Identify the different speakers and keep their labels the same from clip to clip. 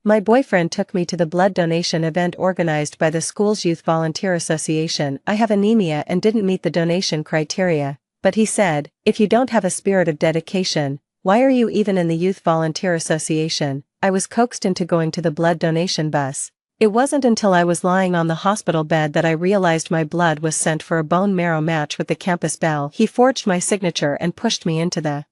Speaker 1: My boyfriend took me to the blood donation event organized by the school's Youth Volunteer Association. I have anemia and didn't meet the donation criteria, but he said, if you don't have a spirit of dedication, why are you even in the Youth Volunteer Association? I was coaxed into going to the blood donation bus. It wasn't until I was lying on the hospital bed that I realized my blood was sent for a bone marrow match with the campus belle. He forged my signature and pushed me into the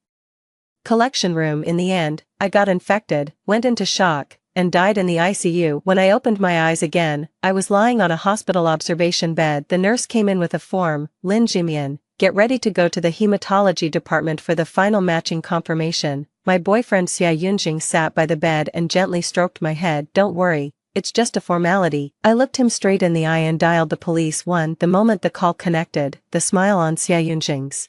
Speaker 1: collection room. In the end, I got infected, went into shock, and died in the ICU. When I opened my eyes again, I was lying on a hospital observation bed. The nurse came in with a form. Lin Jimian, get ready to go to the hematology department for the final matching confirmation. My boyfriend Xia Yunjing sat by the bed and gently stroked my head. Don't worry, it's just a formality. I looked him straight in the eye and dialed the police 1. The moment the call connected, the smile on Xia Yunjing's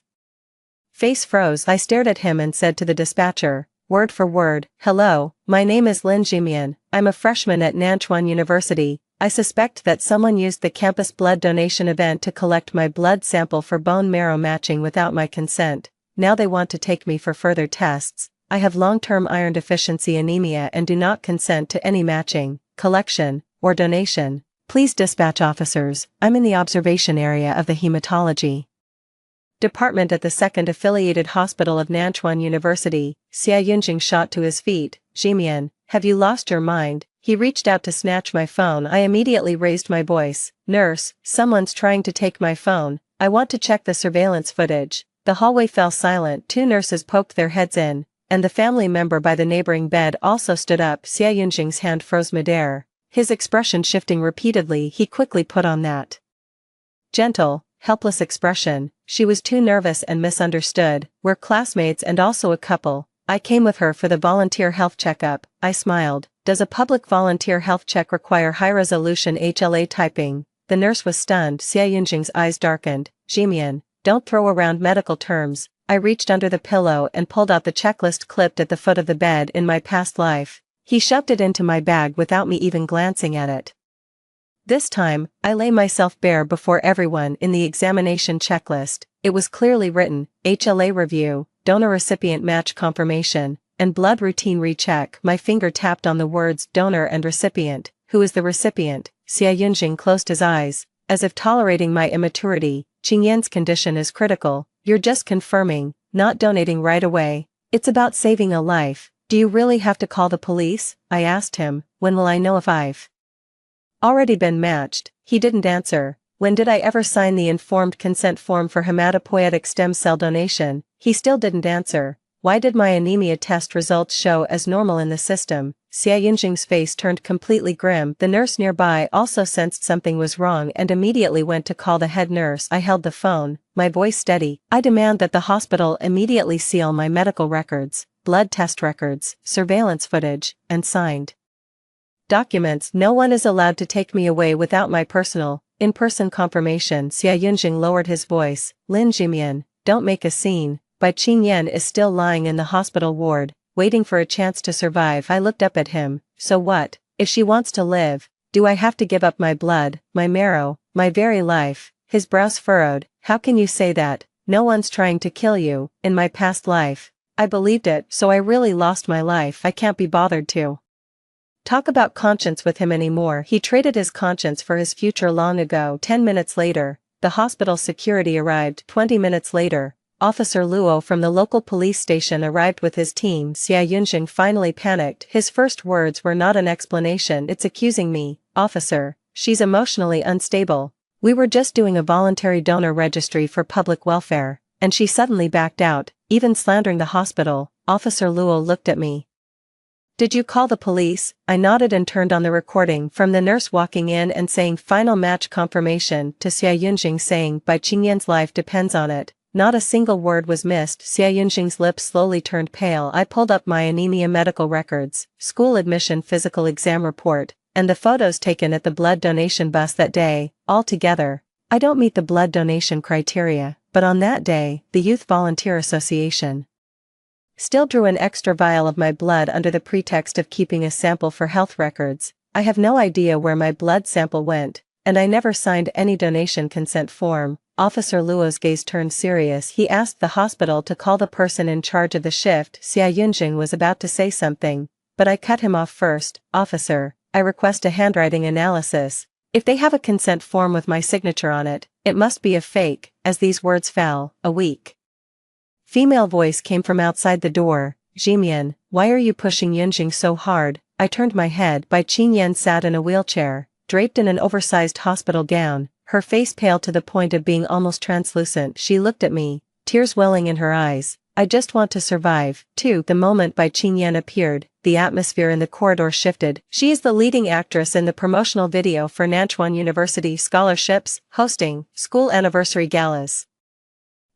Speaker 1: face froze. I stared at him and said to the dispatcher, word for word, hello, my name is Lin Jimian, I'm a freshman at Nanchuan University. I suspect that someone used the campus blood donation event to collect my blood sample for bone marrow matching without my consent. Now they want to take me for further tests. I have long-term iron deficiency anemia and do not consent to any matching, collection, or donation. Please dispatch officers. I'm in the observation area of the hematology department at the second affiliated hospital of Nanchuan University. Xia Yunjing shot to his feet. Jimian, have you lost your mind? He reached out to snatch my phone. I immediately raised my voice. Nurse, someone's trying to take my phone. I want to check the surveillance footage. The hallway fell silent. 2 nurses poked their heads in, and the family member by the neighboring bed also stood up. Xia Yunjing's hand froze midair. His expression shifting repeatedly, he quickly put on that gentle, helpless expression. She was too nervous and misunderstood. We're classmates and also a couple. I came with her for the volunteer health checkup. I smiled. Does a public volunteer health check require high-resolution HLA typing? The nurse was stunned. Xia Yunjing's eyes darkened. Jimian, don't throw around medical terms. I reached under the pillow and pulled out the checklist clipped at the foot of the bed. In my past life. He shoved it into my bag without me even glancing at it. This time, I lay myself bare before everyone. In the examination checklist, it was clearly written, HLA review, donor-recipient match confirmation, and blood routine recheck. My finger tapped on the words donor and recipient. Who is the recipient? Xia Yunjing closed his eyes, as if tolerating my immaturity. Qingyan's condition is critical. You're just confirming, not donating right away. It's about saving a life. Do you really have to call the police? I asked him. When will I know if I've already been matched? He didn't answer. When did I ever sign the informed consent form for hematopoietic stem cell donation? He still didn't answer. Why did my anemia test results show as normal in the system? Xia Yunjing's face turned completely grim. The nurse nearby also sensed something was wrong and immediately went to call the head nurse. I held the phone, my voice steady. I demand that the hospital immediately seal my medical records, blood test records, surveillance footage, and signed documents. No one is allowed to take me away without my personal, in-person confirmation. Xia Yunjing lowered his voice. Lin Jimian, don't make a scene. Bai Qingyan is still lying in the hospital ward, waiting for a chance to survive. I looked up at him. So what? If she wants to live, do I have to give up my blood, my marrow, my very life? His brows furrowed. How can you say that? No one's trying to kill you. In my past life, I believed it, so I really lost my life. I can't be bothered to talk about conscience with him anymore. He traded his conscience for his future long ago. 10 minutes later, the hospital security arrived. 20 minutes later, Officer Luo from the local police station arrived with his team. Xia Yunjing finally panicked. His first words were not an explanation. It's accusing me, officer. She's emotionally unstable. We were just doing a voluntary donor registry for public welfare, and she suddenly backed out, even slandering the hospital. Officer Luo looked at me. Did you call the police? I nodded and turned on the recording from the nurse walking in and saying final match confirmation to Xia Yunjing saying Bai Qingyan's life depends on it. Not a single word was missed. Xia Yunjing's lips slowly turned pale. I pulled up my anemia medical records, school admission physical exam report, and the photos taken at the blood donation bus that day. Altogether, I don't meet the blood donation criteria, but on that day, the Youth Volunteer Association still drew an extra vial of my blood under the pretext of keeping a sample for health records. I have no idea where my blood sample went, and I never signed any donation consent form. Officer Luo's gaze turned serious. He asked the hospital to call the person in charge of the shift. Xia Yunjing was about to say something, but I cut him off first. Officer, I request a handwriting analysis. If they have a consent form with my signature on it, it must be a fake. As these words fell, a weak female voice came from outside the door. Jimian, why are you pushing Yunjing so hard? I turned my head. Bai Qingyan sat in a wheelchair, draped in an oversized hospital gown, her face pale to the point of being almost translucent. She looked at me, tears welling in her eyes. I just want to survive, too. The moment Bai Qingyan appeared, the atmosphere in the corridor shifted. She is the leading actress in the promotional video for Nanchuan University scholarships, hosting school anniversary galas.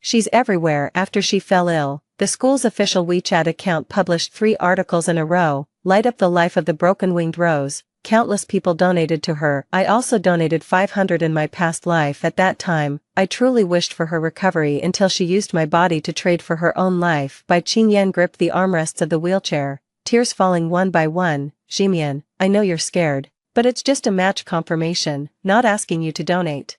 Speaker 1: She's everywhere. After she fell ill, the school's official WeChat account published 3 articles in a row, light up the life of the broken-winged rose. Countless people donated to her. I also donated 500 in my past life. At that time, I truly wished for her recovery until she used my body to trade for her own life. Bai Qingyan gripped the armrests of the wheelchair, tears falling one by one. Jimian, I know you're scared, but it's just a match confirmation, not asking you to donate.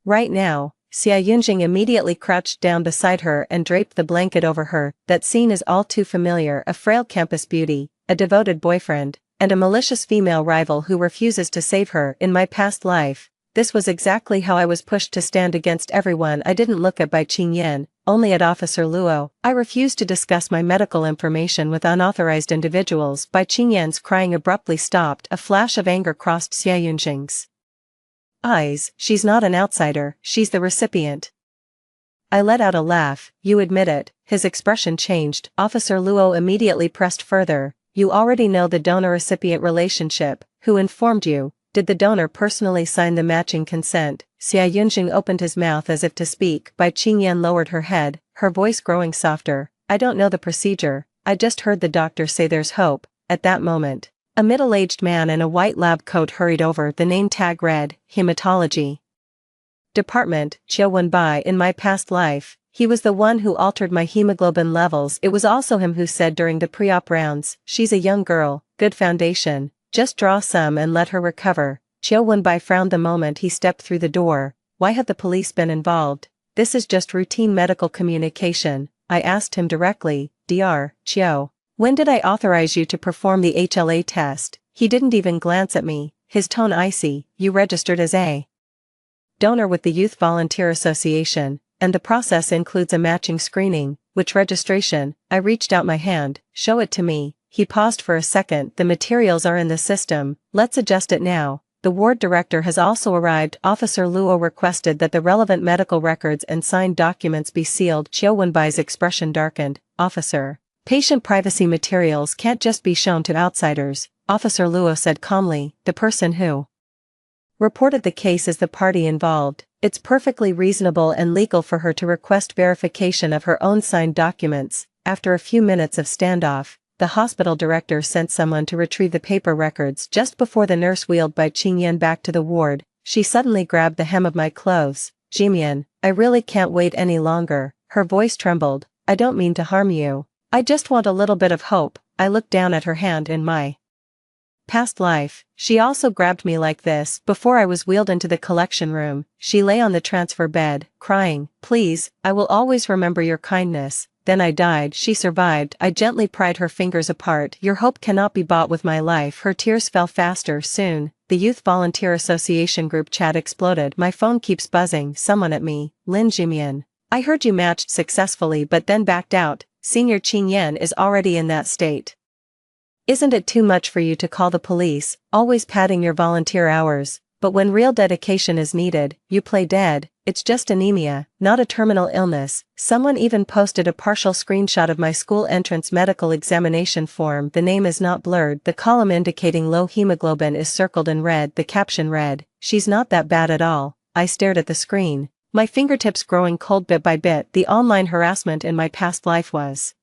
Speaker 1: Right now. Xia Yunjing immediately crouched down beside her and draped the blanket over her. That scene is all too familiar. A frail campus beauty, a devoted boyfriend, and a malicious female rival who refuses to save her. In my past life, this was exactly how I was pushed to stand against everyone. I didn't look at Bai Qingyan, only at Officer Luo. I refused to discuss my medical information with unauthorized individuals. Bai Qingyan's crying abruptly stopped. A flash of anger crossed Xia Yunjing's eyes. She's not an outsider, she's the recipient. I let out a laugh. You admit it. His expression changed. Officer Luo immediately pressed further. You already know the donor-recipient relationship. Who informed you? Did the donor personally sign the matching consent? Xia Yunjing opened his mouth as if to speak. Bai Qingyan lowered her head, her voice growing softer. I don't know the procedure, I just heard the doctor say there's hope. At that moment, a middle-aged man in a white lab coat hurried over. The name tag read, Hematology Department, Qiu Wenbai. In my past life, he was the one who altered my hemoglobin levels. It was also him who said during the pre-op rounds, she's a young girl, good foundation, just draw some and let her recover. Qiu Wenbai frowned the moment he stepped through the door. Why had the police been involved? This is just routine medical communication, I asked him directly. Dr. Qiu, when did I authorize you to perform the HLA test? He didn't even glance at me, his tone icy. You registered as a donor with the Youth Volunteer Association, and the process includes a matching screening. Which registration? I reached out my hand. Show it to me. He paused for a second. The materials are in the system, let's adjust it now. The ward director has also arrived. Officer Luo requested that the relevant medical records and signed documents be sealed. Qiu Wenbai's expression darkened. Officer, patient privacy materials can't just be shown to outsiders, Officer Luo said calmly. The person who reported the case is the party involved. It's perfectly reasonable and legal for her to request verification of her own signed documents. After a few minutes of standoff, the hospital director sent someone to retrieve the paper records. Just before the nurse wheeled Bai Qingyan back to the ward, she suddenly grabbed the hem of my clothes. Jimian, I really can't wait any longer. Her voice trembled. I don't mean to harm you. I just want a little bit of hope. I looked down at her hand. In my past life, she also grabbed me like this. Before I was wheeled into the collection room, she lay on the transfer bed, crying, please, I will always remember your kindness. Then I died. She survived. I gently pried her fingers apart. Your hope cannot be bought with my life. Her tears fell faster. Soon, the Youth Volunteer Association group chat exploded. My phone keeps buzzing. Someone at me. Lin Jimian. I heard you matched successfully but then backed out. Senior Qingyan is already in that state. Isn't it too much for you to call the police, always padding your volunteer hours, but when real dedication is needed, you play dead? It's just anemia, not a terminal illness. Someone even posted a partial screenshot of my school entrance medical examination form. The name is not blurred. The column indicating low hemoglobin is circled in red. The caption read, she's not that bad at all. I stared at the screen, my fingertips growing cold bit by bit. The online harassment in my past life was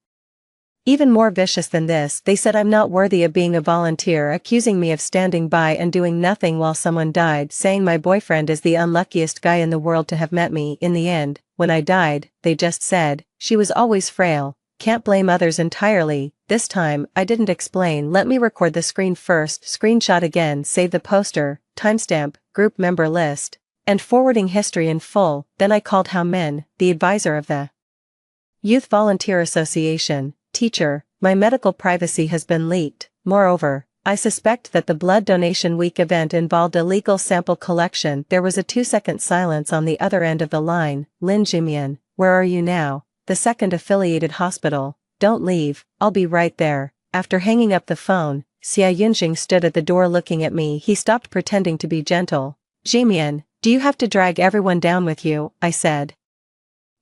Speaker 1: even more vicious than this. They said I'm not worthy of being a volunteer, accusing me of standing by and doing nothing while someone died, saying my boyfriend is the unluckiest guy in the world to have met me. In the end, when I died, they just said, she was always frail, can't blame others entirely. This time, I didn't explain. Let me record the screen first. Screenshot again. Save the poster, timestamp, group member list, and forwarding history in full. Then I called Hao Min, the advisor of the Youth Volunteer Association. Teacher, My medical privacy has been leaked. Moreover, I suspect that the Blood Donation Week event involved illegal sample collection. There was a 2-second silence on the other end of the line. Lin Jimian, where are you now? The second affiliated hospital. Don't leave, I'll be right there. After hanging up the phone, Xia Yunjing stood at the door looking at me. He stopped pretending to be gentle. Jimian, do you have to drag everyone down with you? I said.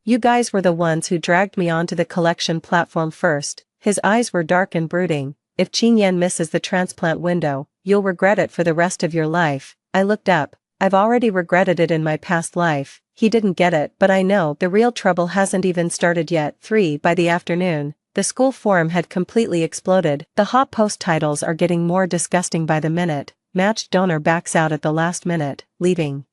Speaker 1: You guys were the ones who dragged me onto the collection platform first. His eyes were dark and brooding. If Qingyan misses the transplant window, you'll regret it for the rest of your life. I looked up. I've already regretted it in my past life. He didn't get it, but I know the real trouble hasn't even started yet. 3 By the afternoon, the school forum had completely exploded. The hot post titles are getting more disgusting by the minute. Matched donor backs out at the last minute, leaving.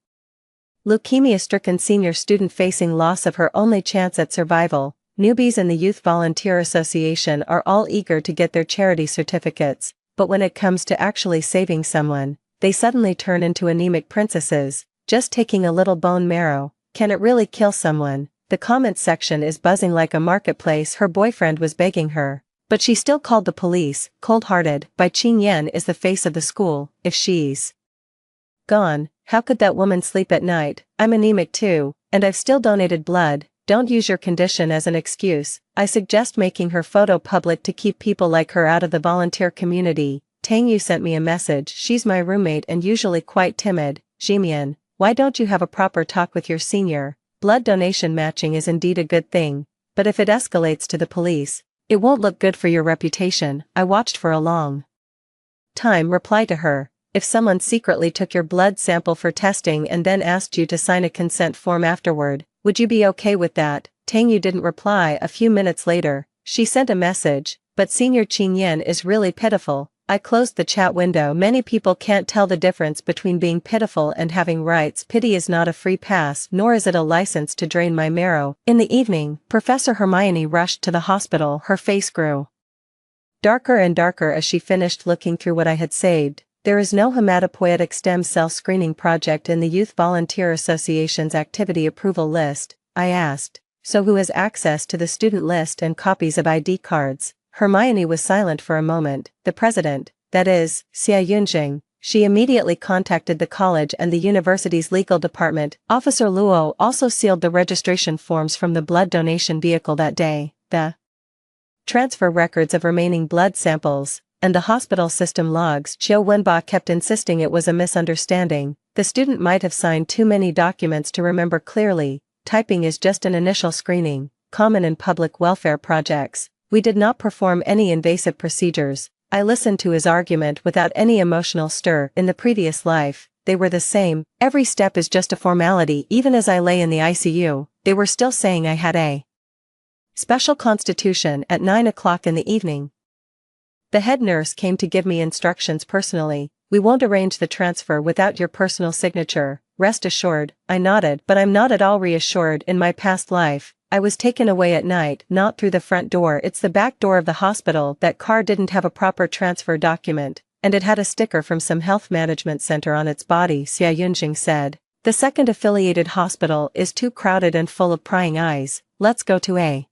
Speaker 1: Leukemia-stricken senior student facing loss of her only chance at survival. Newbies in the Youth Volunteer Association are all eager to get their charity certificates, but when it comes to actually saving someone, they suddenly turn into anemic princesses. Just taking a little bone marrow, can it really kill someone? The comments section is buzzing like a marketplace. Her boyfriend was begging her, but she still called the police. Cold-hearted. Bai Qingyan is the face of the school. If she's gone, how could that woman sleep at night? I'm anemic too, and I've still donated blood. Don't use your condition as an excuse. I suggest making her photo public to keep people like her out of the volunteer community. Tang Yu sent me a message. She's my roommate and usually quite timid. Jimian, why don't you have a proper talk with your senior? Blood donation matching is indeed a good thing, but if it escalates to the police, it won't look good for your reputation. I watched for a long time. Reply to her. If someone secretly took your blood sample for testing and then asked you to sign a consent form afterward, would you be okay with that? Tang Yu didn't reply. A few minutes later, she sent a message, but Senior Qingyan is really pitiful. I closed the chat window. Many people can't tell the difference between being pitiful and having rights. Pity is not a free pass, nor is it a license to drain my marrow. In the evening, Professor Hermione rushed to the hospital. Her face grew darker and darker as she finished looking through what I had saved. There is no hematopoietic stem cell screening project in the Youth Volunteer Association's activity approval list. I asked, so who has access to the student list and copies of ID cards? Hermione was silent for a moment. The president, that is, Xia Yunjing. She immediately contacted the college and the university's legal department. Officer Luo also sealed the registration forms from the blood donation vehicle that day. The transfer records of remaining blood samples and the hospital system logs. Qiu Wenba kept insisting it was a misunderstanding. The student might have signed too many documents to remember clearly. Typing is just an initial screening, common in public welfare projects. We did not perform any invasive procedures. I listened to his argument without any emotional stir. In the previous life, they were the same. Every step is just a formality. Even as I lay in the ICU, they were still saying I had a special constitution. At 9 o'clock in the evening, the head nurse came to give me instructions personally. We won't arrange the transfer without your personal signature. Rest assured. I nodded, but I'm not at all reassured. In my past life, I was taken away at night, not through the front door. It's the back door of the hospital. That car didn't have a proper transfer document, and it had a sticker from some health management center on its body, Xia Yunjing said. The second affiliated hospital is too crowded and full of prying eyes. Let's go to a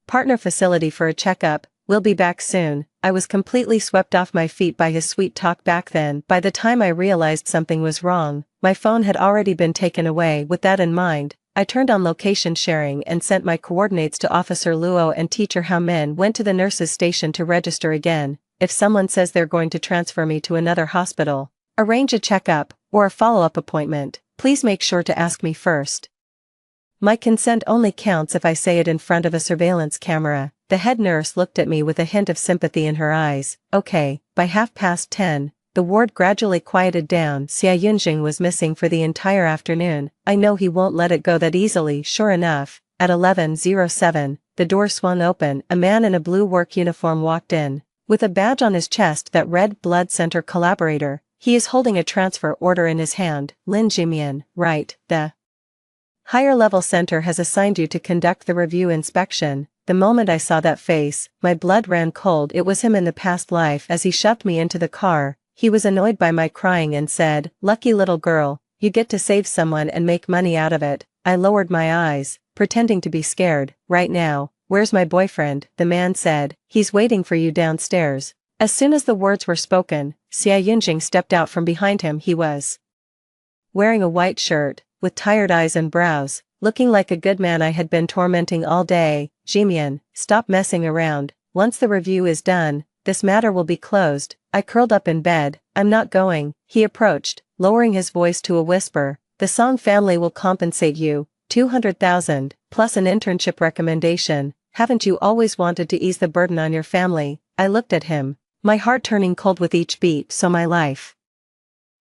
Speaker 1: partner facility for a checkup. We'll be back soon. I was completely swept off my feet by his sweet talk back then. By the time I realized something was wrong, my phone had already been taken away. With that in mind, I turned on location sharing and sent my coordinates to Officer Luo and Teacher Hao Min. Went to the nurse's station to register again. If someone says they're going to transfer me to another hospital, arrange a checkup, or a follow-up appointment, please make sure to ask me first. My consent only counts if I say it in front of a surveillance camera. The head nurse looked at me with a hint of sympathy in her eyes. Okay. By 10:30, the ward gradually quieted down. Xia Yunjing was missing for the entire afternoon. I know he won't let it go that easily. Sure enough, at 11:07, the door swung open. A man in a blue work uniform walked in. With a badge on his chest that read Blood Center Collaborator, he is holding a transfer order in his hand. Lin Jimian, right, the higher level center has assigned you to conduct the review inspection. The moment I saw that face, my blood ran cold. It was him in the past life. As he shoved me into the car, he was annoyed by my crying and said, "Lucky little girl, you get to save someone and make money out of it." I lowered my eyes, pretending to be scared. Right now, "Where's my boyfriend?" the man said. "He's waiting for you downstairs." As soon as the words were spoken, Xia Yunjing stepped out from behind him. He was wearing a white shirt, with tired eyes and brows, looking like a good man I had been tormenting all day. "Jimian, stop messing around. Once the review is done, this matter will be closed." I curled up in bed. "I'm not going." He approached, lowering his voice to a whisper. "The Song family will compensate you, 200,000, plus an internship recommendation. Haven't you always wanted to ease the burden on your family?" I looked at him, my heart turning cold with each beat. So my life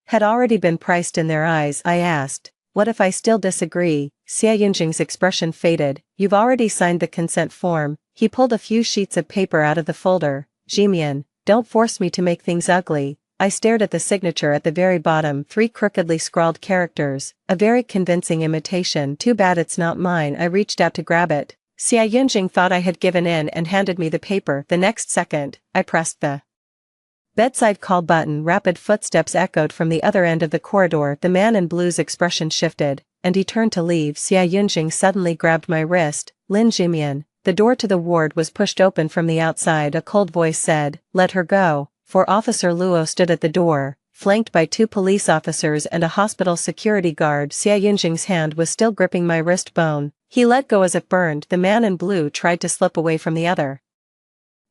Speaker 1: had already been priced in their eyes. I asked, "What if I still disagree?" Xia Yunjing's expression faded. "You've already signed the consent form." He pulled a few sheets of paper out of the folder. "Jimian, don't force me to make things ugly." I stared at the signature at the very bottom, 3 crookedly scrawled characters, a very convincing imitation. "Too bad it's not mine." I reached out to grab it. Xia Yunjing thought I had given in and handed me the paper. The next second, I pressed the bedside call button. Rapid footsteps echoed from the other end of the corridor. The man in blue's expression shifted, and he turned to leave. Xia Yunjing suddenly grabbed my wrist. "Lin Jimian." The door to the ward was pushed open from the outside. A cold voice said, "Let her go." For Officer Luo stood at the door, flanked by 2 police officers and a hospital security guard. Xia Yunjing's hand was still gripping my wrist bone. He let go as if burned. The man in blue tried to slip away from the other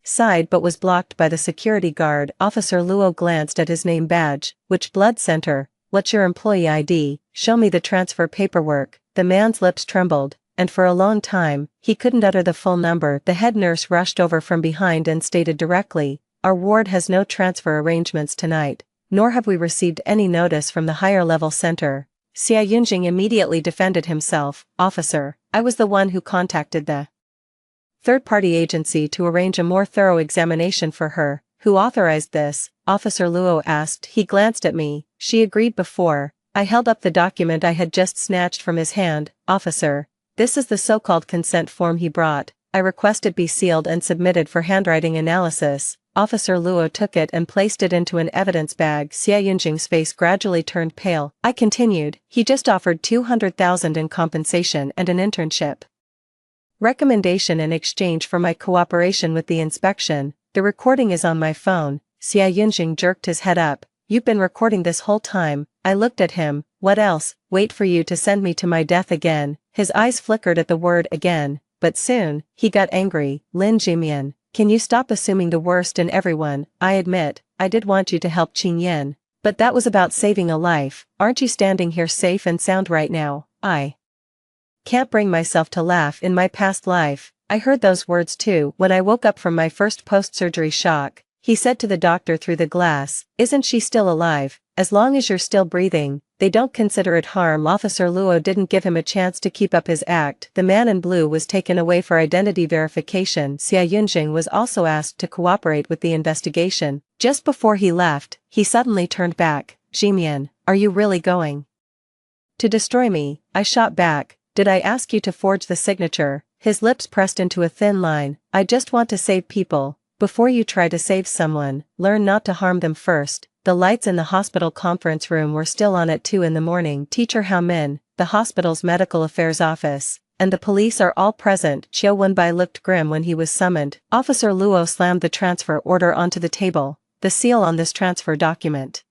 Speaker 1: side but was blocked by the security guard. Officer Luo glanced at his name badge. "Which blood center? What's your employee ID? Show me the transfer paperwork." The man's lips trembled, and for a long time, he couldn't utter the full number. The head nurse rushed over from behind and stated directly, "Our ward has no transfer arrangements tonight, nor have we received any notice from the higher level center." Xia Yunjing immediately defended himself. "Officer, I was the one who contacted the third-party agency to arrange a more thorough examination for her." "Who authorized this?" Officer Luo asked. He glanced at me. "She agreed before." I held up the document I had just snatched from his hand. "Officer, this is the so-called consent form he brought. I request it be sealed and submitted for handwriting analysis." Officer Luo took it and placed it into an evidence bag. Xia Yunjing's face gradually turned pale. I continued, "He just offered 200,000 in compensation and an internship recommendation in exchange for my cooperation with the inspection. The recording is on my phone." Xia Yunjing jerked his head up. "You've been recording this whole time." I looked at him. "What else? Wait for you to send me to my death again." His eyes flickered at the word "again," but soon, he got angry. "Lin Jimian, can you stop assuming the worst in everyone? I admit, I did want you to help Qing Yin, but that was about saving a life. Aren't you standing here safe and sound right now?" I can't bring myself to laugh. In my past life, I heard those words too. When I woke up from my first post-surgery shock, he said to the doctor through the glass, "Isn't she still alive? As long as you're still breathing, they don't consider it harm." Officer Luo didn't give him a chance to keep up his act. The man in blue was taken away for identity verification. Xia Yunjing was also asked to cooperate with the investigation. Just before he left, he suddenly turned back. "Jimian, are you really going to destroy me?" I shot back. "Did I ask you to forge the signature?" His lips pressed into a thin line. "I just want to save people. Before you try to save someone, learn not to harm them first." The lights in the hospital conference room were still on at 2 in the morning. Teacher Hao Min, the hospital's medical affairs office, and the police are all present. Qiu Wenbai looked grim when he was summoned. Officer Luo slammed the transfer order onto the table. "The seal on this transfer document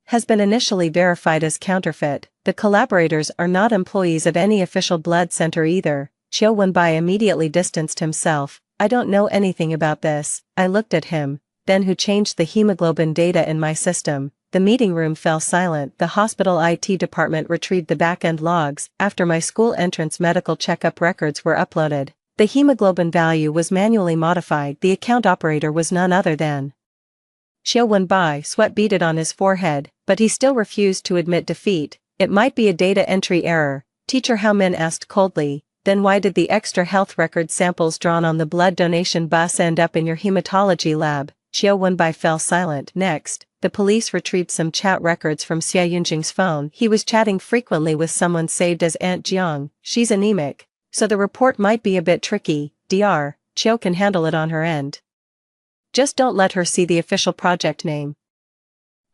Speaker 1: has been initially verified as counterfeit. The collaborators are not employees of any official blood center either." Qiu Wenbai immediately distanced himself. "I don't know anything about this." I looked at him. "Then who changed the hemoglobin data in my system?" The meeting room fell silent. The hospital IT department retrieved the back-end logs. After my school entrance medical checkup records were uploaded, the hemoglobin value was manually modified. The account operator was none other than Qiu Wenbai. Sweat beaded on his forehead, but he still refused to admit defeat. "It might be a data entry error," Teacher Hao Min asked coldly. "Then why did the extra health record samples drawn on the blood donation bus end up in your hematology lab?" Qiu Wenbai fell silent. Next, the police retrieved some chat records from Xia Yunjing's phone. He was chatting frequently with someone saved as Aunt Jiang. She's anemic, so the report might be a bit tricky. Dr. Qiu can handle it on her end. Just don't let her see the official project name.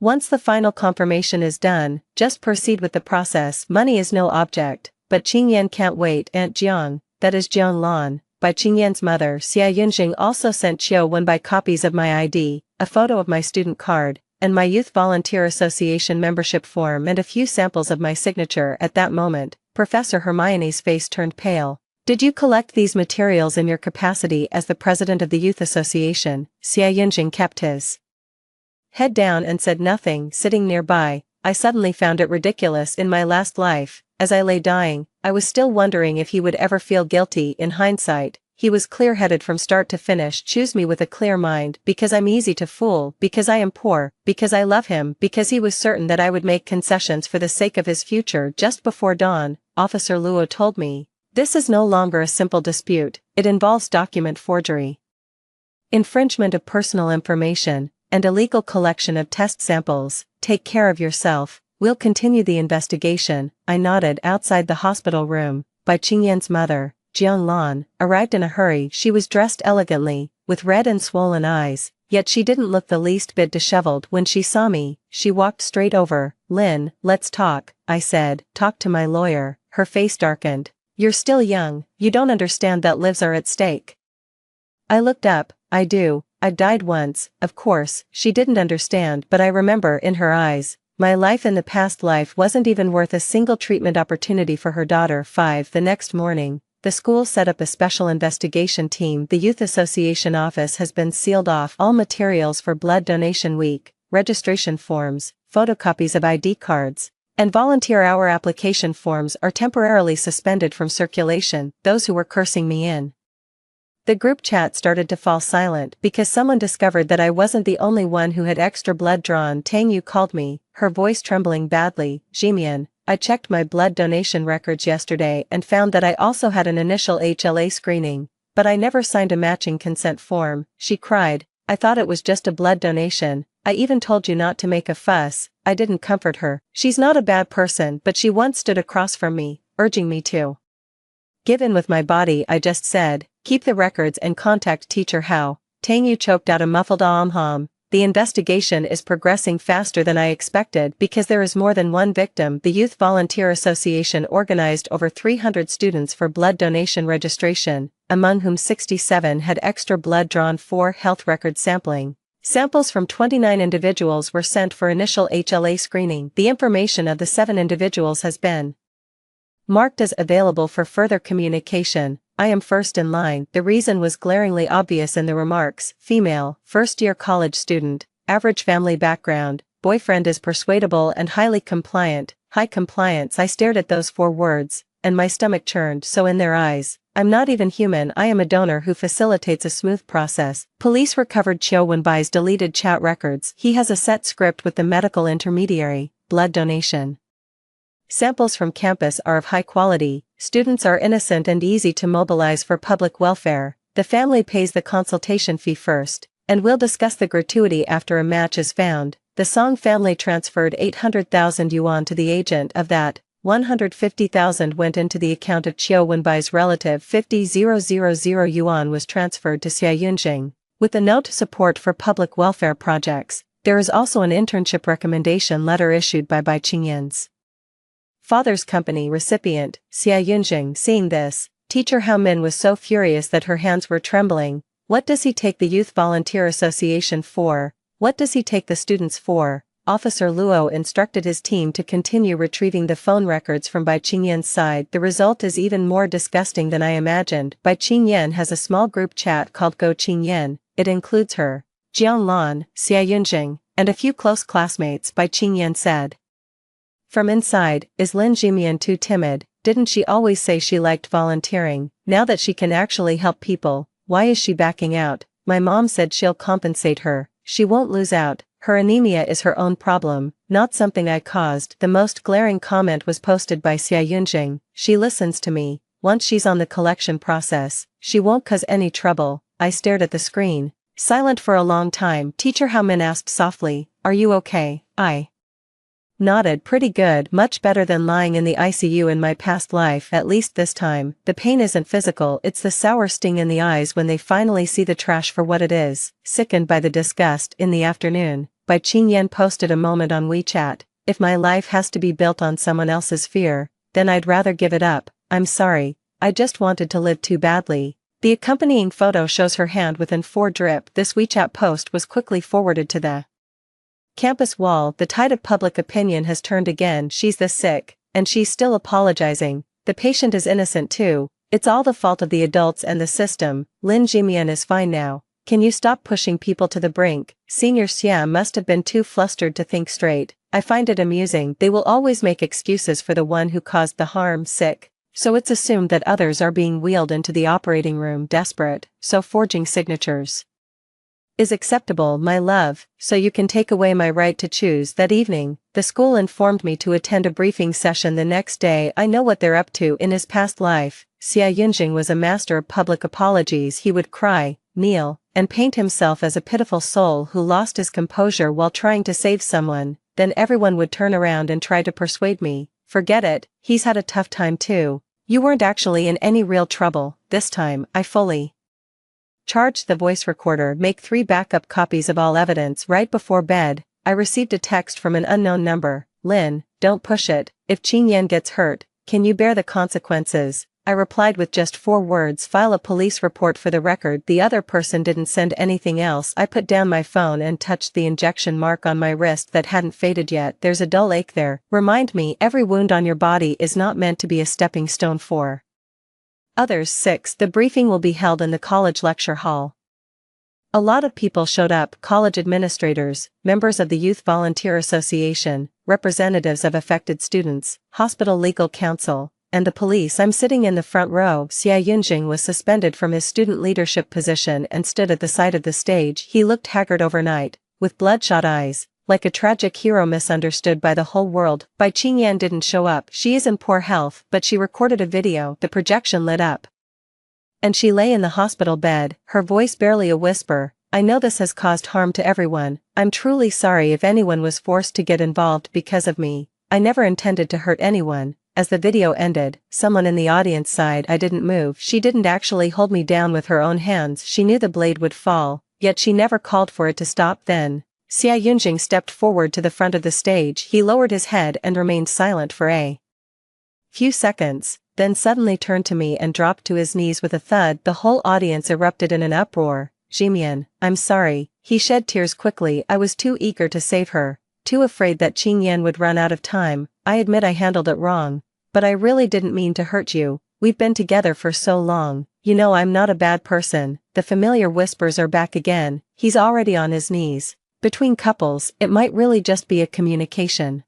Speaker 1: Once the final confirmation is done, just proceed with the process. Money is no object, but Qing Yan can't wait. Aunt Jiang, that is Jiang Lan, by Qingyan's mother Xia Yunjing also sent Qiu Wenbai copies of my ID, a photo of my student card, and my Youth Volunteer Association membership form and a few samples of my signature. At that moment, Professor Hermione's face turned pale. Did you collect these materials in your capacity as the president of the Youth Association? Xia Yunjing kept his head down and said nothing. Sitting nearby, I suddenly found it ridiculous. In my last life, as I lay dying, I was still wondering if he would ever feel guilty. In hindsight, he was clear-headed from start to finish. Choose me with a clear mind, because I'm easy to fool, because I am poor, because I love him, because he was certain that I would make concessions for the sake of his future. Just before dawn, Officer Luo told me, this is no longer a simple dispute, it involves document forgery, infringement of personal information, and illegal collection of test samples. Take care of yourself, we'll continue the investigation. I nodded. Outside the hospital room, by Qingyan's mother, Jiang Lan, arrived in a hurry. She was dressed elegantly, with red and swollen eyes, yet she didn't look the least bit disheveled. When she saw me, she walked straight over. Lin, let's talk, I said. Talk to my lawyer. Her face darkened. You're still young, you don't understand that lives are at stake. I looked up. I do, I've died once. Of course, she didn't understand, but I remember in her eyes, my life in the past life wasn't even worth a single treatment opportunity for her daughter. 5. The next morning, the school set up a special investigation team. The Youth Association office has been sealed off. All materials for Blood Donation Week, registration forms, photocopies of ID cards, and volunteer hour application forms are temporarily suspended from circulation. Those who were cursing me in the group chat started to fall silent because someone discovered that I wasn't the only one who had extra blood drawn. Tang Yu called me, her voice trembling badly. Jimian, I checked my blood donation records yesterday and found that I also had an initial HLA screening, but I never signed a matching consent form. She cried, I thought it was just a blood donation. I even told you not to make a fuss. I didn't comfort her. She's not a bad person, but she once stood across from me, urging me to give in with my body. I just said, keep the records and contact teacher Hao. Tang Yu choked out a muffled ahm. The investigation is progressing faster than I expected because there is more than one victim. The Youth Volunteer Association organized over 300 students for blood donation registration, among whom 67 had extra blood drawn for health record sampling. Samples from 29 individuals were sent for initial HLA screening. The information of the 7 individuals has been marked as available for further communication. I am first in line. The reason was glaringly obvious in the remarks. Female, first-year college student, average family background, boyfriend is persuadable and highly compliant, high compliance. I stared at those 4 words, and my stomach churned. So in their eyes, I'm not even human. I am a donor who facilitates a smooth process. Police recovered Qiu Wenbai's deleted chat records. He has a set script with the medical intermediary. Blood donation samples from campus are of high quality. Students are innocent and easy to mobilize for public welfare. The family pays the consultation fee first, and will discuss the gratuity after a match is found. The Song family transferred 800,000 yuan to the agent. Of that, 150,000 went into the account of Qiu Wenbai's relative. 50,000 yuan was transferred to Xia Yunjing. With a note to support for public welfare projects, there is also an internship recommendation letter issued by Qingyan's father's company recipient, Xia Yunjing. Seeing this, teacher Hao Min was so furious that her hands were trembling. What does he take the Youth Volunteer Association for? What does he take the students for? Officer Luo instructed his team to continue retrieving the phone records from Bai Qingyan's side. The result is even more disgusting than I imagined. Bai Qingyan has a small group chat called Go Qingyan. It includes her, Jiang Lan, Xia Yunjing, and a few close classmates. Bai Qingyan said. From inside, is Lin Jimian too timid? Didn't she always say she liked volunteering? Now that she can actually help people, why is she backing out? My mom said she'll compensate her. She won't lose out. Her anemia is her own problem, not something I caused. The most glaring comment was posted by Xia Yunjing. She listens to me. Once she's on the collection process, she won't cause any trouble. I stared at the screen, silent for a long time. Teacher Hao Min asked softly, are you okay? I nodded. Pretty good, much better than lying in the ICU in my past life. At least this time, the pain isn't physical, it's the sour sting in the eyes when they finally see the trash for what it is. Sickened by the disgust. In the afternoon, Bai Qingyan posted a moment on WeChat. If my life has to be built on someone else's fear, then I'd rather give it up. I'm sorry, I just wanted to live too badly. The accompanying photo shows her hand within 4 drip. This WeChat post was quickly forwarded to the campus wall. The tide of public opinion has turned again. She's this sick, and she's still apologizing. The patient is innocent too. It's all the fault of the adults and the system. Lin Jimian is fine now. Can you stop pushing people to the brink? Senior Xia must have been too flustered to think straight. I find it amusing. They will always make excuses for the one who caused the harm. Sick. So it's assumed that others are being wheeled into the operating room desperate, so forging signatures is acceptable, my love, so you can take away my right to choose. That evening, the school informed me to attend a briefing session the next day. I know what they're up to. In his past life, Xia Yunjing was a master of public apologies. He would cry, kneel, and paint himself as a pitiful soul who lost his composure while trying to save someone. Then everyone would turn around and try to persuade me. Forget it, he's had a tough time too. You weren't actually in any real trouble. This time, I fully charged the voice recorder. Make 3 backup copies of all evidence. Right before bed, I received a text from an unknown number. Lin, don't push it. If Qing Yan gets hurt, can you bear the consequences? I replied with just 4 words. File a police report for the record. The other person didn't send anything else. I put down my phone and touched the injection mark on my wrist that hadn't faded yet. There's a dull ache there. Remind me, every wound on your body is not meant to be a stepping stone for others. 6. The briefing will be held in the college lecture hall. A lot of people showed up: college administrators, members of the Youth Volunteer Association, representatives of affected students, hospital legal counsel, and the police. I'm sitting in the front row. Xia Yunjing was suspended from his student leadership position and stood at the side of the stage. He looked haggard overnight, with bloodshot eyes, like a tragic hero misunderstood by the whole world. Bai Qingyan didn't show up. She is in poor health, but she recorded a video. The projection lit up, and she lay in the hospital bed, her voice barely a whisper. I know this has caused harm to everyone. I'm truly sorry if anyone was forced to get involved because of me. I never intended to hurt anyone. As the video ended, someone in the audience sighed. I didn't move. She didn't actually hold me down with her own hands. She knew the blade would fall, yet she never called for it to stop. Then Xia Yunjing stepped forward to the front of the stage. He lowered his head and remained silent for a few seconds, then suddenly turned to me and dropped to his knees with a thud. The whole audience erupted in an uproar. Jimian, I'm sorry. He shed tears quickly. I was too eager to save her, too afraid that Qing Yan would run out of time. I admit I handled it wrong, but I really didn't mean to hurt you. We've been together for so long. You know I'm not a bad person. The familiar whispers are back again. He's already on his knees. Between couples, it might really just be a communication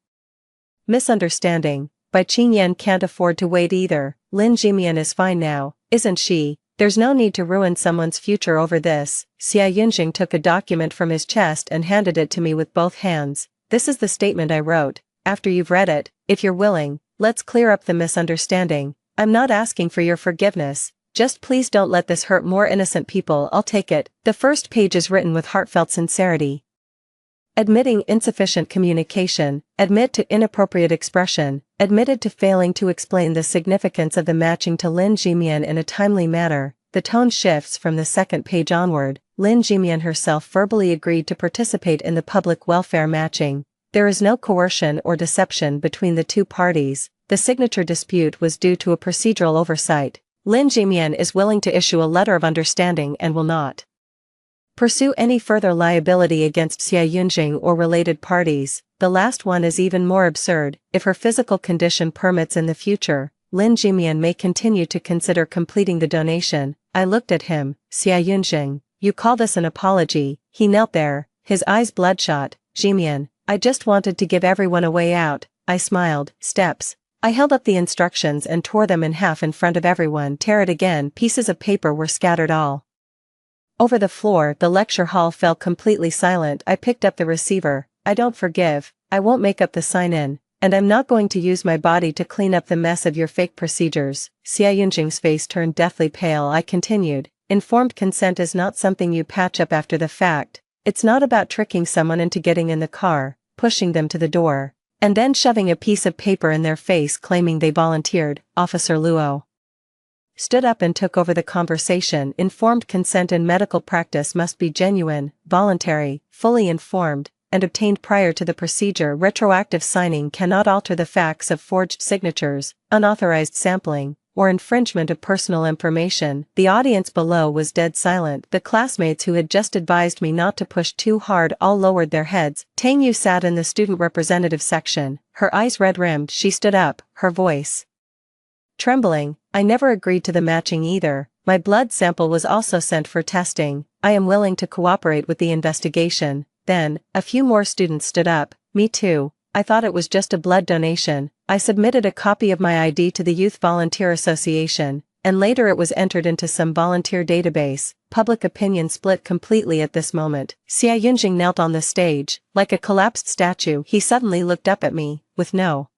Speaker 1: misunderstanding. Bai Qingyan can't afford to wait either. Lin Jimian is fine now, isn't she? There's no need to ruin someone's future over this. Xia Yunjing took a document from his chest and handed it to me with both hands. This is the statement I wrote. After you've read it, if you're willing, let's clear up the misunderstanding. I'm not asking for your forgiveness. Just please don't let this hurt more innocent people. I'll take it. The first page is written with heartfelt sincerity. Admitting insufficient communication, admit to inappropriate expression, admitted to failing to explain the significance of the matching to Lin Jimian in a timely manner. The tone shifts from the second page onward. Lin Jimian herself verbally agreed to participate in the public welfare matching. There is no coercion or deception between the two parties. The signature dispute was due to a procedural oversight. Lin Jimian is willing to issue a letter of understanding and will not pursue any further liability against Xia Yunjing or related parties. The last one is even more absurd. If her physical condition permits in the future, Lin Jimian may continue to consider completing the donation. I looked at him. Xia Yunjing, you call this an apology? He knelt there, his eyes bloodshot. Jimian, I just wanted to give everyone a way out. I smiled. Steps. I held up the instructions and tore them in half in front of everyone. Tear it again. Pieces of paper were scattered all over the floor. The lecture hall fell completely silent. I picked up the receiver. I don't forgive. I won't make up the sign-in, and I'm not going to use my body to clean up the mess of your fake procedures. Xia Yunjing's face turned deathly pale. I continued. Informed consent is not something you patch up after the fact. It's not about tricking someone into getting in the car, pushing them to the door, and then shoving a piece of paper in their face claiming they volunteered. Officer Luo stood up and took over the conversation. Informed consent in medical practice must be genuine, voluntary, fully informed, and obtained prior to the procedure. Retroactive signing cannot alter the facts of forged signatures, unauthorized sampling, or infringement of personal information. The audience below was dead silent. The classmates who had just advised me not to push too hard all lowered their heads. Tang Yu sat in the student representative section, her eyes red-rimmed. She stood up, her voice trembling. I never agreed to the matching either. My blood sample was also sent for testing. I am willing to cooperate with the investigation. Then, a few more students stood up. Me too. I thought it was just a blood donation. I submitted a copy of my ID to the Youth Volunteer Association, and later it was entered into some volunteer database. Public opinion split completely at this moment. Xia Yunjing knelt on the stage, like a collapsed statue. He suddenly looked up at me, with no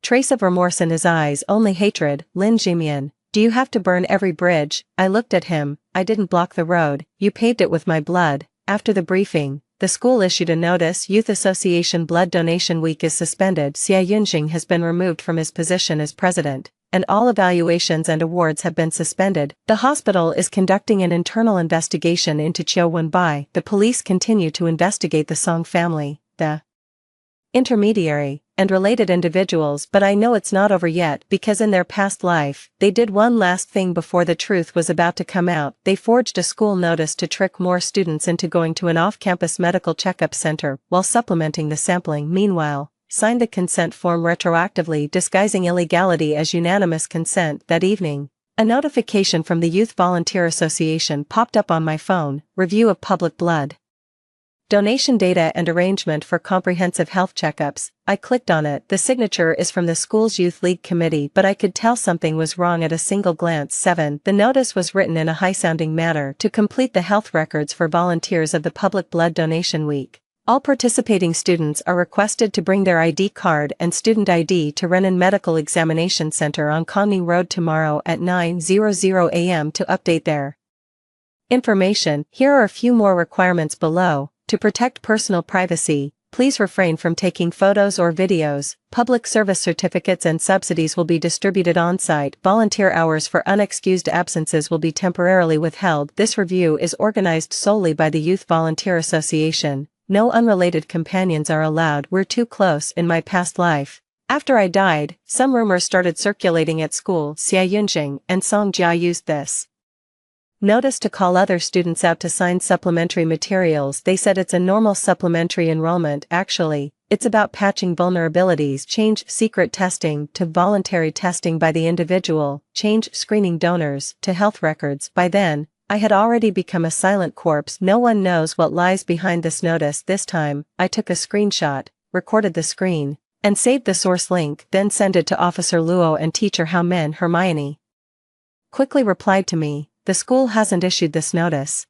Speaker 1: trace of remorse in his eyes, only hatred. Lin Jimian, do you have to burn every bridge? I looked at him. I didn't block the road. You paved it with my blood. After the briefing, the school issued a notice. Youth Association Blood Donation Week is suspended. Xia Yunjing has been removed from his position as president, and all evaluations and awards have been suspended. The hospital is conducting an internal investigation into Qiu Wenbai. The police continue to investigate the Song family, the intermediary, and related individuals, but I know it's not over yet because in their past life, they did one last thing before the truth was about to come out. They forged a school notice to trick more students into going to an off-campus medical checkup center while supplementing the sampling. Meanwhile, signed the consent form retroactively, disguising illegality as unanimous consent. That evening, a notification from the Youth Volunteer Association popped up on my phone. Review of public blood donation data and arrangement for comprehensive health checkups. I clicked on it. The signature is from the school's Youth League committee, but I could tell something was wrong at a single glance. 7. The notice was written in a high-sounding manner to complete the health records for volunteers of the Public Blood Donation Week. All participating students are requested to bring their ID card and student ID to Renan Medical Examination Center on Conning Road tomorrow at 9:00 a.m. to update their information. Here are a few more requirements below. To protect personal privacy, please refrain from taking photos or videos. Public service certificates and subsidies will be distributed on-site. Volunteer hours for unexcused absences will be temporarily withheld. This review is organized solely by the Youth Volunteer Association. No unrelated companions are allowed. We're too close. In my past life, after I died, some rumors started circulating at school. Xia Yunjing and Song Jia used this notice to call other students out to sign supplementary materials. They said it's a normal supplementary enrollment. Actually, it's about patching vulnerabilities. Change secret testing to voluntary testing by the individual. Change screening donors to health records. By then, I had already become a silent corpse. No one knows what lies behind this notice. This time, I took a screenshot, recorded the screen, and saved the source link, then sent it to Officer Luo and Teacher Hao Min. Hermione quickly replied to me, "The school hasn't issued this notice.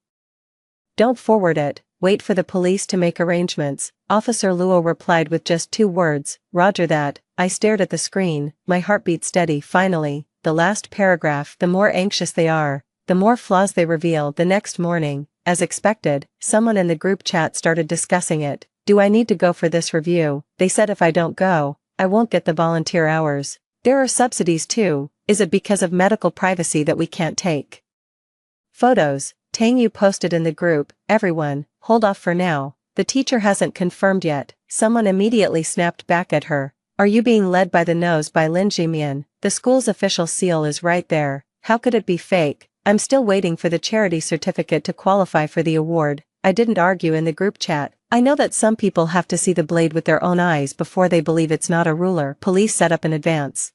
Speaker 1: Don't forward it, wait for the police to make arrangements." Officer Luo replied with just 2 words, "Roger that." I stared at the screen, my heartbeat steady. Finally, the last paragraph. The more anxious they are, the more flaws they reveal. The next morning, as expected, someone in the group chat started discussing it. Do I need to go for this review? They said if I don't go, I won't get the volunteer hours. There are subsidies too. Is it because of medical privacy that we can't take photos? Tang Yu posted in the group, "Everyone, hold off for now. The teacher hasn't confirmed yet." Someone immediately snapped back at her, "Are you being led by the nose by Lin Jimian? The school's official seal is right there. How could it be fake?" I'm still waiting for the charity certificate to qualify for the award. I didn't argue in the group chat. I know that some people have to see the blade with their own eyes before they believe it's not a ruler. Police set up in advance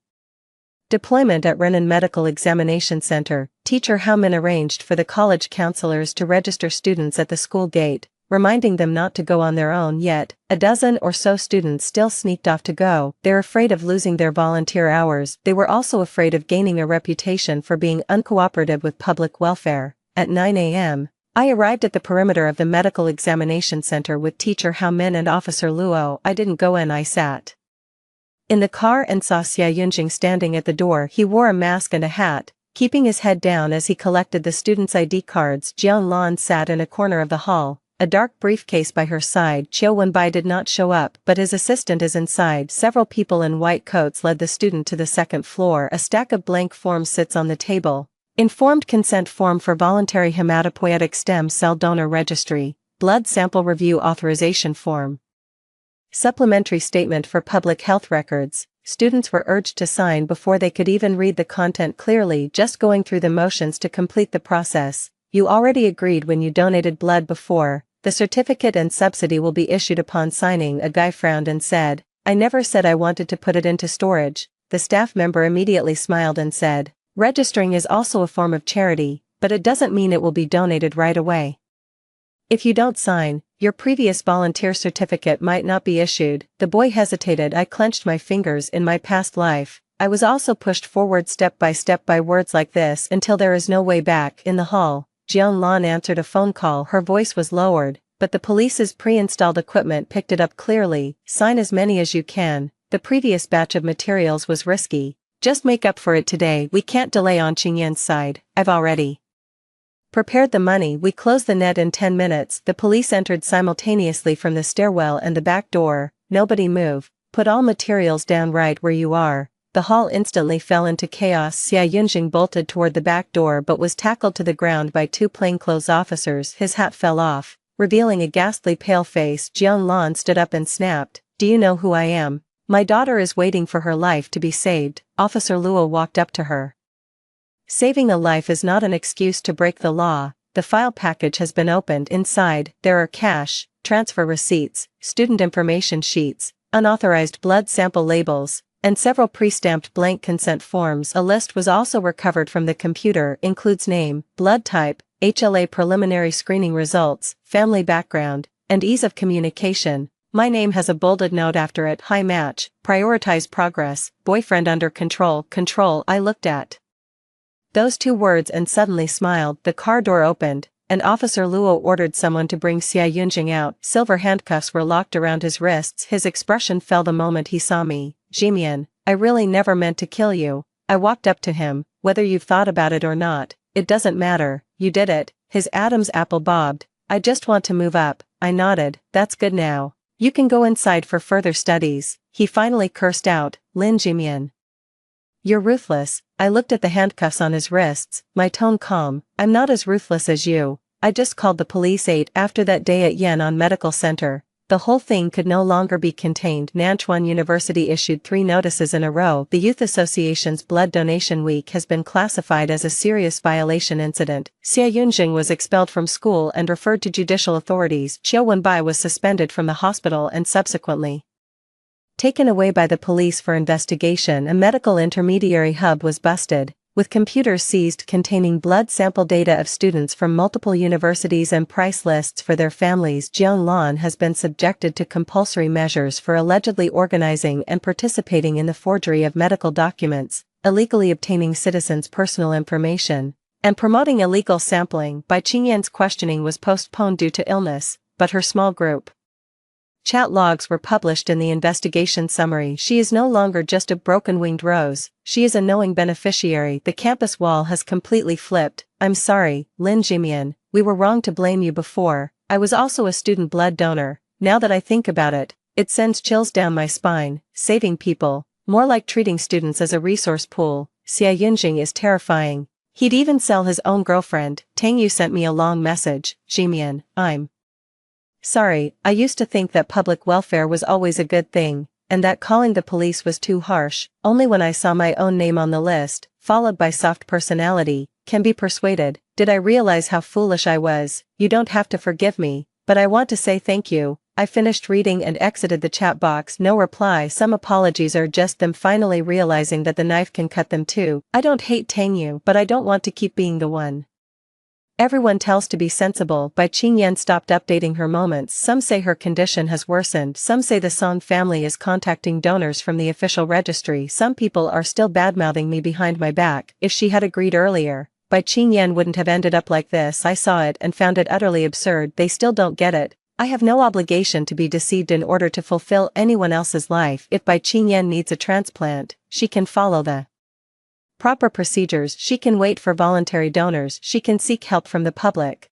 Speaker 1: deployment at Renan Medical Examination Center. Teacher Hao Min arranged for the college counselors to register students at the school gate, reminding them not to go on their own. Yet, a dozen or so students still sneaked off to go. They're afraid of losing their volunteer hours. They were also afraid of gaining a reputation for being uncooperative with public welfare. At 9 a.m., I arrived at the perimeter of the medical examination center with Teacher Hao Min and Officer Luo. I didn't go in. I sat in the car and saw Xia Yunjing standing at the door. He wore a mask and a hat, keeping his head down as he collected the students' ID cards. Jiang Lan sat in a corner of the hall, a dark briefcase by her side. Qiu Wenbai did not show up, but his assistant is inside. Several people in white coats led the student to the second floor. A stack of blank forms sits on the table. Informed consent form for voluntary hematopoietic stem cell donor registry, blood sample review authorization form. Supplementary statement for public health records. students were urged to sign before they could even read the content clearly, just going through the motions to complete the process. You already agreed when you donated blood before. The certificate and subsidy will be issued upon signing. A guy frowned and said, I never said I wanted to put it into storage. The staff member immediately smiled and said, registering is also a form of charity, but it doesn't mean it will be donated right away. If you don't sign, your previous volunteer certificate might not be issued. The boy hesitated. I clenched my fingers. In my past life, I was also pushed forward step by words like this until there is no way back. In the hall, Jian Lan answered a phone call. Her voice was lowered, but the police's pre-installed equipment picked it up clearly. Sign as many as you can. The previous batch of materials was risky. Just make up for it today. We can't delay on Qingyan's side. I've already prepared the money. We close the net in 10 minutes. The police entered simultaneously from the stairwell and the back door. Nobody move. Put all materials down right where you are. The hall instantly fell into chaos. Xia Yunjing bolted toward the back door but was tackled to the ground by two plainclothes officers. His hat fell off, revealing a ghastly pale face. Jian Lan stood up and snapped, do you know who I am? My daughter is waiting for her life to be saved. Officer Luo walked up to her. Saving a life is not an excuse to break the law. The file package has been opened. Inside, there are cash, transfer receipts, student information sheets, unauthorized blood sample labels, and several pre-stamped blank consent forms. A list was also recovered from the computer, includes name, blood type, HLA preliminary screening results, family background, and ease of communication. My name has a bolded note after it. High match, prioritize progress, boyfriend under control. I looked at those two words and suddenly smiled. The car door opened, and Officer Luo ordered someone to bring Xia Yunjing out. Silver handcuffs were locked around his wrists. His expression fell the moment he saw me. Jimian, I really never meant to kill you. I walked up to him. Whether you've thought about it or not, it doesn't matter. You did it. His Adam's apple bobbed. I just want to move up. I nodded. That's good now. You can go inside for further studies. He finally cursed out, Lin Jimian. You're ruthless. I looked at the handcuffs on his wrists, my tone calm. I'm not as ruthless as you. I just called the police. After that day at Yan'an Medical Center, the whole thing could no longer be contained. Nanchuan University issued 3 notices in a row. The Youth Association's Blood Donation Week has been classified as a serious violation incident. Xia Yunjing was expelled from school and referred to judicial authorities. Qiu Wenbai was suspended from the hospital and subsequently taken away by the police for investigation. A medical intermediary hub was busted, with computers seized containing blood sample data of students from multiple universities and price lists for their families. Jian Lan has been subjected to compulsory measures for allegedly organizing and participating in the forgery of medical documents, illegally obtaining citizens' personal information, and promoting illegal sampling. Bai Qingyan's questioning was postponed due to illness, but her small group chat logs were published in the investigation summary. She is no longer just a broken-winged rose, she is a knowing beneficiary. The campus wall has completely flipped. I'm sorry, Lin Jimian, we were wrong to blame you before. I was also a student blood donor. Now that I think about it, it sends chills down my spine. Saving people, more like treating students as a resource pool. Xia Yunjing is terrifying. He'd even sell his own girlfriend. Tang Yu sent me a long message. Jimian, I'm sorry, I used to think that public welfare was always a good thing, and that calling the police was too harsh. Only when I saw my own name on the list, followed by soft personality, can be persuaded, did I realize how foolish I was. You don't have to forgive me, but I want to say thank you. I finished reading and exited the chat box. No reply. Some apologies are just them finally realizing that the knife can cut them too. I don't hate Tang Yu, but I don't want to keep being the one everyone tells to be sensible. Bai Qingyan stopped updating her moments. Some say her condition has worsened. Some say the Song family is contacting donors from the official registry. Some people are still badmouthing me behind my back. If she had agreed earlier, Bai Qingyan wouldn't have ended up like this. I saw it and found it utterly absurd. They still don't get it. I have no obligation to be deceived in order to fulfill anyone else's life. If Bai Qingyan needs a transplant, she can follow the proper procedures. She can wait for voluntary donors. She can seek help from the public.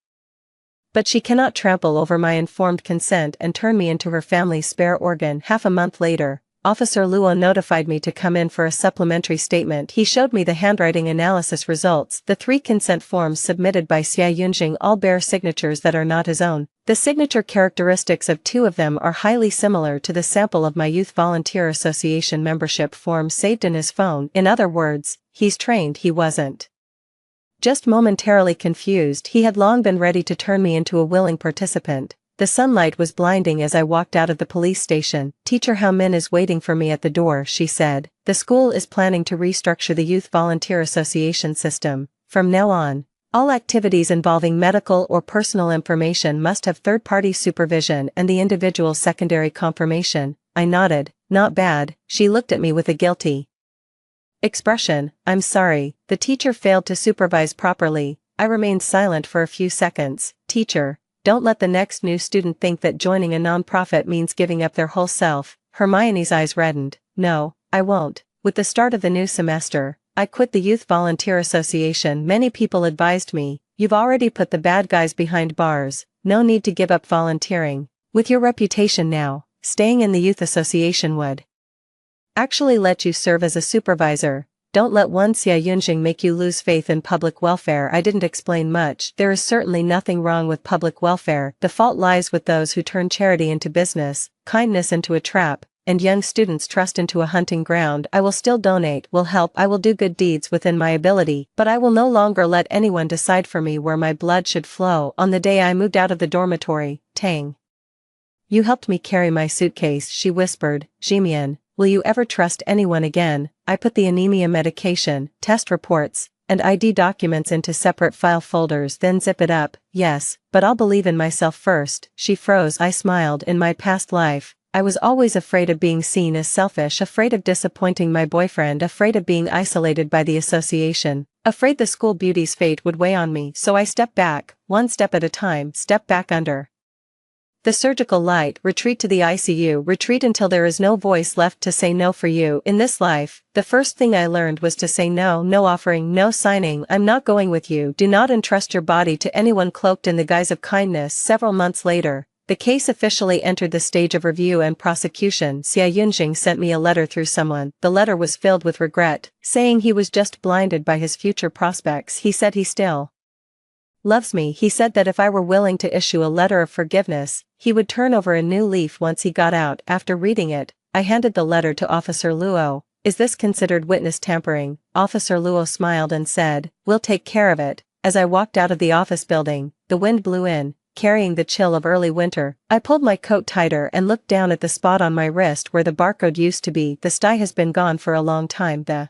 Speaker 1: But she cannot trample over my informed consent and turn me into her family's spare organ. Half a month later, Officer Luo notified me to come in for a supplementary statement. He showed me the handwriting analysis results. The 3 consent forms submitted by Xia Yunjing all bear signatures that are not his own. The signature characteristics of 2 of them are highly similar to the sample of my Youth Volunteer Association membership form saved in his phone. In other words, he's trained. He wasn't just momentarily confused. He had long been ready to turn me into a willing participant. The sunlight was blinding as I walked out of the police station. Teacher Hao Min is waiting for me at the door, she said. The school is planning to restructure the Youth Volunteer Association system. From now on, all activities involving medical or personal information must have third-party supervision and the individual's secondary confirmation. I nodded. Not bad. She looked at me with a guilty expression. I'm sorry, the teacher failed to supervise properly. I remained silent for a few seconds. Teacher, don't let the next new student think that joining a non-profit means giving up their whole self. Hermione's eyes reddened. No, I won't. With the start of the new semester, I quit the Youth Volunteer Association. Many people advised me, you've already put the bad guys behind bars, no need to give up volunteering. With your reputation now, staying in the Youth Association would actually let you serve as a supervisor. Don't let one Xia Yunjing make you lose faith in public welfare. I didn't explain much. There is certainly nothing wrong with public welfare. The fault lies with those who turn charity into business, kindness into a trap, and young students' trust into a hunting ground. I will still donate, will help, I will do good deeds within my ability, but I will no longer let anyone decide for me where my blood should flow. On the day I moved out of the dormitory, Tang, you helped me carry my suitcase, she whispered. Jimian, will you ever trust anyone again? I put the anemia medication, test reports, and ID documents into separate file folders, then zip it up. Yes, but I'll believe in myself first. She froze. I smiled. In my past life, I was always afraid of being seen as selfish, afraid of disappointing my boyfriend, afraid of being isolated by the association, afraid the school beauty's fate would weigh on me. So I stepped back, one step at a time, step back under the surgical light, retreat to the ICU, retreat until there is no voice left to say no for you. In this life, the first thing I learned was to say no, no offering, no signing. I'm not going with you. Do not entrust your body to anyone cloaked in the guise of kindness. Several months later, the case officially entered the stage of review and prosecution. Xia Yunjing sent me a letter through someone. The letter was filled with regret, saying he was just blinded by his future prospects. He said he still loves me. He said that if I were willing to issue a letter of forgiveness, he would turn over a new leaf once he got out. After reading it, I handed the letter to Officer Luo. Is this considered witness tampering? Officer Luo smiled and said, we'll take care of it. As I walked out of the office building, the wind blew in, carrying the chill of early winter. I pulled my coat tighter and looked down at the spot on my wrist where the barcode used to be. The sty has been gone for a long time. The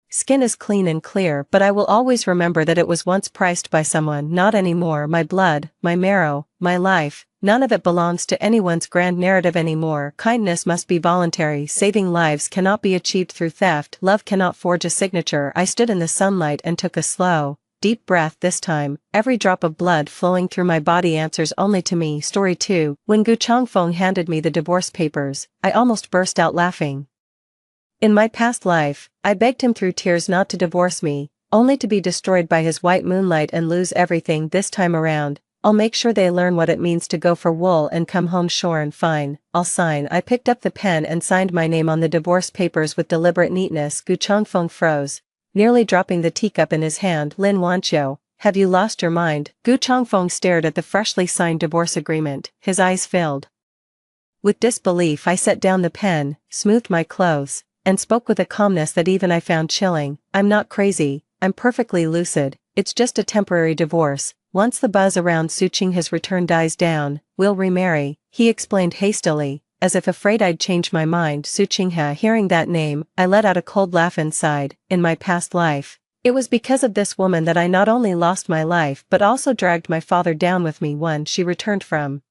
Speaker 1: skin is clean and clear, but I will always remember that it was once priced by someone. Not anymore. My blood, my marrow, my life, none of it belongs to anyone's grand narrative anymore. Kindness must be voluntary. Saving lives cannot be achieved through theft. Love cannot forge a signature. I stood in the sunlight and took a slow, deep breath. This time, every drop of blood flowing through my body answers only to me. Story 2. When Gu Changfeng handed me the divorce papers, I almost burst out laughing. In my past life, I begged him through tears not to divorce me, only to be destroyed by his white moonlight and lose everything. This time around, I'll make sure they learn what it means to go for wool and come home shorn. Fine, I'll sign. I picked up the pen and signed my name on the divorce papers with deliberate neatness. Gu Changfeng froze, nearly dropping the teacup in his hand. Lin Wanqiu, have you lost your mind? Gu Changfeng stared at the freshly signed divorce agreement, his eyes filled with disbelief. I set down the pen, smoothed my clothes, and spoke with a calmness that even I found chilling. I'm not crazy, I'm perfectly lucid. It's just a temporary divorce. Once the buzz around Suqing his return dies down, we'll remarry, he explained hastily, as if afraid I'd change my mind. Suqing he. Hearing that name, I let out a cold laugh inside. In my past life, it was because of this woman that I not only lost my life but also dragged my father down with me. When she returned from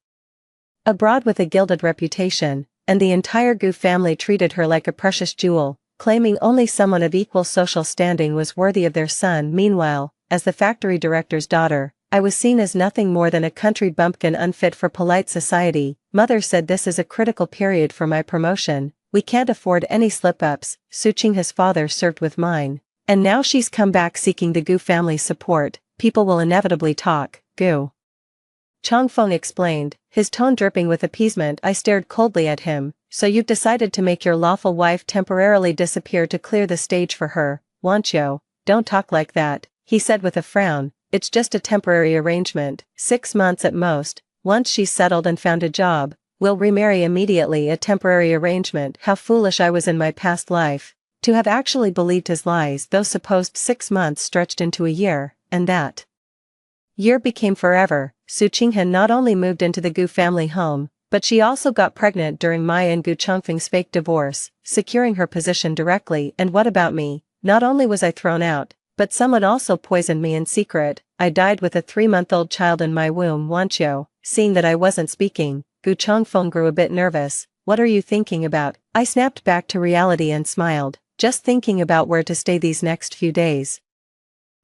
Speaker 1: abroad with a gilded reputation, and the entire Gu family treated her like a precious jewel, claiming only someone of equal social standing was worthy of their son. Meanwhile, as the factory director's daughter, I was seen as nothing more than a country bumpkin unfit for polite society. Mother said this is a critical period for my promotion, we can't afford any slip-ups. Suqing his father served with mine, and now she's come back seeking the Gu family's support. People will inevitably talk. Gu Changfeng explained, his tone dripping with appeasement. I stared coldly at him. So you've decided to make your lawful wife temporarily disappear to clear the stage for her, Wancho? Don't talk like that, he said with a frown. It's just a temporary arrangement, 6 months at most. Once she's settled and found a job, we'll remarry immediately. A temporary arrangement. How foolish I was in my past life to have actually believed his lies. Those supposed 6 months stretched into a year, and that year became forever. Su Qinghe not only moved into the Gu family home, but she also got pregnant during Maya and Gu Chongfeng's fake divorce, securing her position directly. And what about me? Not only was I thrown out, but someone also poisoned me in secret. I died with a 3-month-old child in my womb. Wancho, seeing that I wasn't speaking, Gu Chongfeng grew a bit nervous. What are you thinking about? I snapped back to reality and smiled, just thinking about where to stay these next few days.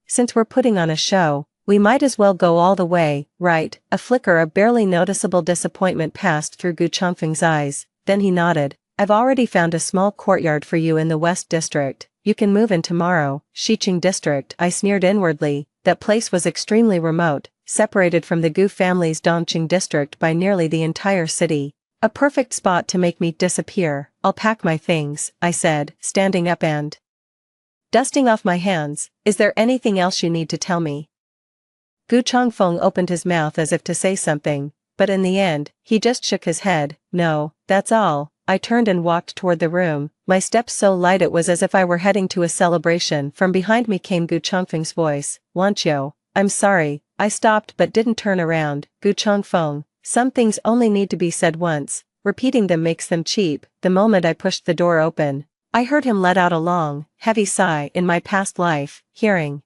Speaker 1: Since we're putting on a show, we might as well go all the way, right? A flicker of barely noticeable disappointment passed through Gu Chongfeng's eyes, then he nodded. I've already found a small courtyard for you in the West District. You can move in tomorrow. Xiqing District, I sneered inwardly. That place was extremely remote, separated from the Gu family's Dongqing District by nearly the entire city. A perfect spot to make me disappear. I'll pack my things, I said, standing up and dusting off my hands. Is there anything else you need to tell me? Gu Chongfeng opened his mouth as if to say something, but in the end, he just shook his head. No, that's all. I turned and walked toward the room, my steps so light it was as if I were heading to a celebration. From behind me came Gu Chongfeng's voice. Wancho, I'm sorry. I stopped but didn't turn around. Gu Chongfeng, some things only need to be said once, repeating them makes them cheap. The moment I pushed the door open, I heard him let out a long, heavy sigh. In my past life, hearing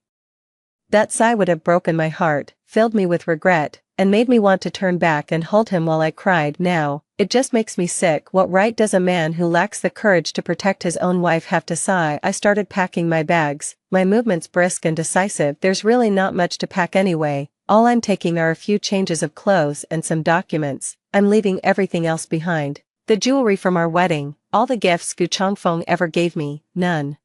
Speaker 1: that sigh would have broken my heart, filled me with regret, and made me want to turn back and hold him while I cried. Now, it just makes me sick. What right does a man who lacks the courage to protect his own wife have to sigh? I started packing my bags, my movements brisk and decisive. There's really not much to pack anyway. All I'm taking are a few changes of clothes and some documents. I'm leaving everything else behind. The jewelry from our wedding, all the gifts Gu Chongfeng ever gave me, none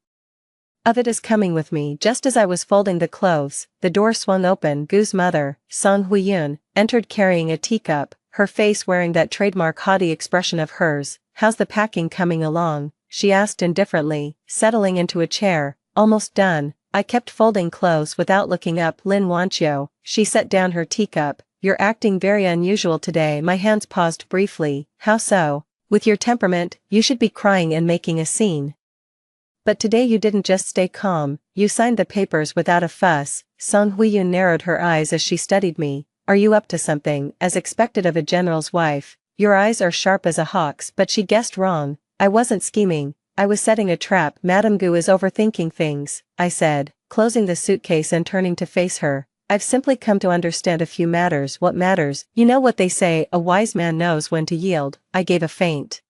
Speaker 1: of it is coming with me. Just as I was folding the clothes, the door swung open. Gu's mother, Song Huiyun, entered carrying a teacup, her face wearing that trademark haughty expression of hers. How's the packing coming along? She asked indifferently, settling into a chair. Almost done. I kept folding clothes without looking up. Lin Wancho, she set down her teacup. You're acting very unusual today. My hands paused briefly. How so? With your temperament, you should be crying and making a scene. But today you didn't just stay calm, you signed the papers without a fuss. Song Huiyun narrowed her eyes as she studied me. Are you up to something? As expected of a general's wife, your eyes are sharp as a hawk's. But she guessed wrong. I wasn't scheming, I was setting a trap. Madame Gu is overthinking things, I said, closing the suitcase and turning to face her. I've simply come to understand a few matters. What matters? You know what they say, a wise man knows when to yield. I gave a faint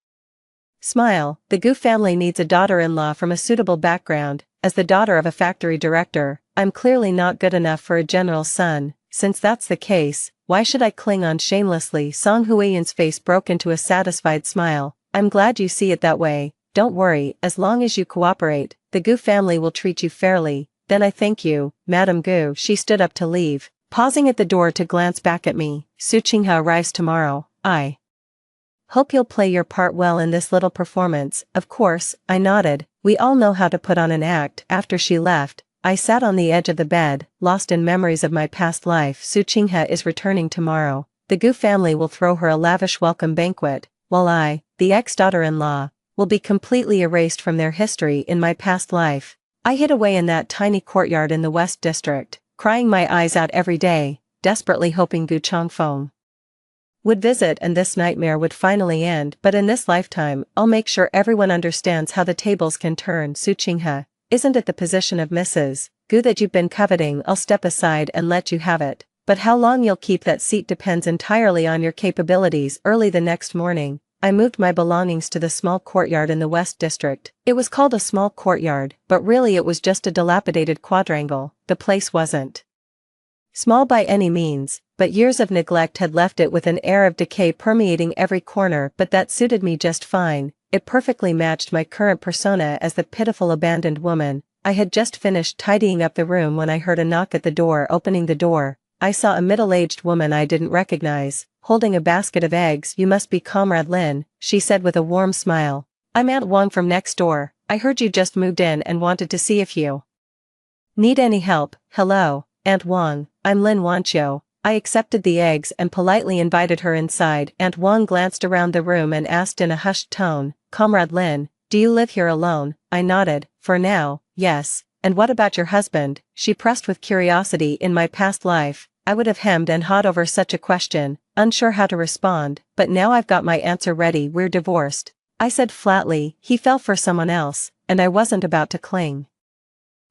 Speaker 1: smile. The Gu family needs a daughter-in-law from a suitable background. As the daughter of a factory director, I'm clearly not good enough for a general's son. Since that's the case, why should I cling on shamelessly? Song Huiyun's face broke into a satisfied smile. I'm glad you see it that way. Don't worry, as long as you cooperate, the Gu family will treat you fairly. Then I thank you, Madame Gu. She stood up to leave, pausing at the door to glance back at me. Su Qinghe arrives tomorrow. I hope you'll play your part well in this little performance. Of course, I nodded. We all know how to put on an act. After she left, I sat on the edge of the bed, lost in memories of my past life. Su Qinghe is returning tomorrow. The Gu family will throw her a lavish welcome banquet, while I, the ex-daughter-in-law, will be completely erased from their history in my past life. I hid away in that tiny courtyard in the West District, crying my eyes out every day, desperately hoping Gu Chongfeng would visit and this nightmare would finally end. But in this lifetime, I'll make sure everyone understands how the tables can turn. Su Qinghe, isn't it the position of Mrs. Gu that you've been coveting? I'll step aside and let you have it. But how long you'll keep that seat depends entirely on your capabilities. Early the next morning, I moved my belongings to the small courtyard in the West District. It was called a small courtyard, but really it was just a dilapidated quadrangle. The place wasn't small by any means, but years of neglect had left it with an air of decay permeating every corner. But that suited me just fine. It perfectly matched my current persona as the pitiful abandoned woman. I had just finished tidying up the room when I heard a knock at the door. Opening the door, I saw a middle-aged woman I didn't recognize, holding a basket of eggs. You must be Comrade Lin, she said with a warm smile. I'm Aunt Wang from next door. I heard you just moved in and wanted to see if you need any help. Hello, Aunt Wang, I'm Lin Wanqiu. I accepted the eggs and politely invited her inside. Aunt Wang glanced around the room and asked in a hushed tone, Comrade Lin, do you live here alone? I nodded. For now, yes. And what about your husband? She pressed with curiosity. In my past life, I would have hemmed and hawed over such a question, unsure how to respond, but now I've got my answer ready. We're divorced, I said flatly. He fell for someone else, and I wasn't about to cling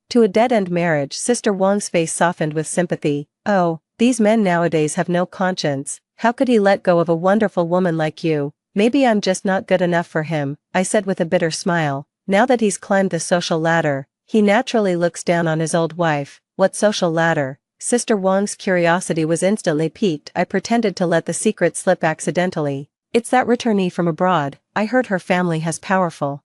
Speaker 1: to a dead-end marriage. Sister Wang's face softened with sympathy. Oh, these men nowadays have no conscience. How could he let go of a wonderful woman like you? Maybe I'm just not good enough for him, I said with a bitter smile. Now that he's climbed the social ladder, he naturally looks down on his old wife. What social ladder? Sister Wang's curiosity was instantly piqued. I pretended to let the secret slip accidentally. It's that returnee from abroad. I heard her family has powerful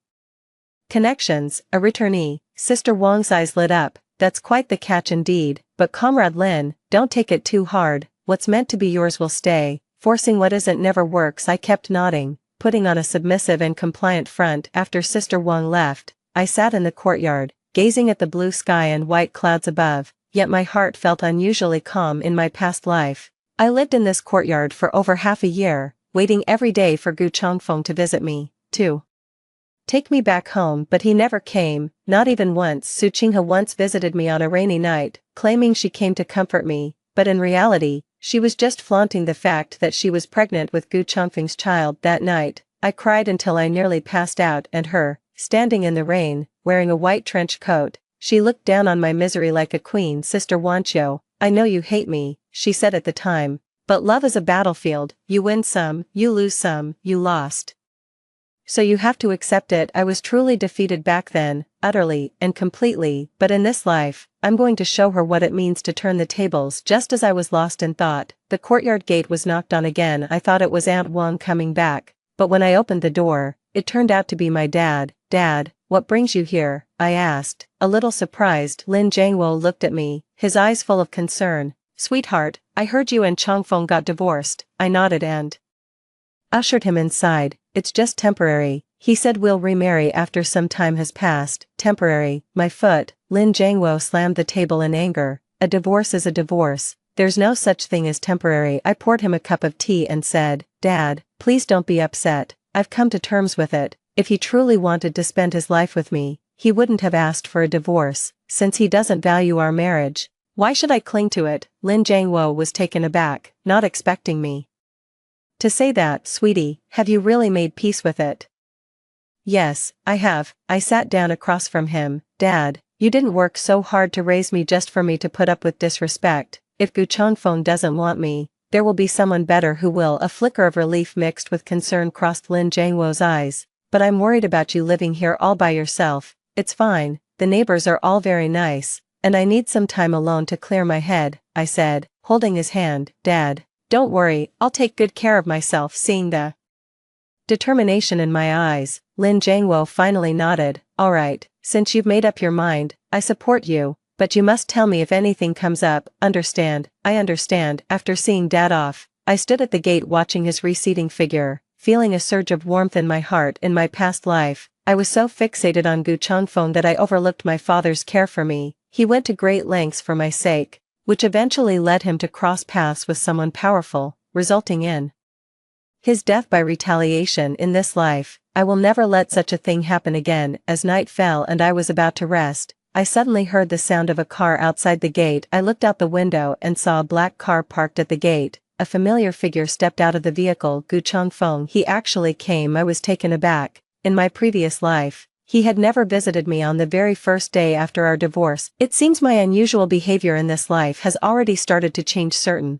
Speaker 1: connections. A returnee. Sister Wang's eyes lit up. That's quite the catch indeed. But Comrade Lin, don't take it too hard. What's meant to be yours will stay. Forcing what isn't never works. I kept nodding, putting on a submissive and compliant front. After Sister Wang left, I sat in the courtyard, gazing at the blue sky and white clouds above, yet my heart felt unusually calm. In my past life, I lived in this courtyard for over half a year, waiting every day for Gu Chongfeng to visit me, to take me back home, but he never came, not even once. Su Qinghe once visited me on a rainy night, claiming she came to comfort me, but in reality, she was just flaunting the fact that she was pregnant with Gu Chongfeng's child. That night, I cried until I nearly passed out, and her, standing in the rain, wearing a white trench coat, she looked down on my misery like a queen. Sister Wanqiu, I know you hate me, she said at the time, but love is a battlefield. You win some, you lose some, you lost. So you have to accept it. I was truly defeated back then, utterly and completely, but in this life, I'm going to show her what it means to turn the tables. Just as I was lost in thought, the courtyard gate was knocked on again. I thought it was Aunt Wang coming back, but when I opened the door, it turned out to be my dad. Dad, what brings you here? I asked, a little surprised. Lin Jiangwo looked at me, his eyes full of concern. Sweetheart, I heard you and Chongfeng got divorced. I nodded and ushered him inside. It's just temporary, he said. We'll remarry after some time has passed. Temporary, my foot. Lin Jiangwo slammed the table in anger. A divorce is a divorce. There's no such thing as temporary. I poured him a cup of tea and said, Dad, please don't be upset. I've come to terms with it. If he truly wanted to spend his life with me, he wouldn't have asked for a divorce. Since he doesn't value our marriage, why should I cling to it? Lin Jiangwo was taken aback, not expecting me to say that. Sweetie, have you really made peace with it? Yes, I have. I sat down across from him. Dad, you didn't work so hard to raise me just for me to put up with disrespect. If Gu Chongfeng doesn't want me, there will be someone better who will. A flicker of relief mixed with concern crossed Lin Jiangwo's eyes. But I'm worried about you living here all by yourself. It's fine, the neighbors are all very nice, and I need some time alone to clear my head, I said, holding his hand. Dad, don't worry, I'll take good care of myself. Seeing the determination in my eyes, Lin Jiangwo finally nodded. All right, since you've made up your mind, I support you, but you must tell me if anything comes up. Understand? I understand. After seeing Dad off, I stood at the gate watching his receding figure, feeling a surge of warmth in my heart. In my past life, I was so fixated on Gu Chongfeng that I overlooked my father's care for me. He went to great lengths for my sake, which eventually led him to cross paths with someone powerful, resulting in his death by retaliation. In this life, I will never let such a thing happen again. As night fell and I was about to rest, I suddenly heard the sound of a car outside the gate. I looked out the window and saw a black car parked at the gate. A familiar figure stepped out of the vehicle. Gu Chongfeng. He actually came. I was taken aback. In my previous life, he had never visited me on the very first day after our divorce. It seems my unusual behavior in this life has already started to change certain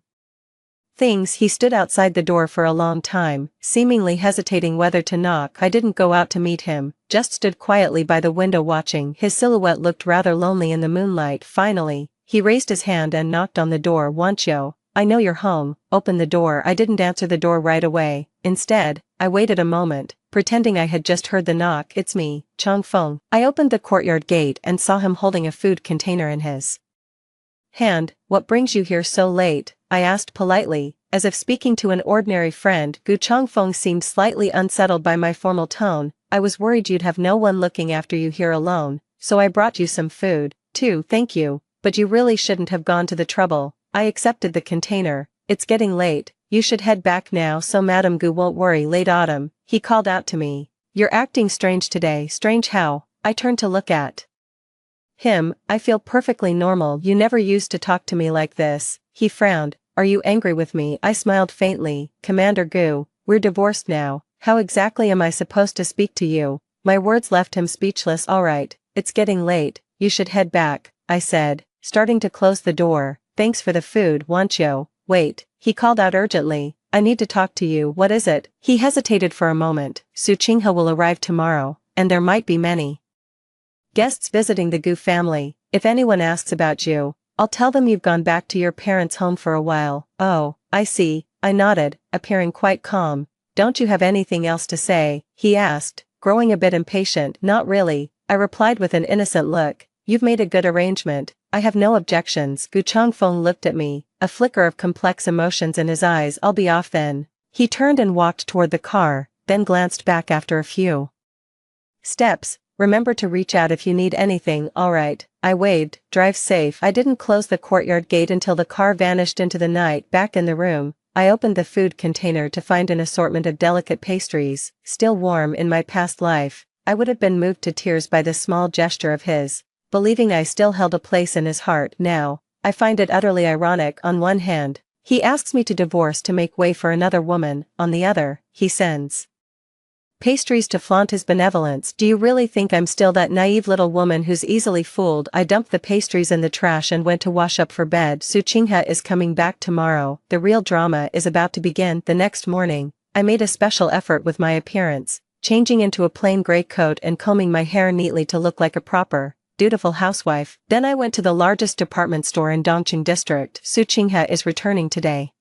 Speaker 1: things. He stood outside the door for a long time, seemingly hesitating whether to knock. I didn't go out to meet him, just stood quietly by the window watching. His silhouette looked rather lonely in the moonlight. Finally, he raised his hand and knocked on the door. Wanqiu, I know you're home, open the door. I didn't answer the door right away. Instead, I waited a moment, pretending I had just heard the knock. It's me, Chongfeng. I opened the courtyard gate and saw him holding a food container in his hand. What brings you here so late? I asked politely, as if speaking to an ordinary friend. Gu Changfeng seemed slightly unsettled by my formal tone. I was worried you'd have no one looking after you here alone, so I brought you some food, too. Thank you, but you really shouldn't have gone to the trouble. I accepted the container. It's getting late, you should head back now so Madame Gu won't worry. Late autumn, he called out to me. You're acting strange today. Strange how? I turned to look at him. I feel perfectly normal. You never used to talk to me like this. He frowned. Are you angry with me? I smiled faintly. Commander Gu, we're divorced now. How exactly am I supposed to speak to you? My words left him speechless. Alright, it's getting late, you should head back, I said, starting to close the door. Thanks for the food, Wancho. Wait, he called out urgently. I need to talk to you. What is it? He hesitated for a moment. Su Qinghe will arrive tomorrow, and there might be many guests visiting the Gu family. If anyone asks about you, I'll tell them you've gone back to your parents' home for a while. Oh, I see, I nodded, appearing quite calm. Don't you have anything else to say? He asked, growing a bit impatient. Not really, I replied with an innocent look. You've made a good arrangement. I have no objections. Gu Changfeng looked at me, a flicker of complex emotions in his eyes. I'll be off then. He turned and walked toward the car, then glanced back after a few steps. Remember to reach out if you need anything. Alright, I waved. Drive safe. I didn't close the courtyard gate until the car vanished into the night. Back in the room, I opened the food container to find an assortment of delicate pastries. Still warm. In my past life, I would have been moved to tears by this small gesture of his, believing I still held a place in his heart. Now, I find it utterly ironic. On one hand, he asks me to divorce to make way for another woman. On the other, he sends pastries to flaunt his benevolence. Do you really think I'm still that naive little woman who's easily fooled? I dumped the pastries in the trash and went to wash up for bed. Su Qinghe is coming back tomorrow. The real drama is about to begin. The next morning, I made a special effort with my appearance, changing into a plain gray coat and combing my hair neatly to look like a proper, dutiful housewife. Then I went to the largest department store in Dongqing district. Su Qinghe is returning today,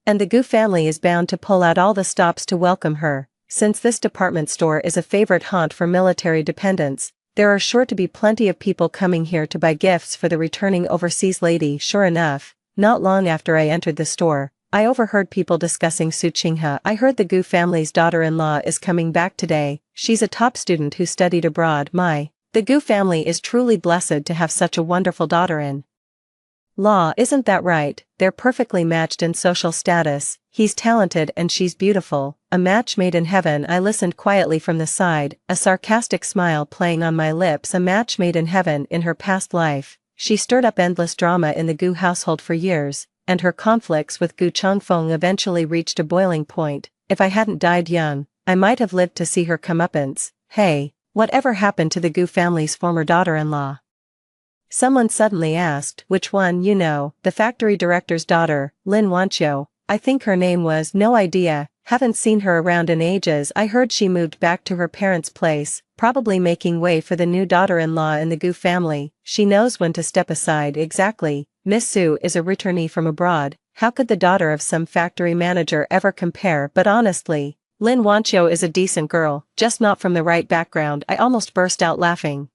Speaker 1: and the Gu family is bound to pull out all the stops to welcome her. Since this department store is a favorite haunt for military dependents, there are sure to be plenty of people coming here to buy gifts for the returning overseas lady. Sure enough, not long after I entered the store, I overheard people discussing Su Qinghe. I heard the Gu family's daughter-in-law is coming back today. She's a top student who studied abroad. The Gu family is truly blessed to have such a wonderful daughter-in-law. Isn't that right? They're perfectly matched in social status. He's talented and she's beautiful. A match made in heaven. I listened quietly from the side, a sarcastic smile playing on my lips. A match made in heaven. In her past life, she stirred up endless drama in the Gu household for years, and her conflicts with Gu Changfeng eventually reached a boiling point. If I hadn't died young, I might have lived to see her comeuppance. Hey, whatever happened to the Gu family's former daughter-in-law? Someone suddenly asked. Which one? You know, the factory director's daughter, Lin Wanqiu. I think her name was. No idea, haven't seen her around in ages. I heard she moved back to her parents' place, probably making way for the new daughter-in-law in the Gu family. She knows when to step aside. Exactly. Miss Su is a returnee from abroad. How could the daughter of some factory manager ever compare? But honestly, Lin Wanqiu is a decent girl, just not from the right background. I almost burst out laughing.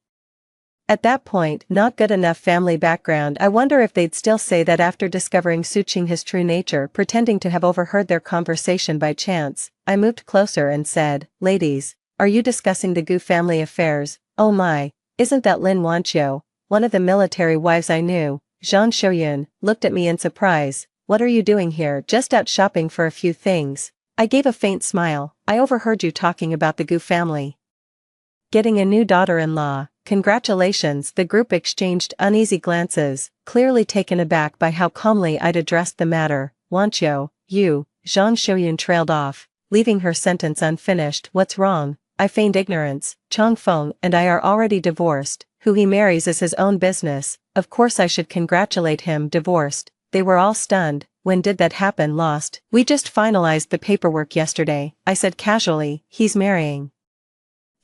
Speaker 1: At that point, not good enough family background. I wonder if they'd still say that after discovering Su Qinghe's true nature. Pretending to have overheard their conversation by chance, I moved closer and said, Ladies, are you discussing the Gu family affairs? Oh my, isn't that Lin Wanqiu, one of the military wives I knew? Zhang Shouyun looked at me in surprise. What are you doing here? Just out shopping for a few things. I gave a faint smile. I overheard you talking about the Gu family getting a new daughter-in-law. Congratulations. The group exchanged uneasy glances, clearly taken aback by how calmly I'd addressed the matter. Wanqiu, you, Zhang Shouyun trailed off, leaving her sentence unfinished. What's wrong? I feigned ignorance. Changfeng and I are already divorced. Who he marries is his own business. Of course I should congratulate him. Divorced. They were all stunned. When did that happen? Lost. We just finalized the paperwork yesterday, I said casually. He's marrying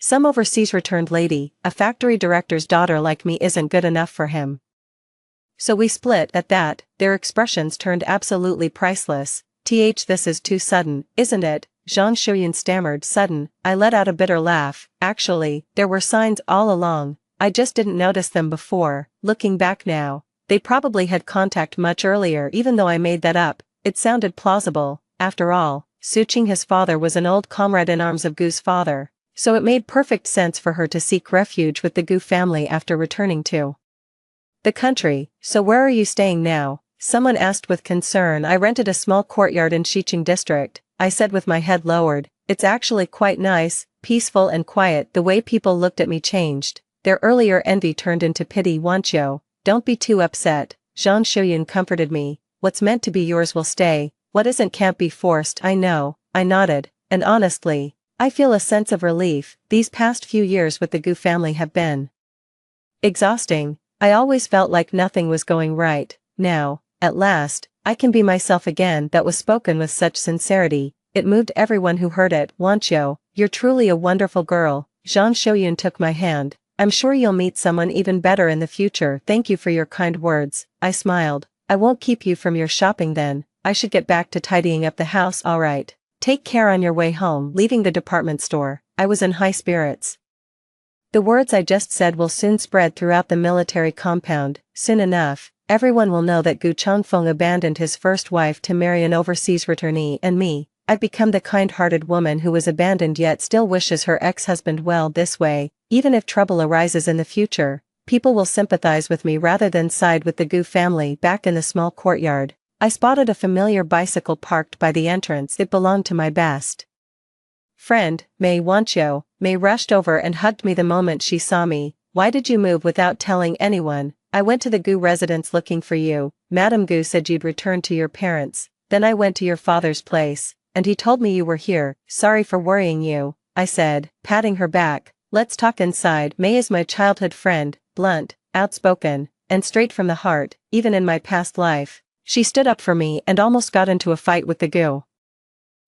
Speaker 1: some overseas returned lady. A factory director's daughter like me isn't good enough for him. So we split. At that, their expressions turned absolutely priceless. This is too sudden, isn't it? Zhang Shouyun stammered. Sudden. I let out a bitter laugh. Actually, there were signs all along. I just didn't notice them before. Looking back now, They probably had contact much earlier even though I made that up. It sounded plausible. After all, Suchingha's father was an old comrade in arms of Gu's father, so it made perfect sense for her to seek refuge with the Gu family after returning to the country. So where are you staying now? Someone asked with concern. I rented a small courtyard in Xiqing district, I said with my head lowered. It's actually quite nice, peaceful and quiet. The way people looked at me changed. Their earlier envy turned into pity. Wanqiu, don't be too upset, Zhang Shuyan comforted me. What's meant to be yours will stay, what isn't can't be forced. I know, I nodded, and honestly, I feel a sense of relief. These past few years with the Gu family have been exhausting. I always felt like nothing was going right. Now, at last, I can be myself again. That was spoken with such sincerity, it moved everyone who heard it. Wanqiu, you're truly a wonderful girl. Zhang Shuyan took my hand. I'm sure you'll meet someone even better in the future. Thank you for your kind words, I smiled. I won't keep you from your shopping then, I should get back to tidying up the house. Alright. Take care on your way home. Leaving the department store, I was in high spirits. The words I just said will soon spread throughout the military compound. Soon enough, everyone will know that Gu Changfeng abandoned his first wife to marry an overseas returnee, and me, I've become the kind-hearted woman who was abandoned yet still wishes her ex-husband well. This way, even if trouble arises in the future, people will sympathize with me rather than side with the Gu family. Back in the small courtyard, I spotted a familiar bicycle parked by the entrance. It belonged to my best friend, Mei. Wanqiu. Mei rushed over and hugged me the moment she saw me. Why did you move without telling anyone? I went to the Gu residence looking for you. Madame Gu said you'd returned to your parents. Then I went to your father's place, and he told me you were here. Sorry for worrying you, I said, patting her back. Let's talk inside. Mei is my childhood friend, blunt, outspoken, and straight from the heart. Even in my past life, she stood up for me and almost got into a fight with the Gu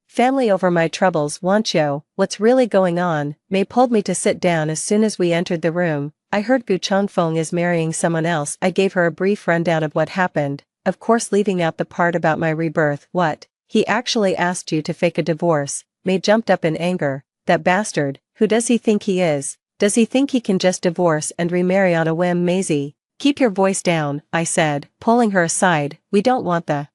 Speaker 1: family over my troubles. Wanqiu, what's really going on? Mei pulled me to sit down as soon as we entered the room. I heard Gu Changfeng is marrying someone else. I gave her a brief rundown of what happened, of course leaving out the part about my rebirth. What? He actually asked you to fake a divorce? Mei jumped up in anger. That bastard, who does he think he is? Does he think he can just divorce and remarry on a whim? Maisie, keep your voice down, I said, pulling her aside. We don't want the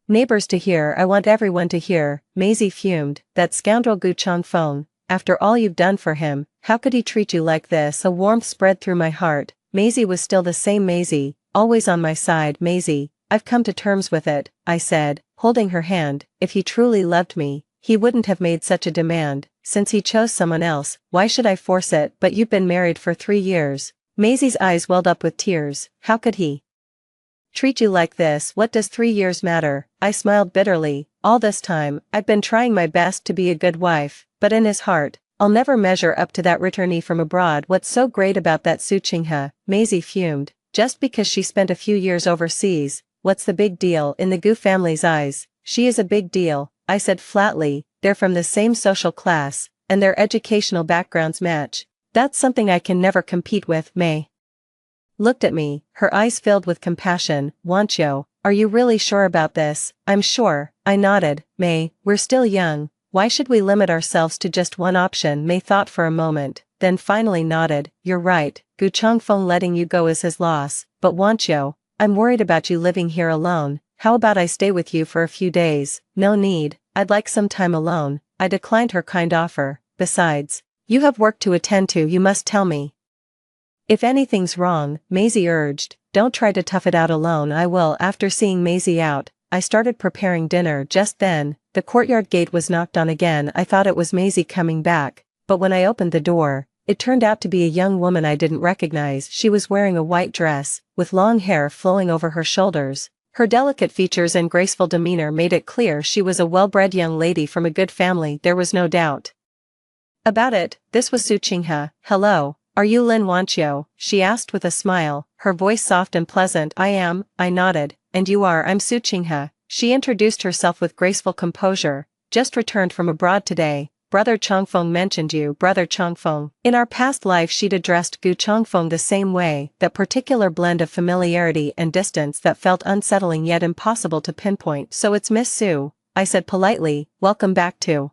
Speaker 1: neighbors to hear. I want everyone to hear. Maisie fumed. That scoundrel Gu Changfeng, after all you've done for him, how could he treat you like this? A warmth spread through my heart. Maisie was still the same Maisie, always on my side. Maisie, I've come to terms with it, I said, holding her hand. If he truly loved me, he wouldn't have made such a demand. Since he chose someone else, why should I force it? But you've been married for 3 years. Maisie's eyes welled up with tears. How could he treat you like this? What does 3 years matter? I smiled bitterly. All this time, I've been trying my best to be a good wife, but in his heart, I'll never measure up to that returnee from abroad. What's so great about that Suchingha? Maisie fumed. Just because she spent a few years overseas, what's the big deal? In the Gu family's eyes, she is a big deal, I said flatly. They're from the same social class, and their educational backgrounds match. That's something I can never compete with. Mei looked at me, her eyes filled with compassion. Wanqiu, are you really sure about this? I'm sure, I nodded. Mei, we're still young, why should we limit ourselves to just one option? Mei thought for a moment, then finally nodded. You're right, Gu Changfeng letting you go is his loss, but Wanqiu, I'm worried about you living here alone. How about I stay with you for a few days? No need, I'd like some time alone. I declined her kind offer. Besides, you have work to attend to. You must tell me if anything's wrong, Maisie urged. Don't try to tough it out alone. I will. After seeing Maisie out, I started preparing dinner. Just then, the courtyard gate was knocked on again. I thought it was Maisie coming back, but when I opened the door, it turned out to be a young woman I didn't recognize. She was wearing a white dress, with long hair flowing over her shoulders. Her delicate features and graceful demeanor made it clear she was a well-bred young lady from a good family. There was no doubt about it. This was Suchingha. Hello, are you Lin Wanqiu? She asked with a smile, her voice soft and pleasant. I am, I nodded. And you are? I'm Suchingha. She introduced herself with graceful composure. Just returned from abroad today. Brother Changfeng mentioned you. Brother Changfeng. In our past life she'd addressed Gu Changfeng the same way, that particular blend of familiarity and distance that felt unsettling yet impossible to pinpoint. So it's Miss Su, I said politely. Welcome back to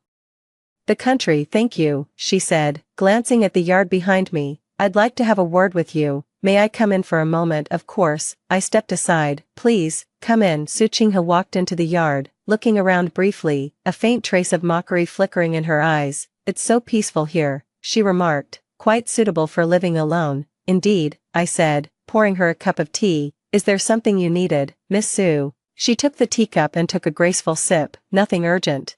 Speaker 1: the country. Thank you, she said, glancing at the yard behind me. I'd like to have a word with you. may I come in for a moment? Of course, I stepped aside. Please, come in. Su Qinghe walked into the yard, looking around briefly, a faint trace of mockery flickering in her eyes. It's so peaceful here, she remarked, quite suitable for living alone. Indeed, I said, pouring her a cup of tea. Is there something you needed, Miss Su? She took the teacup and took a graceful sip. Nothing urgent.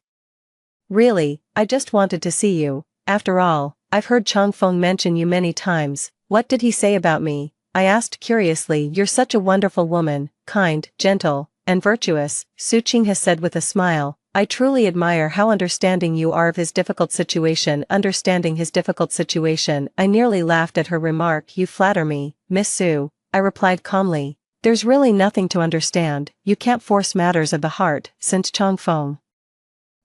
Speaker 1: Really, I just wanted to see you. After all, I've heard Changfeng mention you many times. What did he say about me? I asked curiously. You're such a wonderful woman, kind, gentle, and virtuous, Su Qinghe said with a smile. I truly admire how understanding you are of his difficult situation. Understanding his difficult situation. I nearly laughed at her remark. You flatter me, Miss Su, I replied calmly. There's really nothing to understand. You can't force matters of the heart. Since Changfeng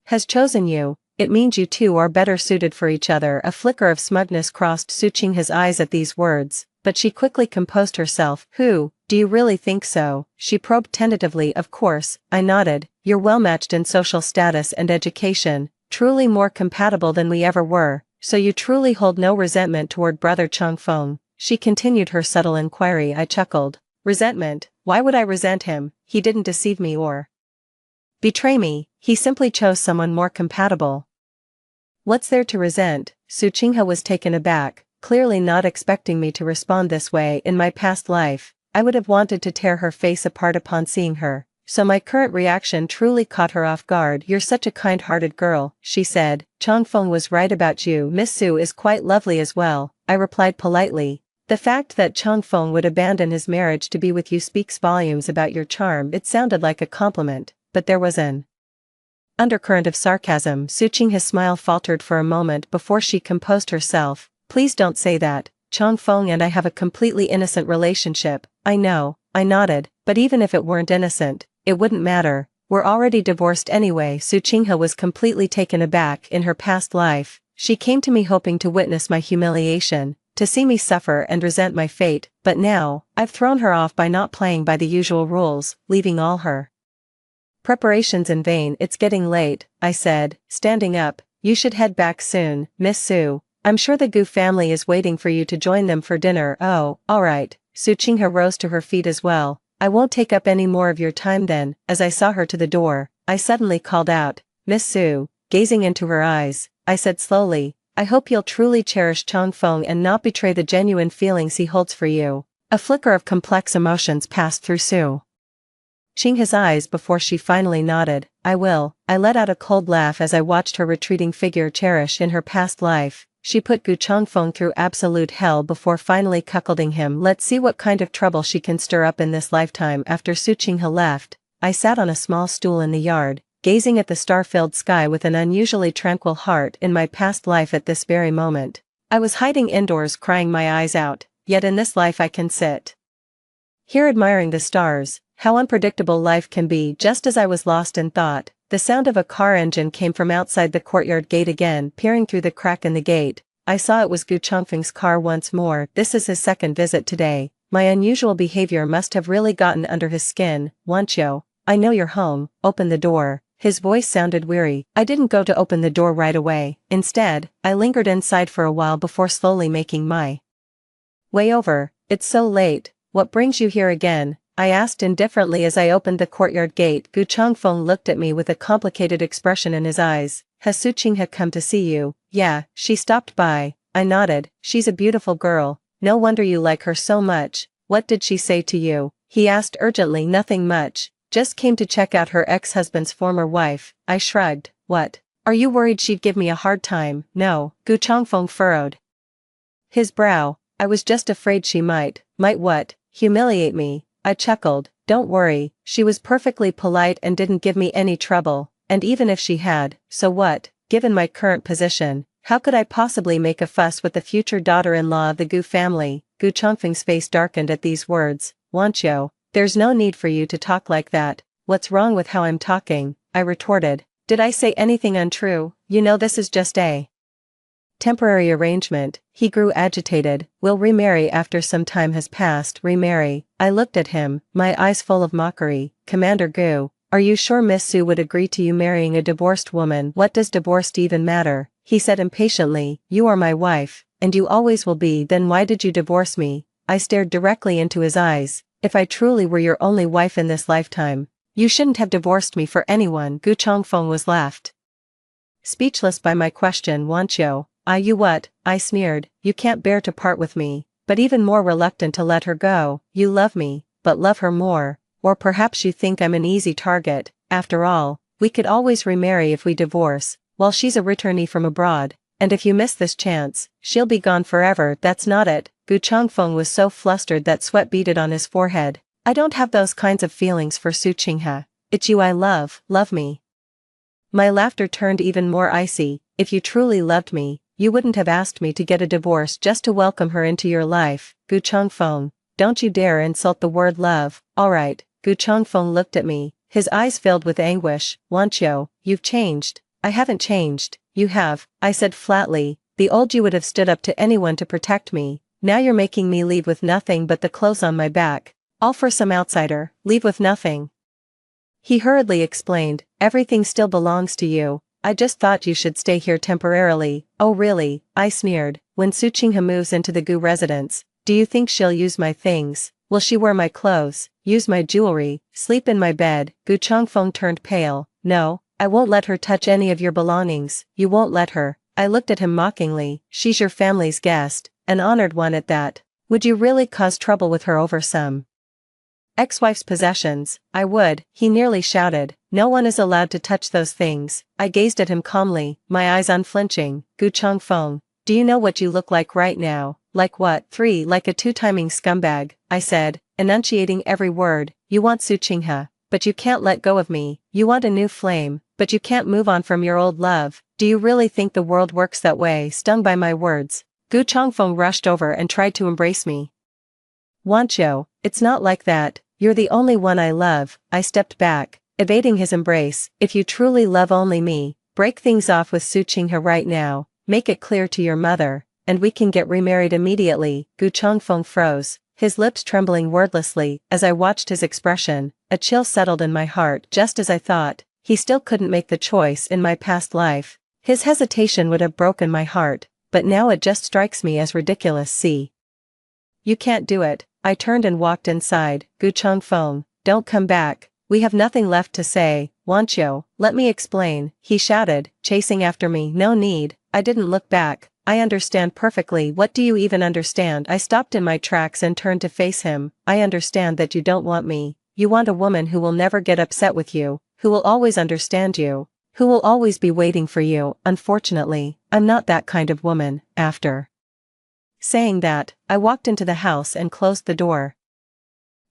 Speaker 1: has chosen you, it means you two are better suited for each other. A flicker of smugness crossed Su Qinghe's eyes at these words, but she quickly composed herself. Who, do you really think so? She probed tentatively. Of course, I nodded. You're well matched in social status and education, truly more compatible than we ever were, so you truly hold no resentment toward brother Changfeng. She continued her subtle inquiry. I chuckled. Resentment? Why would I resent him? He didn't deceive me or betray me, he simply chose someone more compatible. What's there to resent? Su Qinghe was taken aback, clearly not expecting me to respond this way. In my past life, I would have wanted to tear her face apart upon seeing her, so my current reaction truly caught her off guard. You're such a kind-hearted girl, she said. Changfeng was right about you. Miss Su is quite lovely as well, I replied politely. The fact that Changfeng would abandon his marriage to be with you speaks volumes about your charm. It sounded like a compliment, but there was an undercurrent of sarcasm. Su Qinghe's smile faltered for a moment before she composed herself. Please don't say that. Changfeng and I have a completely innocent relationship. I know, I nodded, but even if it weren't innocent, it wouldn't matter. We're already divorced anyway. Su Qinghe was completely taken aback. In her past life, she came to me hoping to witness my humiliation, to see me suffer and resent my fate, but now, I've thrown her off by not playing by the usual rules, leaving all her preparations in vain. It's getting late, I said, standing up. You should head back soon, Miss Su. I'm sure the Gu family is waiting for you to join them for dinner. Oh, alright. Su Qinghe rose to her feet as well. I won't take up any more of your time then. As I saw her to the door, I suddenly called out, Miss Su. Gazing into her eyes, I said slowly, I hope you'll truly cherish Changfeng and not betray the genuine feelings he holds for you. A flicker of complex emotions passed through Su Qinghe's eyes before she finally nodded. I will. I let out a cold laugh as I watched her retreating figure. Cherish. In her past life, she put Gu Changfeng through absolute hell before finally cuckolding him. Let's see what kind of trouble she can stir up in this lifetime. After Su Qinghe left, I sat on a small stool in the yard, gazing at the star-filled sky with an unusually tranquil heart. In my past life at this very moment, I was hiding indoors crying my eyes out, yet in this life I can sit here admiring the stars. How unpredictable life can be. Just as I was lost in thought, the sound of a car engine came from outside the courtyard gate. Again, peering through the crack in the gate, I saw it was Gu Changfeng's car once more. This is his second visit today. My unusual behavior must have really gotten under his skin. Wanqiu, I know you're home, open the door. His voice sounded weary. I didn't go to open the door right away. Instead, I lingered inside for a while before slowly making my way over. It's so late. What brings you here again? I asked indifferently as I opened the courtyard gate. Gu Changfeng looked at me with a complicated expression in his eyes. Has Su Qinghe come to see you? Yeah, she stopped by. I nodded. She's a beautiful girl. No wonder you like her so much. What did she say to you? He asked urgently. Nothing much. Just came to check out her ex-husband's former wife. I shrugged. What? Are you worried she'd give me a hard time? No. Gu Changfeng furrowed his brow. I was just afraid she might. Might what? Humiliate me. I chuckled. Don't worry, she was perfectly polite and didn't give me any trouble, and even if she had, so what? Given my current position, how could I possibly make a fuss with the future daughter-in-law of the Gu family? Gu Changfeng's face darkened at these words. Wanqiu, there's no need for you to talk like that. What's wrong with how I'm talking? I retorted. Did I say anything untrue? You know this is just a temporary arrangement. He grew agitated. We'll remarry after some time has passed. Remarry? I looked at him, my eyes full of mockery. Commander Gu, are you sure Miss Su would agree to you marrying a divorced woman? What does divorced even matter? He said impatiently. You are my wife, and you always will be. Then why did you divorce me? I stared directly into his eyes. If I truly were your only wife in this lifetime, you shouldn't have divorced me for anyone. Gu Chongfeng was left speechless by my question. Wanqiu, you what? I sneered. You can't bear to part with me, but even more reluctant to let her go. You love me, but love her more, or perhaps you think I'm an easy target. After all, we could always remarry if we divorce, while she's a returnee from abroad, and if you miss this chance, she'll be gone forever. That's not it. Gu Chongfeng was so flustered that sweat beaded on his forehead. I don't have those kinds of feelings for Su Qinghe. It's you I love me. My laughter turned even more icy. If you truly loved me, you wouldn't have asked me to get a divorce just to welcome her into your life. Gu Chongfeng, don't you dare insult the word love. Alright. Gu Chongfeng looked at me, his eyes filled with anguish. Wanqiu, you've changed. I haven't changed. You have, I said flatly. The old you would have stood up to anyone to protect me. Now you're making me leave with nothing but the clothes on my back. All for some outsider. Leave with nothing. He hurriedly explained, everything still belongs to you. I just thought you should stay here temporarily. Oh really? I sneered. When Su Qinghe moves into the Gu residence, do you think she'll use my things? Will she wear my clothes, use my jewelry, sleep in my bed? Gu Chongfeng turned pale. No, I won't let her touch any of your belongings. You won't let her. I looked at him mockingly. She's your family's guest, an honored one at that. Would you really cause trouble with her over some ex-wife's possessions? I would, he nearly shouted. No one is allowed to touch those things. I gazed at him calmly, my eyes unflinching. Gu Chongfeng, do you know what you look like right now? Like what? Like a two-timing scumbag, I said, enunciating every word. You want Su Qinghe, but you can't let go of me. You want a new flame, but you can't move on from your old love. Do you really think the world works that way? Stung by my words, Gu Chongfeng rushed over and tried to embrace me. Wanqiu, it's not like that. You're the only one I love. I stepped back, evading his embrace. If you truly love only me, break things off with Su Qinghe right now, make it clear to your mother, and we can get remarried immediately. Gu Chongfeng froze, his lips trembling wordlessly. As I watched his expression, a chill settled in my heart. Just as I thought, he still couldn't make the choice in my past life. His hesitation would have broken my heart, but now it just strikes me as ridiculous. See? You can't do it. I turned and walked inside. Gu Chongfeng, don't come back. We have nothing left to say. Wanqiu, let me explain, he shouted, chasing after me. No need. I didn't look back. I understand perfectly. What do you even understand? I stopped in my tracks and turned to face him. I understand that you don't want me. You want a woman who will never get upset with you, who will always understand you, who will always be waiting for you. Unfortunately, I'm not that kind of woman. After saying that, I walked into the house and closed the door.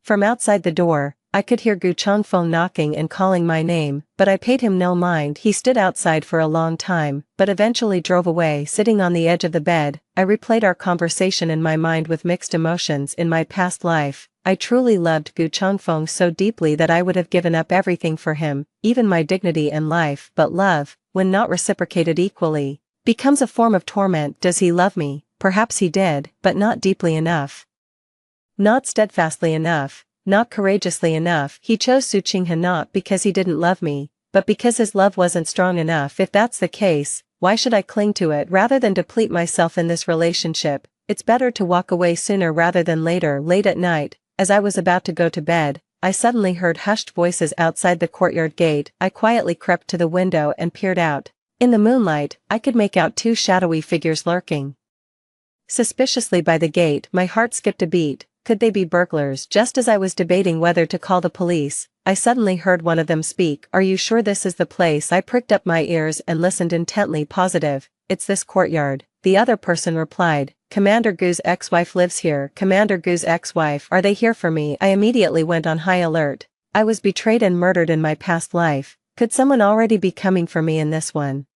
Speaker 1: From outside the door, I could hear Gu Chongfeng knocking and calling my name, but I paid him no mind. He stood outside for a long time, but eventually drove away. Sitting on the edge of the bed, I replayed our conversation in my mind with mixed emotions. In my past life, I truly loved Gu Chongfeng so deeply that I would have given up everything for him, even my dignity and life. But love, when not reciprocated equally, becomes a form of torment. Does he love me? Perhaps he did, but not deeply enough. Not steadfastly enough, not courageously enough. He chose Su Qinghe not because he didn't love me, but because his love wasn't strong enough. If that's the case, why should I cling to it rather than deplete myself in this relationship? It's better to walk away sooner rather than later. Late at night, as I was about to go to bed, I suddenly heard hushed voices outside the courtyard gate. I quietly crept to the window and peered out. In the moonlight, I could make out two shadowy figures lurking suspiciously by the gate. My heart skipped a beat. Could they be burglars? Just as I was debating whether to call the police, I suddenly heard one of them speak. Are you sure this is the place? I pricked up my ears and listened intently. Positive, it's this courtyard, the other person replied. Commander Gu's ex-wife lives here. Commander Gu's ex-wife. Are they here for me? I immediately went on high alert. I was betrayed and murdered in my past life. Could someone already be coming for me in this one?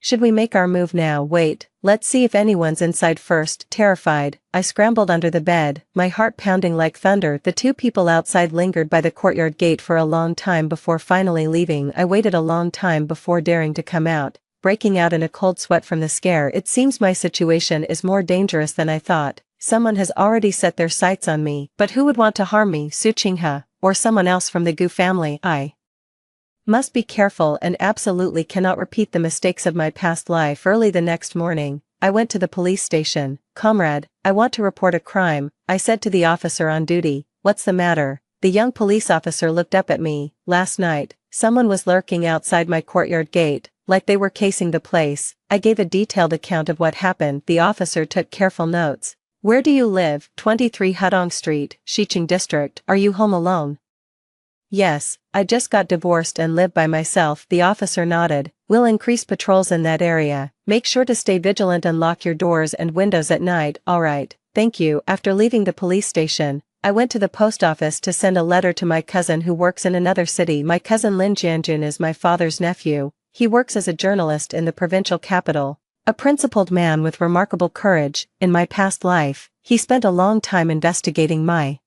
Speaker 1: Should we make our move now? Wait, let's see if anyone's inside first. Terrified, I scrambled under the bed, my heart pounding like thunder. The two people outside lingered by the courtyard gate for a long time before finally leaving. I waited a long time before daring to come out, breaking out in a cold sweat from the scare. It seems my situation is more dangerous than I thought. Someone has already set their sights on me. But who would want to harm me? Su Qinghe, or someone else from the Gu family? I must be careful and absolutely cannot repeat the mistakes of my past life. Early the next morning, I went to the police station. Comrade, I want to report a crime, I said to the officer on duty. What's the matter? The young police officer looked up at me. Last night, someone was lurking outside my courtyard gate, like they were casing the place. I gave a detailed account of what happened. The officer took careful notes. Where do you live? 23 Hudong Street, Xiqing District. Are you home alone? Yes, I just got divorced and live by myself. The officer nodded. We'll increase patrols in that area. Make sure to stay vigilant and lock your doors and windows at night. Alright, thank you. After leaving the police station, I went to the post office to send a letter to my cousin who works in another city. My cousin Lin Jianjun is my father's nephew. He works as a journalist in the provincial capital. A principled man with remarkable courage. In my past life, he spent a long time investigating my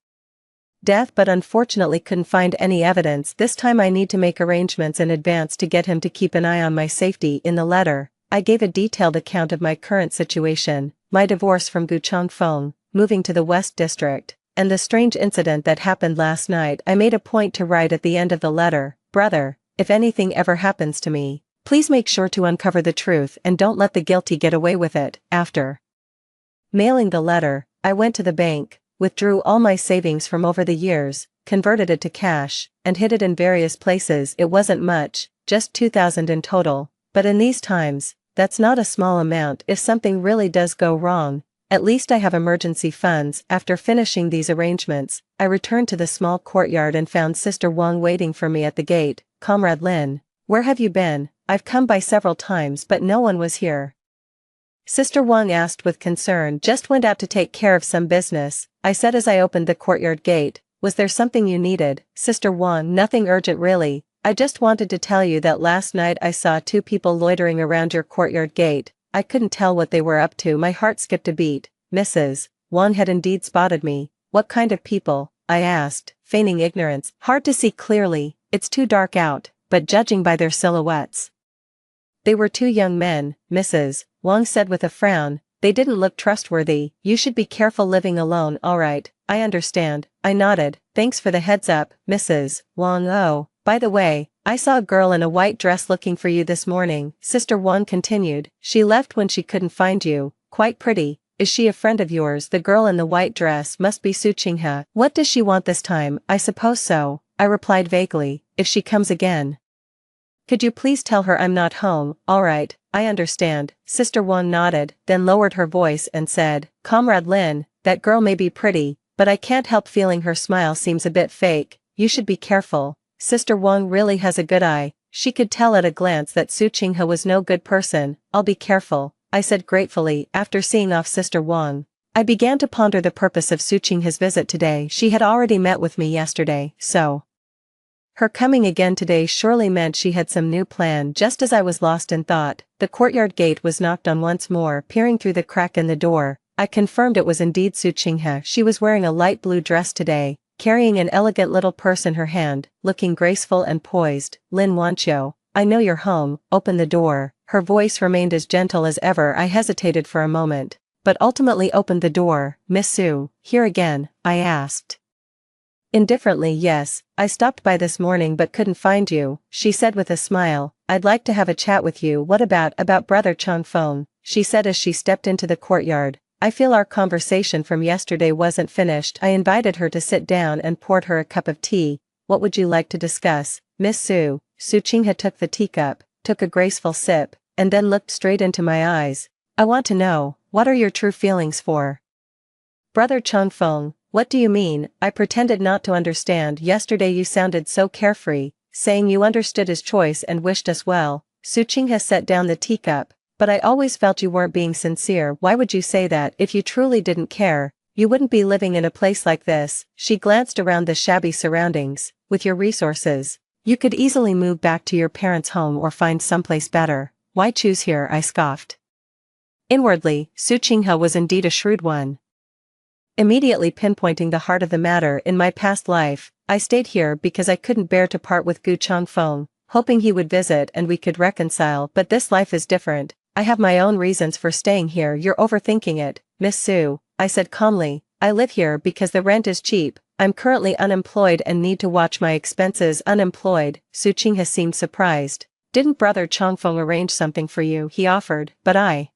Speaker 1: death but unfortunately couldn't find any evidence. This time I need to make arrangements in advance to get him to keep an eye on my safety. In the letter, I gave a detailed account of my current situation, my divorce from Gu Changfeng, moving to the West District, and the strange incident that happened last night. I made a point to write at the end of the letter, brother, if anything ever happens to me, please make sure to uncover the truth and don't let the guilty get away with it. After mailing the letter, I went to the bank, withdrew all my savings from over the years, converted it to cash, and hid it in various places. It wasn't much, just 2,000 in total, but in these times, that's not a small amount. If something really does go wrong, at least I have emergency funds. After finishing these arrangements, I returned to the small courtyard and found Sister Wang waiting for me at the gate. Comrade Lin, where have you been? I've come by several times but no one was here. Sister Wang asked with concern. Just went out to take care of some business, I said as I opened the courtyard gate. Was there something you needed? Sister Wang, nothing urgent really. I just wanted to tell you that last night I saw 2 people loitering around your courtyard gate. I couldn't tell what they were up to. My heart skipped a beat. Mrs. Wang had indeed spotted me. What kind of people? I asked, feigning ignorance. Hard to see clearly, it's too dark out, but judging by their silhouettes, they were 2 young men, Mrs. Wang said with a frown. They didn't look trustworthy. You should be careful living alone. Alright, I understand. I nodded. Thanks for the heads up, Mrs. Wang. Oh, by the way, I saw a girl in a white dress looking for you this morning, Sister Wang continued. She left when she couldn't find you. Quite pretty. Is she a friend of yours? The girl in the white dress must be Su Qinghe. What does she want this time? I suppose so, I replied vaguely. If she comes again, could you please tell her I'm not home? Alright, I understand. Sister Wang nodded, then lowered her voice and said, Comrade Lin, that girl may be pretty, but I can't help feeling her smile seems a bit fake. You should be careful. Sister Wang really has a good eye. She could tell at a glance that Su Qinghe was no good person. I'll be careful, I said gratefully. After seeing off Sister Wang, I began to ponder the purpose of Su Qinghe's visit today. She had already met with me yesterday, so her coming again today surely meant she had some new plan. Just as I was lost in thought, the courtyard gate was knocked on once more. Peering through the crack in the door, I confirmed it was indeed Su Qinghe. She was wearing a light blue dress today, carrying an elegant little purse in her hand, looking graceful and poised. Lin Wanqiu, I know you're home, open the door. Her voice remained as gentle as ever. I hesitated for a moment, but ultimately opened the door. Miss Su, here again? I asked. Indifferently. Yes, I stopped by this morning but couldn't find you, she said with a smile. I'd like to have a chat with you. What about Brother Changfeng? She said as she stepped into the courtyard. I feel our conversation from yesterday wasn't finished. I invited her to sit down and poured her a cup of tea. What would you like to discuss, Miss Su? Su Qinghe took the teacup, took a graceful sip, and then looked straight into my eyes. I want to know, what are your true feelings for Brother Changfeng? What do you mean? I pretended not to understand. Yesterday you sounded so carefree, saying you understood his choice and wished us well. Su Qinghe set down the teacup. But I always felt you weren't being sincere. Why would you say that? If you truly didn't care, you wouldn't be living in a place like this. She glanced around the shabby surroundings. With your resources, you could easily move back to your parents' home or find someplace better. Why choose here? I scoffed. Inwardly, Su Qinghe was indeed a shrewd one. Immediately pinpointing the heart of the matter. In my past life, I stayed here because I couldn't bear to part with Gu Changfeng, hoping he would visit and we could reconcile. But this life is different. I have my own reasons for staying here. You're overthinking it, Miss Su, I said calmly. I live here because the rent is cheap. I'm currently unemployed and need to watch my expenses. Unemployed? Su Qinghe seemed surprised. Didn't Brother Changfeng arrange something for you? He offered, but I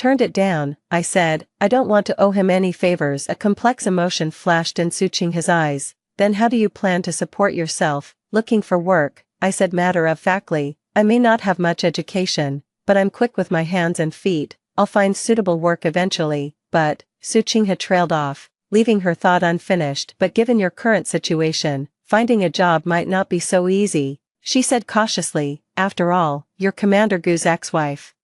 Speaker 1: Turned it down, I said. I don't want to owe him any favors. A complex emotion flashed in Suching's eyes. Then how do you plan to support yourself? Looking for work, I said matter-of-factly. I may not have much education, but I'm quick with my hands and feet. I'll find suitable work eventually. But, Suching had trailed off, leaving her thought unfinished. But given your current situation, finding a job might not be so easy, she said cautiously. After all, you're Commander Gu's ex-wife.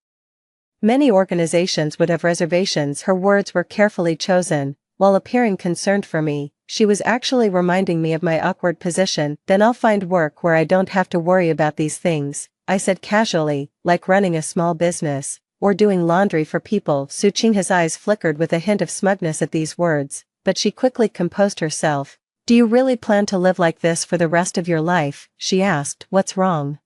Speaker 1: Many organizations would have reservations. Her words were carefully chosen. While appearing concerned for me, she was actually reminding me of my awkward position. Then I'll find work where I don't have to worry about these things, I said casually, like running a small business, or doing laundry for people. Suching's eyes flickered with a hint of smugness at these words, but she quickly composed herself. Do you really plan to live like this for the rest of your life? She asked. What's wrong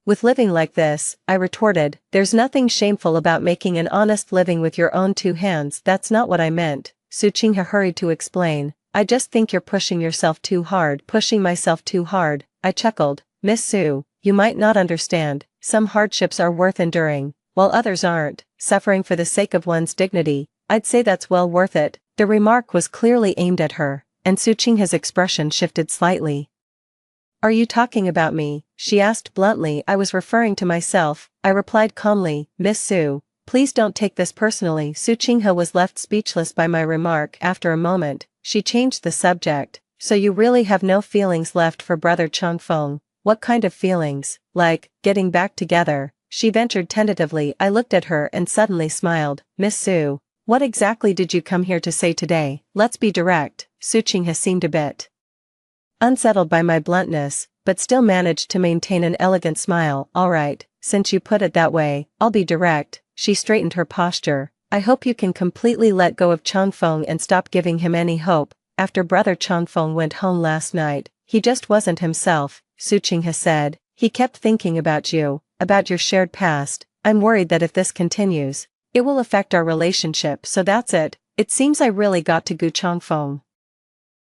Speaker 1: with living like this? I retorted. There's nothing shameful about making an honest living with your own two hands. That's not what I meant, Suching hurried to explain. I just think you're pushing yourself too hard. Pushing myself too hard, I chuckled. Miss Sue, you might not understand. Some hardships are worth enduring, while others aren't. Suffering for the sake of one's dignity, I'd say that's well worth it. The remark was clearly aimed at her, and Suching's expression shifted slightly. Are you talking about me? She asked bluntly. I was referring to myself, I replied calmly. Miss Sue, please don't take this personally. Suching was left speechless by my remark. After a moment, she changed the subject. So you really have no feelings left for Brother Changfeng? What kind of feelings? Like, getting back together? She ventured tentatively. I looked at her and suddenly smiled. Miss Sue, what exactly did you come here to say today? Let's be direct. Suching seemed a bit unsettled by my bluntness, but still managed to maintain an elegant smile. All right, since you put it that way, I'll be direct. She straightened her posture. I hope you can completely let go of Changfeng and stop giving him any hope. After Brother Changfeng went home last night, he just wasn't himself, Suching said. He kept thinking about you, about your shared past. I'm worried that if this continues, it will affect our relationship. So that's it. It seems I really got to Gu Changfeng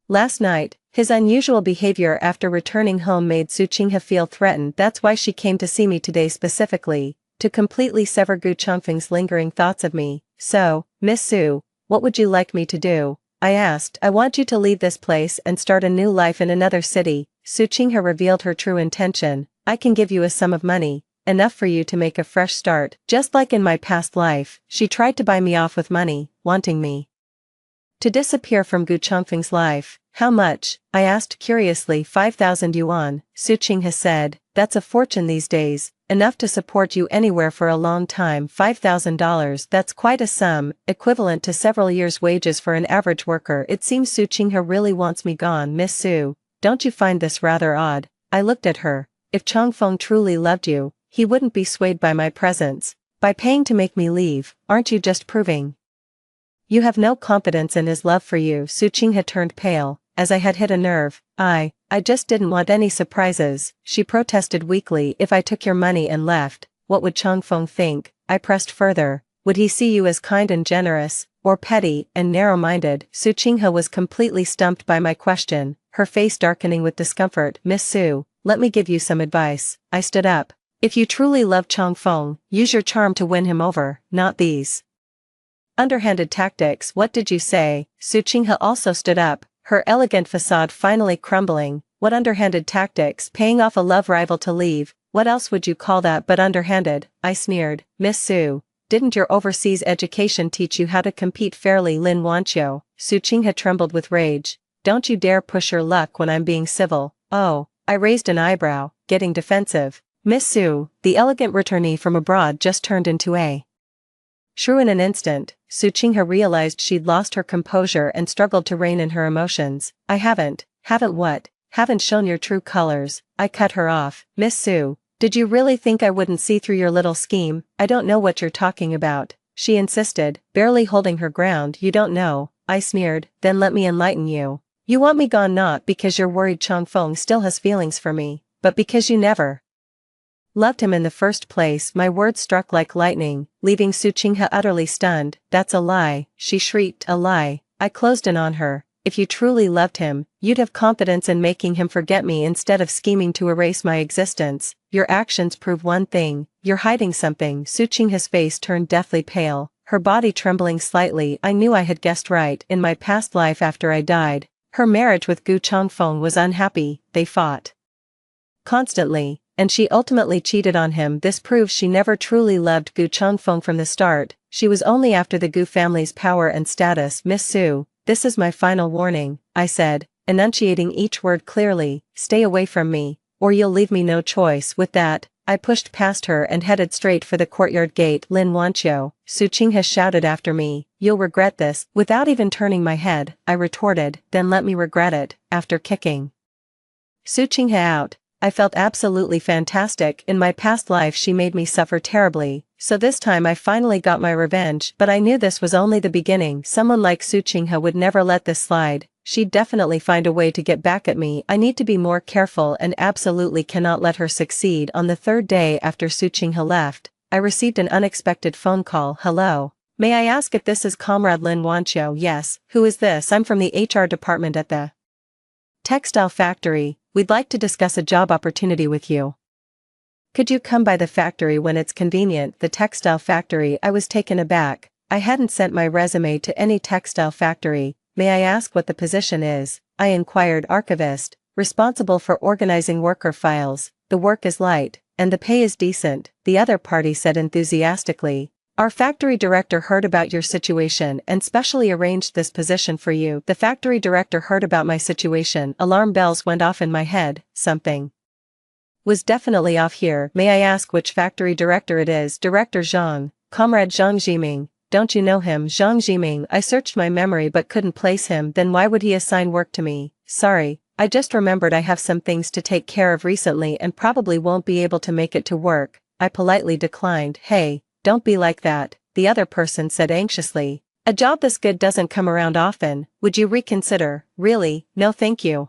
Speaker 1: last night. His unusual behavior after returning home made Suching feel threatened. That's why she came to see me today specifically, to completely sever Gu Changfeng's lingering thoughts of me. So, Miss Sue, what would you like me to do? I asked. I want you to leave this place and start a new life in another city. Suching revealed her true intention. I can give you a sum of money, enough for you to make a fresh start. Just like in my past life, she tried to buy me off with money, wanting me to disappear from Gu Changfeng's life. How much? I asked curiously. 5,000 yuan, Suching said. That's a fortune these days, enough to support you anywhere for a long time. $5,000, that's quite a sum, equivalent to several years' wages for an average worker. It seems Suching really wants me gone. Miss Sue, don't you find this rather odd? I looked at her. If Changfeng truly loved you, he wouldn't be swayed by my presence. By paying to make me leave, aren't you just proving you have no confidence in his love for you? Suching turned pale, as I had hit a nerve. I just didn't want any surprises, she protested weakly. If I took your money and left, what would Changfeng think? I pressed further. Would he see you as kind and generous, or petty and narrow-minded? Suching was completely stumped by my question, her face darkening with discomfort. Miss Sue, let me give you some advice. I stood up. If you truly love Changfeng, use your charm to win him over, not these underhanded tactics. What did you say? Suching also stood up, her elegant facade finally crumbling. What underhanded tactics? Paying off a love rival to leave? What else would you call that but underhanded? I sneered. Miss Sue, didn't your overseas education teach you how to compete fairly? Lin Wanqiu. Suching trembled with rage. Don't you dare push your luck when I'm being civil. Oh, I raised an eyebrow, getting defensive. Miss Sue, the elegant returnee from abroad, just turned into a shrew in an instant. Suching realized she'd lost her composure and struggled to rein in her emotions. I haven't what? Haven't shown your true colors. I cut her off. Miss Sue, did you really think I wouldn't see through your little scheme? I don't know what you're talking about, she insisted, barely holding her ground. You don't know, I sneered. Then let me enlighten you. You want me gone not because you're worried Changfeng still has feelings for me, but because you never loved him in the first place. My words struck like lightning, leaving Suching utterly stunned. That's a lie, she shrieked. A lie. I closed in on her. If you truly loved him, you'd have confidence in making him forget me instead of scheming to erase my existence. Your actions prove one thing, you're hiding something. Suching's face turned deathly pale, her body trembling slightly. I knew I had guessed right. In my past life after I died, her marriage with Gu Changfeng was unhappy. They fought constantly, and she ultimately cheated on him. This proves she never truly loved Gu Changfeng from the start. She was only after the Gu family's power and status. Miss Su, this is my final warning, I said, enunciating each word clearly. Stay away from me, or you'll leave me no choice. With that, I pushed past her and headed straight for the courtyard gate. Lin Wanqiu, Su Qing has shouted after me, you'll regret this. Without even turning my head, I retorted, then let me regret it. After kicking Su Qing out, I felt absolutely fantastic. In my past life she made me suffer terribly, so this time I finally got my revenge. But I knew this was only the beginning. Someone like Su Qinghe would never let this slide. She'd definitely find a way to get back at me. I need to be more careful and absolutely cannot let her succeed. On the third day after Su Qinghe left, I received an unexpected phone call. Hello. May I ask if this is Comrade Lin Wanqiu? Yes. Who is this? I'm from the HR department at the textile factory. We'd like to discuss a job opportunity with you. Could you come by the factory when it's convenient? The textile factory. I was taken aback. I hadn't sent my resume to any textile factory. May I ask what the position is? I inquired. Archivist, responsible for organizing worker files. The work is light, and the pay is decent, the other party said enthusiastically. Our factory director heard about your situation and specially arranged this position for you. The factory director heard about my situation. Alarm bells went off in my head. Something was definitely off here. May I ask which factory director it is? Director Zhang, Comrade Zhang Jiming. Don't you know him? Zhang Jiming. I searched my memory but couldn't place him. Then why would he assign work to me? Sorry, I just remembered I have some things to take care of recently and probably won't be able to make it to work. I politely declined. Hey, don't be like that, the other person said anxiously. A job this good doesn't come around often. Would you reconsider? Really? No thank you.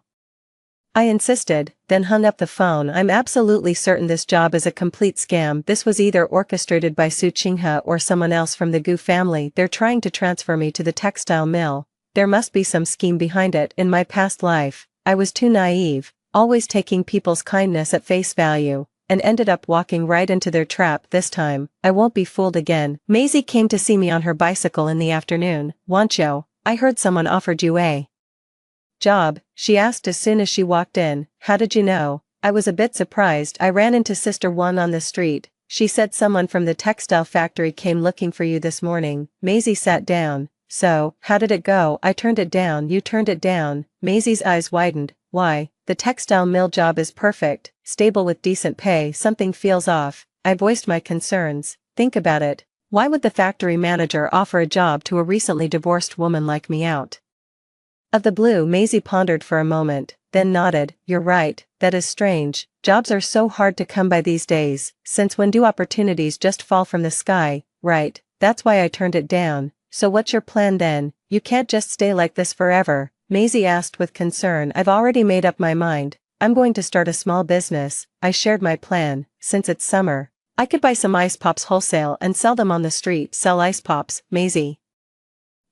Speaker 1: I insisted, then hung up the phone. I'm absolutely certain this job is a complete scam. This was either orchestrated by Su Qinghe or someone else from the Gu family. They're trying to transfer me to the textile mill. There must be some scheme behind it. In my past life, I was too naive, always taking people's kindness at face value, and ended up walking right into their trap. This time, I won't be fooled again. Maisie came to see me on her bicycle in the afternoon. Wanqiu, I heard someone offered you a job, she asked as soon as she walked in. How did you know? I was a bit surprised. I ran into Sister One on the street. She said someone from the textile factory came looking for you this morning. Maisie sat down. So, how did it go? I turned it down. You turned it down? Maisie's eyes widened. Why? The textile mill job is perfect, stable with decent pay. Something feels off. I voiced my concerns. Think about it. Why would the factory manager offer a job to a recently divorced woman like me out of the blue? Maisie pondered for a moment, then nodded. You're right, that is strange. Jobs are so hard to come by these days. Since when do opportunities just fall from the sky? Right, that's why I turned it down. So what's your plan then? You can't just stay like this forever, Maisie asked with concern. I've already made up my mind. I'm going to start a small business. I shared my plan. Since it's summer, I could buy some ice pops wholesale and sell them on the street. Sell ice pops? Maisie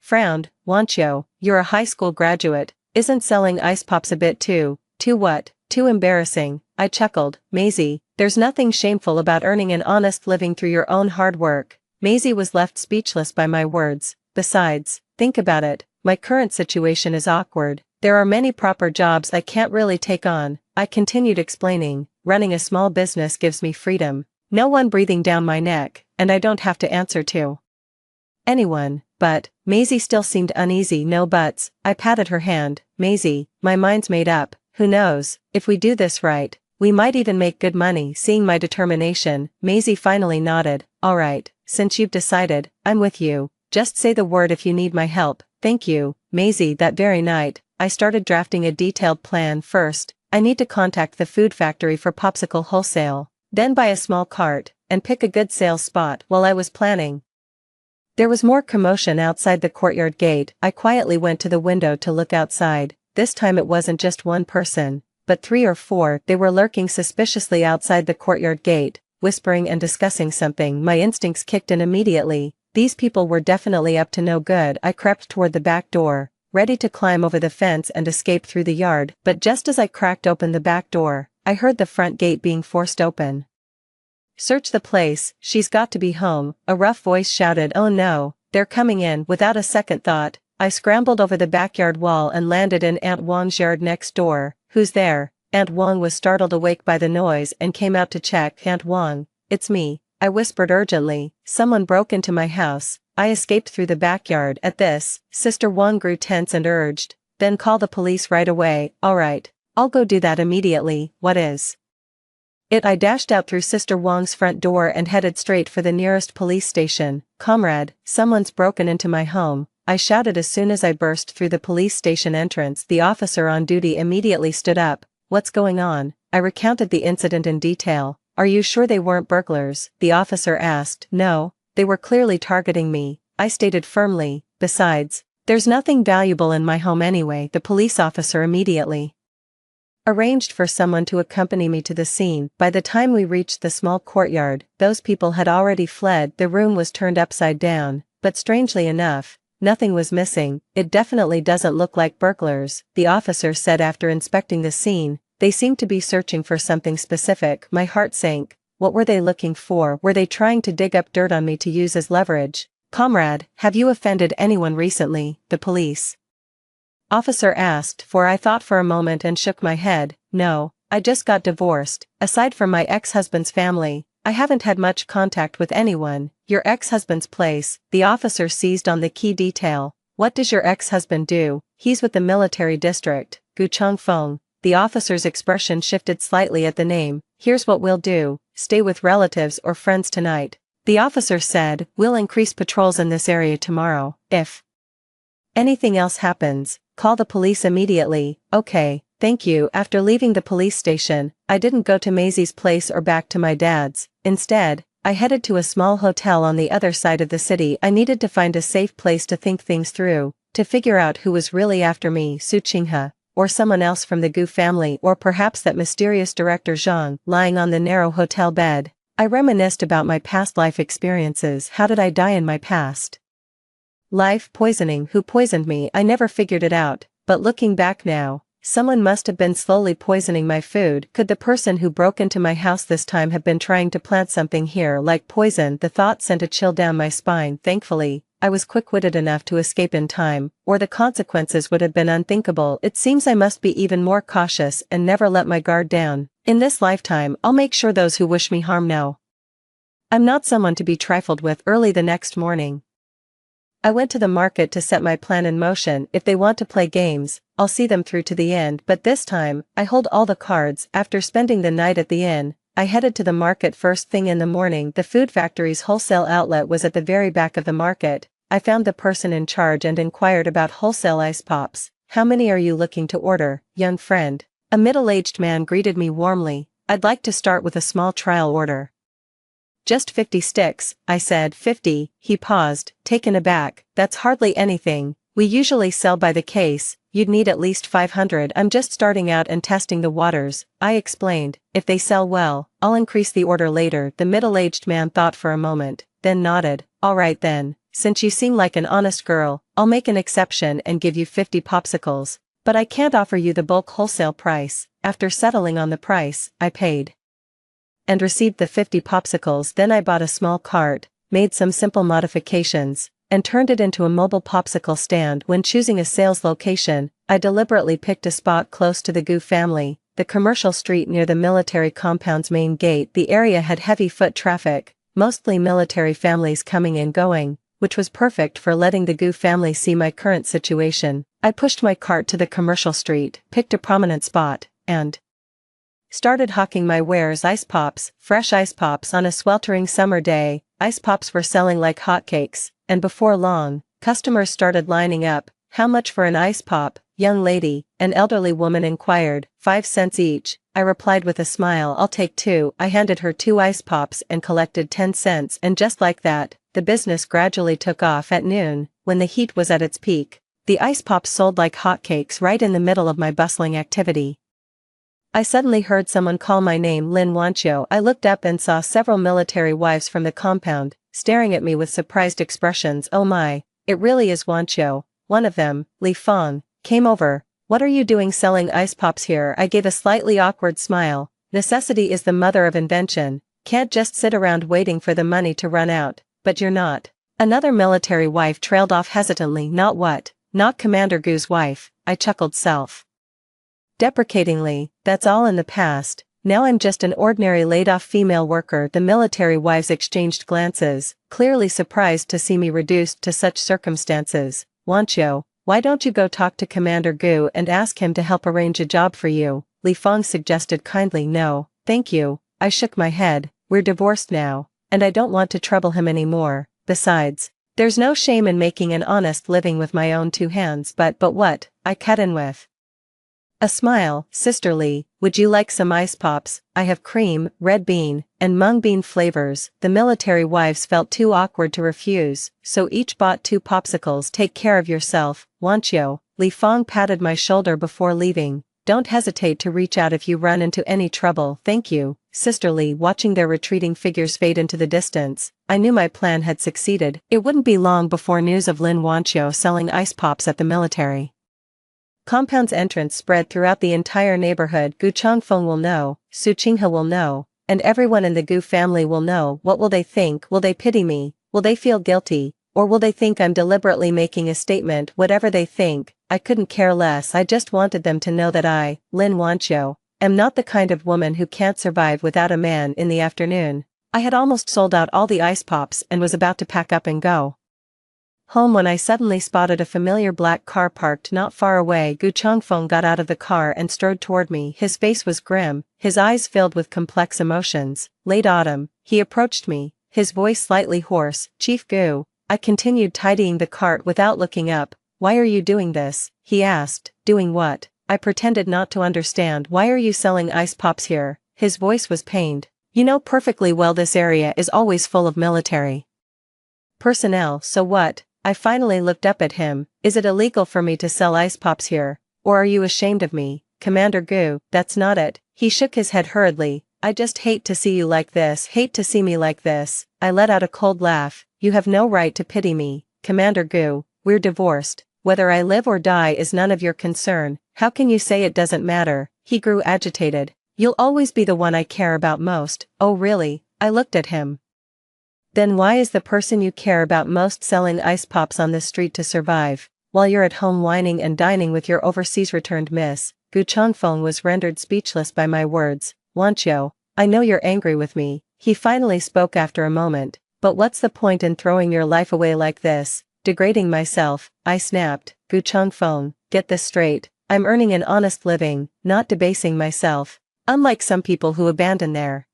Speaker 1: frowned. Wanqiu, you're a high school graduate. Isn't selling ice pops a bit too what? Too embarrassing? I chuckled. Maisie, there's nothing shameful about earning an honest living through your own hard work. Maisie was left speechless by my words. Besides, think about it, my current situation is awkward. There are many proper jobs I can't really take on. I continued explaining. Running a small business gives me freedom. No one breathing down my neck, and I don't have to answer to anyone. But, Maisie still seemed uneasy. No buts. I patted her hand. Maisie, my mind's made up. Who knows, if we do this right, we might even make good money. Seeing my determination, Maisie finally nodded. All right, since you've decided, I'm with you. Just say the word if you need my help. Thank you, Maisie. That very night, I started drafting a detailed plan. First, I need to contact the food factory for popsicle wholesale, then buy a small cart, and pick a good sales spot. While I was planning, there was more commotion outside the courtyard gate. I quietly went to the window to look outside. This time it wasn't just one person, but 3 or 4. They were lurking suspiciously outside the courtyard gate, whispering and discussing something. My instincts kicked in immediately. These people were definitely up to no good. I crept toward the back door, ready to climb over the fence and escape through the yard. But just as I cracked open the back door, I heard the front gate being forced open. Search the place, she's got to be home, a rough voice shouted. Oh no, they're coming in. Without a second thought, I scrambled over the backyard wall and landed in Aunt Wong's yard next door. Who's there? Aunt Wong was startled awake by the noise and came out to check. Aunt Wong, it's me, I whispered urgently. Someone broke into my house. I escaped through the backyard. At this, Sister Wong grew tense and urged, then call the police right away. All right, I'll go do that immediately. What is it? I dashed out through Sister Wong's front door and headed straight for the nearest police station. Comrade, someone's broken into my home, I shouted as soon as I burst through the police station entrance. The officer on duty immediately stood up. What's going on? I recounted the incident in detail. Are you sure they weren't burglars? The officer asked. No, they were clearly targeting me, I stated firmly. Besides, there's nothing valuable in my home anyway. The police officer immediately arranged for someone to accompany me to the scene. By the time we reached the small courtyard, those people had already fled. The room was turned upside down, but strangely enough, nothing was missing. It definitely doesn't look like burglars, the officer said after inspecting the scene. They seemed to be searching for something specific. My heart sank. What were they looking for? Were they trying to dig up dirt on me to use as leverage? Comrade, have you offended anyone recently? The police officer asked. For I thought for a moment and shook my head. No, I just got divorced. Aside from my ex-husband's family, I haven't had much contact with anyone. Your ex-husband's place. The officer seized on the key detail. What does your ex-husband do? He's with the military district, Guchong Feng. The officer's expression shifted slightly at the name. Here's what we'll do, stay with relatives or friends tonight. The officer said, we'll increase patrols in this area tomorrow. If anything else happens, call the police immediately. Okay, thank you. After leaving the police station, I didn't go to Maisie's place or back to my dad's. Instead, I headed to a small hotel on the other side of the city. I needed to find a safe place to think things through, to figure out who was really after me, Su Qinghe, or someone else from the Gu family, or perhaps that mysterious director Zhang. Lying on the narrow hotel bed, I reminisced about my past life experiences. How did I die in my past life? Poisoning. Who poisoned me? I never figured it out, but looking back now, someone must have been slowly poisoning my food. Could the person who broke into my house this time have been trying to plant something here like poison? The thought sent a chill down my spine. Thankfully, I was quick-witted enough to escape in time, or the consequences would have been unthinkable. It seems I must be even more cautious and never let my guard down. In this lifetime, I'll make sure those who wish me harm know I'm not someone to be trifled with. Early the next morning, I went to the market to set my plan in motion. If they want to play games, I'll see them through to the end, but this time, I hold all the cards. After spending the night at the inn, I headed to the market first thing in the morning. The food factory's wholesale outlet was at the very back of the market. I found the person in charge and inquired about wholesale ice pops. How many are you looking to order, young friend? A middle-aged man greeted me warmly. I'd like to start with a small trial order. Just 50 sticks, I said. 50, he paused, taken aback. That's hardly anything. We usually sell by the case. You'd need at least 500. I'm just starting out and testing the waters, I explained. If they sell well, I'll increase the order later. The middle-aged man thought for a moment, then nodded. All right then, since you seem like an honest girl, I'll make an exception and give you 50 popsicles. But I can't offer you the bulk wholesale price. After settling on the price, I paid and received the 50 popsicles. Then I bought a small cart, made some simple modifications, and turned it into a mobile popsicle stand. When choosing a sales location, I deliberately picked a spot close to the Gu family, the commercial street near the military compound's main gate. The area had heavy foot traffic, mostly military families coming and going, which was perfect for letting the Gu family see my current situation. I pushed my cart to the commercial street, picked a prominent spot, and started hawking my wares. Ice pops, fresh ice pops. On a sweltering summer day, ice pops were selling like hotcakes, and before long, customers started lining up. How much for an ice pop, young lady? An elderly woman inquired. 5 cents each, I replied with a smile. I'll take 2. I handed her 2 ice pops and collected 10 cents, and just like that, the business gradually took off. At noon, when the heat was at its peak, the ice pops sold like hotcakes. Right in the middle of my bustling activity, I suddenly heard someone call my name. Lin Wanqiu. I looked up and saw several military wives from the compound, staring at me with surprised expressions. Oh my, it really is Wanqiu. One of them, Li Feng, came over. What are you doing selling ice pops here? I gave a slightly awkward smile. Necessity is the mother of invention. Can't just sit around waiting for the money to run out. But you're not Another military wife trailed off hesitantly. Not what? Not Commander Gu's wife, I chuckled self-deprecatingly. That's all in the past. Now I'm just an ordinary laid-off female worker. The military wives exchanged glances, clearly surprised to see me reduced to such circumstances. Wancho, why don't you go talk to Commander Gu and ask him to help arrange a job for you? Li Feng suggested kindly. No, thank you. I shook my head. We're divorced now, and I don't want to trouble him anymore. Besides, there's no shame in making an honest living with my own two hands. But what? I cut in with a smile. Sisterly, would you like some ice pops? I have cream, red bean, and mung bean flavors. The military wives felt too awkward to refuse, so each bought 2 popsicles. Take care of yourself, Wancho. Li Feng patted my shoulder before leaving. Don't hesitate to reach out if you run into any trouble. Thank you, sisterly. Watching their retreating figures fade into the distance, I knew my plan had succeeded. It wouldn't be long before news of Lin Wancho selling ice pops at the military compound's entrance spread throughout the entire neighborhood. Gu Changfeng will know, Su Qinghe will know, and everyone in the Gu family will know. What will they think? Will they pity me? Will they feel guilty? Or will they think I'm deliberately making a statement? Whatever they think, I couldn't care less. I just wanted them to know that I, Lin Wancho, am not the kind of woman who can't survive without a man. In the afternoon, I had almost sold out all the ice pops and was about to pack up and go home when I suddenly spotted a familiar black car parked not far away. Gu Changfeng got out of the car and strode toward me. His face was grim, his eyes filled with complex emotions. Late autumn, he approached me, his voice slightly hoarse. Chief Gu, I continued tidying the cart without looking up. Why are you doing this? He asked. Doing what? I pretended not to understand. Why are you selling ice pops here? His voice was pained. You know perfectly well this area is always full of military personnel. So what? I finally looked up at him. Is it illegal for me to sell ice pops here? Or are you ashamed of me? Commander Gu, that's not it. He shook his head hurriedly. I just hate to see you like this. Hate to see me like this. I let out a cold laugh. You have no right to pity me, Commander Gu. We're divorced. Whether I live or die is none of your concern. How can you say it doesn't matter? He grew agitated. You'll always be the one I care about most. Oh really? I looked at him. Then why is the person you care about most selling ice pops on the street to survive, while you're at home whining and dining with your overseas returned miss? Gu Changfeng was rendered speechless by my words. Wancho, I know you're angry with me. He finally spoke after a moment. But what's the point in throwing your life away like this? Degrading myself, I snapped. Gu Changfeng, get this straight. I'm earning an honest living, not debasing myself. Unlike some people who abandon their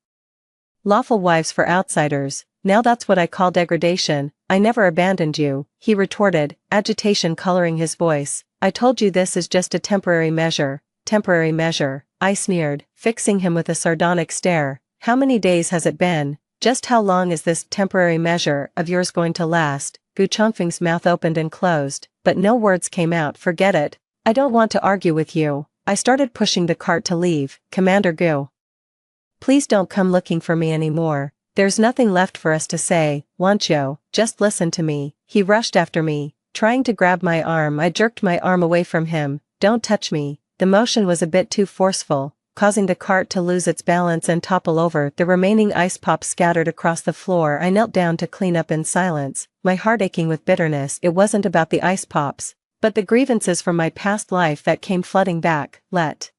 Speaker 1: lawful wives for outsiders. Now that's what I call degradation. I never abandoned you, he retorted, agitation coloring his voice. I told you this is just a temporary measure. Temporary measure, I sneered, fixing him with a sardonic stare. How many days has it been? Just how long is this temporary measure of yours going to last? Gu Changfeng's mouth opened and closed, but no words came out. Forget it. I don't want to argue with you. I started pushing the cart to leave. Commander Gu, please don't come looking for me anymore. There's nothing left for us to say. Wancho, just listen to me. He rushed after me, trying to grab my arm. I jerked my arm away from him. Don't touch me. The motion was a bit too forceful, causing the cart to lose its balance and topple over. The remaining ice pops scattered across the floor. I knelt down to clean up in silence, my heart aching with bitterness. It wasn't about the ice pops, but the grievances from my past life that came flooding back. Let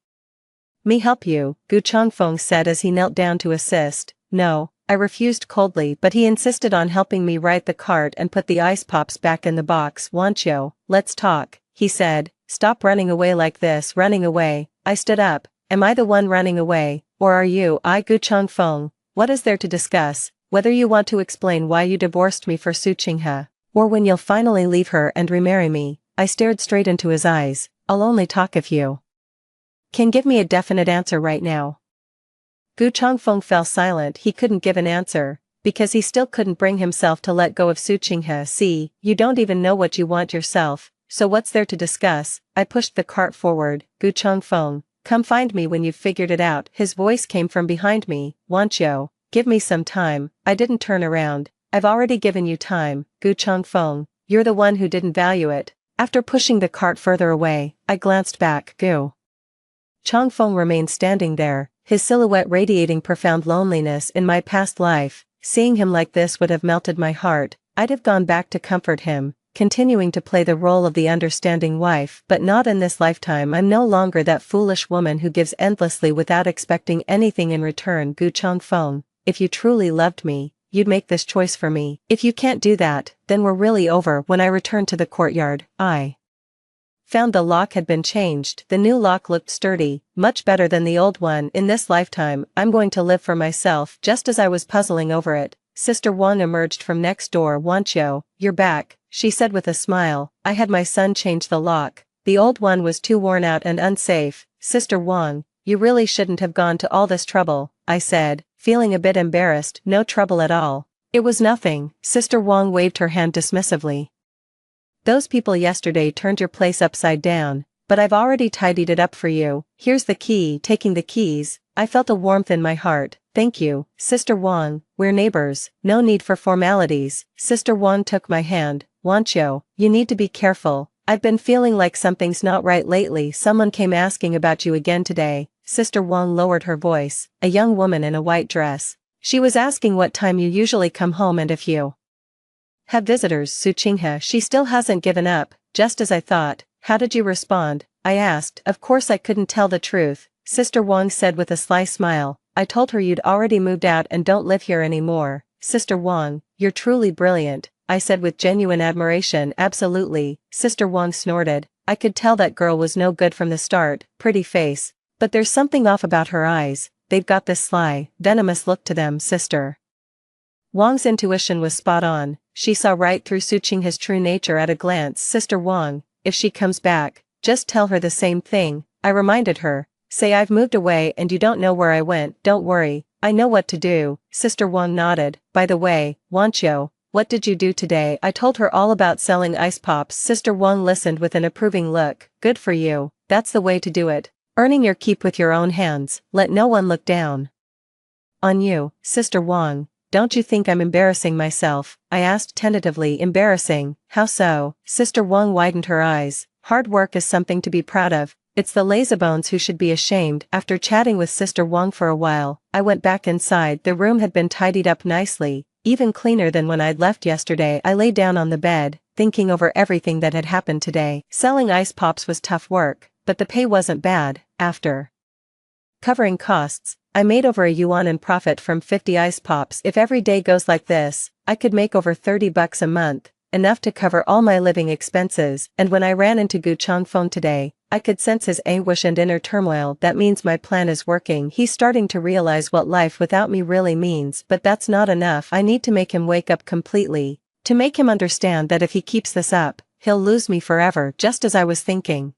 Speaker 1: me help you, Gu Changfeng said as he knelt down to assist. No, I refused coldly, but he insisted on helping me right the cart and put the ice pops back in the box. Wancho, let's talk, he said. Stop running away like this. Running away? I stood up. Am I the one running away, or are you? Gu Changfeng, what is there to discuss? Whether you want to explain why you divorced me for Su Qinghe, or when you'll finally leave her and remarry me. I stared straight into his eyes. I'll only talk if you can give me a definite answer right now. Gu Changfeng fell silent. He couldn't give an answer, because he still couldn't bring himself to let go of Su Qinghe. See, you don't even know what you want yourself, so what's there to discuss? I pushed the cart forward. Gu Changfeng, come find me when you've figured it out. His voice came from behind me. Wancho, give me some time. I didn't turn around. I've already given you time. Gu Changfeng, you're the one who didn't value it. After pushing the cart further away, I glanced back. Gu Changfeng remained standing there, his silhouette radiating profound loneliness. In my past life, seeing him like this would have melted my heart, I'd have gone back to comfort him, continuing to play the role of the understanding wife, but not in this lifetime. I'm no longer that foolish woman who gives endlessly without expecting anything in return. Gu Changfeng, if you truly loved me, you'd make this choice for me. If you can't do that, then we're really over. When I returned to the courtyard, I found the lock had been changed. The new lock looked sturdy, much better than the old one. In this lifetime, I'm going to live for myself. Just as I was puzzling over it, Sister Wang emerged from next door. Wanqiu, you're back, she said with a smile. I had my son change the lock. The old one was too worn out and unsafe. Sister Wang, you really shouldn't have gone to all this trouble, I said, feeling a bit embarrassed. No trouble at all. It was nothing. Sister Wang waved her hand dismissively. Those people yesterday turned your place upside down, but I've already tidied it up for you. Here's the key. Taking the keys, I felt a warmth in my heart. Thank you, Sister Wang, we're neighbors, no need for formalities. Sister Wang took my hand. Wanqiu, you need to be careful. I've been feeling like something's not right lately. Someone came asking about you again today. Sister Wang lowered her voice. A young woman in a white dress. She was asking what time you usually come home and if you have visitors. Su Qinghe, she still hasn't given up, just as I thought. How did you respond? I asked. Of course I couldn't tell the truth, Sister Wang said with a sly smile. I told her you'd already moved out and don't live here anymore. Sister Wang, you're truly brilliant, I said with genuine admiration. Absolutely, Sister Wang snorted. I could tell that girl was no good from the start. Pretty face, but there's something off about her eyes. They've got this sly, venomous look to them. Sister Wang's intuition was spot on. She saw right through Su Qinghe's true nature at a glance. Sister Wang, if she comes back, just tell her the same thing, I reminded her. Say I've moved away and you don't know where I went. Don't worry, I know what to do. Sister Wang nodded. By the way, Wanqiu, what did you do today? I told her all about selling ice pops. Sister Wang listened with an approving look. Good for you, that's the way to do it. Earning your keep with your own hands. Let no one look down on you. Sister Wang, don't you think I'm embarrassing myself? I asked tentatively. Embarrassing? How so? Sister Wang widened her eyes. Hard work is something to be proud of. It's the lazybones who should be ashamed. After chatting with Sister Wang for a while, I went back inside. The room had been tidied up nicely, even cleaner than when I'd left yesterday. I lay down on the bed, thinking over everything that had happened today. Selling ice pops was tough work, but the pay wasn't bad. After covering costs, I made over a yuan in profit from 50 ice pops. If every day goes like this, I could make over $30 a month, enough to cover all my living expenses. And when I ran into Gu Changfeng today, I could sense his anguish and inner turmoil. That means my plan is working. He's starting to realize what life without me really means. But that's not enough. I need to make him wake up completely, to make him understand that if he keeps this up, he'll lose me forever. Just as I was thinking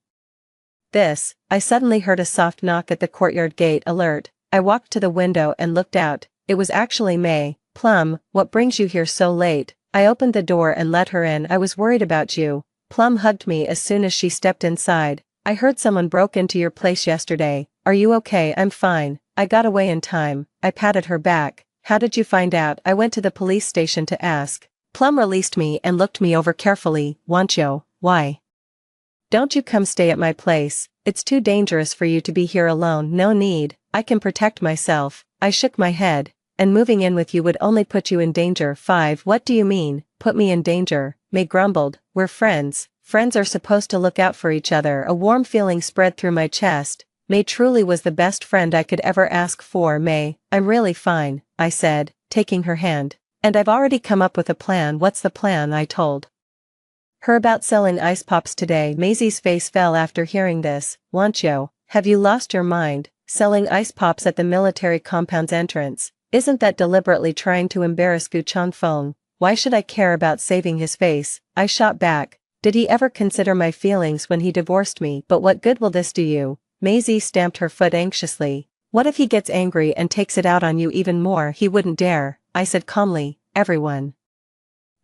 Speaker 1: this, I suddenly heard a soft knock at the courtyard gate. Alert. I walked to the window and looked out. It was actually May. Plum, what brings you here so late? I opened the door and let her in. I was worried about you. Plum hugged me as soon as she stepped inside. I heard someone broke into your place yesterday. Are you okay? I'm fine. I got away in time. I patted her back. How did you find out? I went to the police station to ask. Plum released me and looked me over carefully. Wanqiu, why don't you come stay at my place? It's too dangerous for you to be here alone. No need, I can protect myself. I shook my head. And moving in with you would only put you in danger. 5. What do you mean, put me in danger? May grumbled. We're friends. Friends are supposed to look out for each other. A warm feeling spread through my chest. May truly was the best friend I could ever ask for. May, I'm really fine, I said, taking her hand. And I've already come up with a plan. What's the plan? I told her about selling ice pops today. Maisie's face fell after hearing this. Wanqiu, have you lost your mind? Selling ice pops at the military compound's entrance? Isn't that deliberately trying to embarrass Gu Changfeng? Why should I care about saving his face? I shot back. Did he ever consider my feelings when he divorced me? But what good will this do you? Maisie stamped her foot anxiously. What if he gets angry and takes it out on you even more? He wouldn't dare, I said calmly. Everyone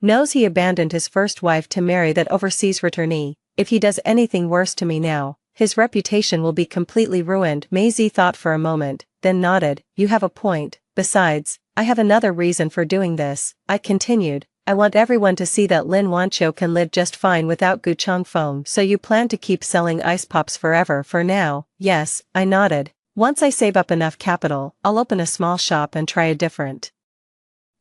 Speaker 1: knows he abandoned his first wife to marry that overseas returnee. If he does anything worse to me now, his reputation will be completely ruined. Maisie thought for a moment, then nodded. You have a point. Besides, I have another reason for doing this, I continued. I want everyone to see that Lin Wanqiu can live just fine without Gu Changfeng. So you plan to keep selling ice pops forever? For now, yes, I nodded. Once I save up enough capital, I'll open a small shop and try a different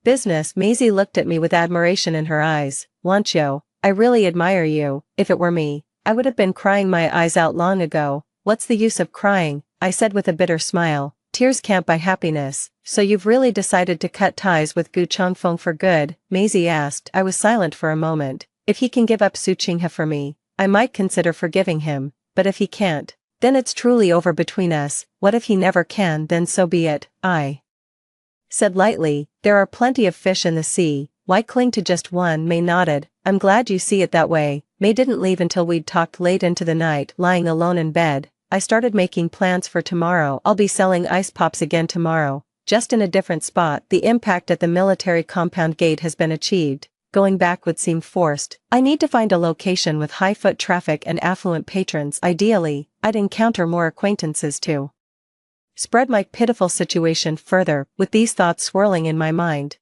Speaker 1: Business. Maisie looked at me with admiration in her eyes. Wancho, I really admire you. If it were me, I would have been crying my eyes out long ago. What's the use of crying? I said with a bitter smile. Tears can't buy happiness. So you've really decided to cut ties with Gu Chongfeng for good? Maisie asked. I was silent for a moment. If he can give up Su Qinghe for me, I might consider forgiving him, but if he can't, then it's truly over between us. What if he never can? Then so be it, I said lightly. There are plenty of fish in the sea, why cling to just one? May nodded. I'm glad you see it that way. May didn't leave until we'd talked late into the night. Lying alone in bed, I started making plans for tomorrow. I'll be selling ice pops again tomorrow, just in a different spot. The impact at the military compound gate has been achieved. Going back would seem forced. I need to find a location with high foot traffic and affluent patrons. Ideally, I'd encounter more acquaintances too. Spread my pitiful situation further, with these thoughts swirling in my mind.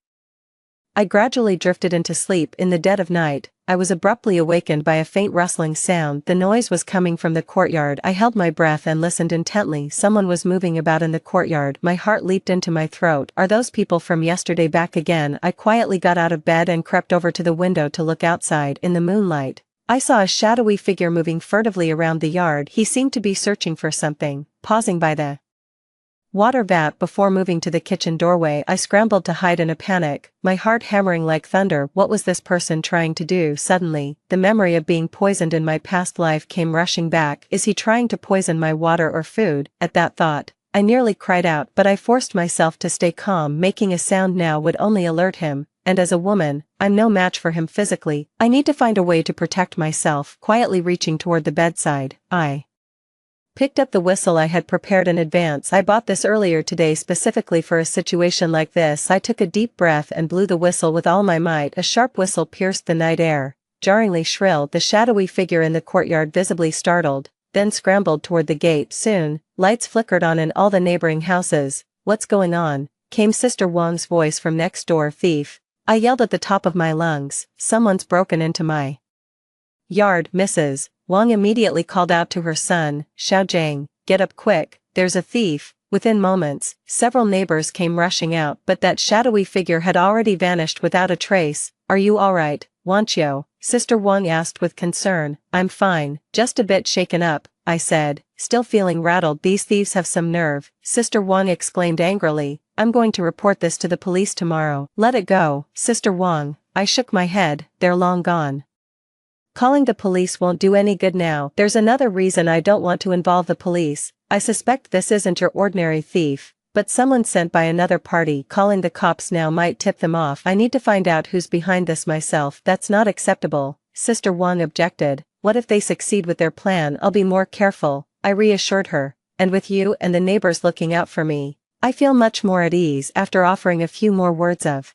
Speaker 1: I gradually drifted into sleep. In the dead of night, I was abruptly awakened by a faint rustling sound. The noise was coming from the courtyard. I held my breath and listened intently. Someone was moving about in the courtyard. My heart leaped into my throat. Are those people from yesterday back again? I quietly got out of bed and crept over to the window to look outside. In the moonlight, I saw a shadowy figure moving furtively around the yard. He seemed to be searching for something, pausing by the water vat before moving to the kitchen doorway. I scrambled to hide in a panic, my heart hammering like thunder. What was this person trying to do? Suddenly, the memory of being poisoned in my past life came rushing back. Is he trying to poison my water or food? At that thought, I nearly cried out, but I forced myself to stay calm. Making a sound now would only alert him, and as a woman, I'm no match for him physically. I need to find a way to protect myself. Quietly reaching toward the bedside, I picked up the whistle I had prepared in advance. I bought this earlier today specifically for a situation like this. I took a deep breath and blew the whistle with all my might. A sharp whistle pierced the night air, jarringly shrill. The shadowy figure in the courtyard visibly startled, then scrambled toward the gate. Soon, lights flickered on in all the neighboring houses. What's going on? Came Sister Wang's voice from next door. Thief! I yelled at the top of my lungs. Someone's broken into my yard. Mrs. Wang immediately called out to her son, Xiaojiang, get up quick, there's a thief. Within moments, several neighbors came rushing out, but that shadowy figure had already vanished without a trace. Are you alright, Wanqiu? Sister Wang asked with concern. I'm fine, just a bit shaken up, I said, still feeling rattled. These thieves have some nerve, Sister Wang exclaimed angrily. I'm going to report this to the police tomorrow. Let it go, Sister Wang. I shook my head. They're long gone. Calling the police won't do any good now. There's another reason I don't want to involve the police. I suspect this isn't your ordinary thief, but someone sent by another party. Calling the cops now might tip them off. I need to find out who's behind this myself. That's not acceptable, Sister Wang objected. What if they succeed with their plan? I'll be more careful, I reassured her. And with you and the neighbors looking out for me, I feel much more at ease. After offering a few more words of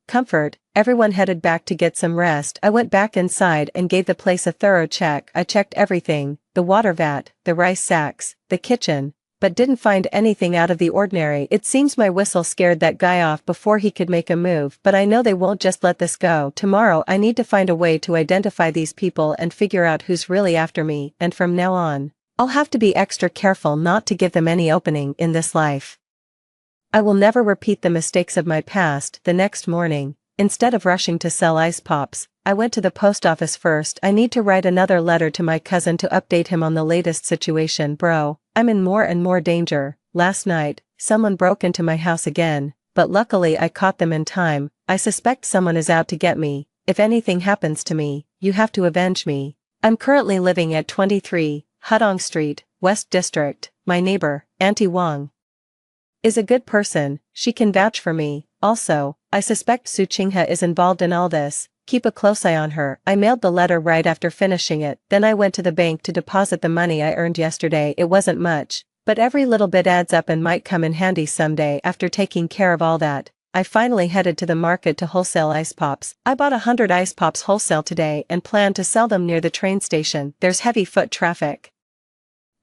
Speaker 1: comfort, everyone headed back to get some rest. I went back inside and gave the place a thorough check. I checked everything, the water vat, the rice sacks, the kitchen, but didn't find anything out of the ordinary. It seems my whistle scared that guy off before he could make a move, but I know they won't just let this go. Tomorrow I need to find a way to identify these people and figure out who's really after me, and from now on, I'll have to be extra careful not to give them any opening in this life. I will never repeat the mistakes of my past. The next morning, instead of rushing to sell ice pops, I went to the post office first. I need to write another letter to my cousin to update him on the latest situation. Bro, I'm in more and more danger. Last night, someone broke into my house again, but luckily I caught them in time. I suspect someone is out to get me. If anything happens to me, you have to avenge me. I'm currently living at 23, Hudong Street, West District. My neighbor, Auntie Wang, is a good person. She can vouch for me. Also, I suspect Su Qinghe is involved in all this. Keep a close eye on her. I mailed the letter right after finishing it. Then I went to the bank to deposit the money I earned yesterday. It wasn't much, but every little bit adds up and might come in handy someday. After taking care of all that, I finally headed to the market to wholesale ice pops. I bought 100 ice pops wholesale today and plan to sell them near the train station. There's heavy foot traffic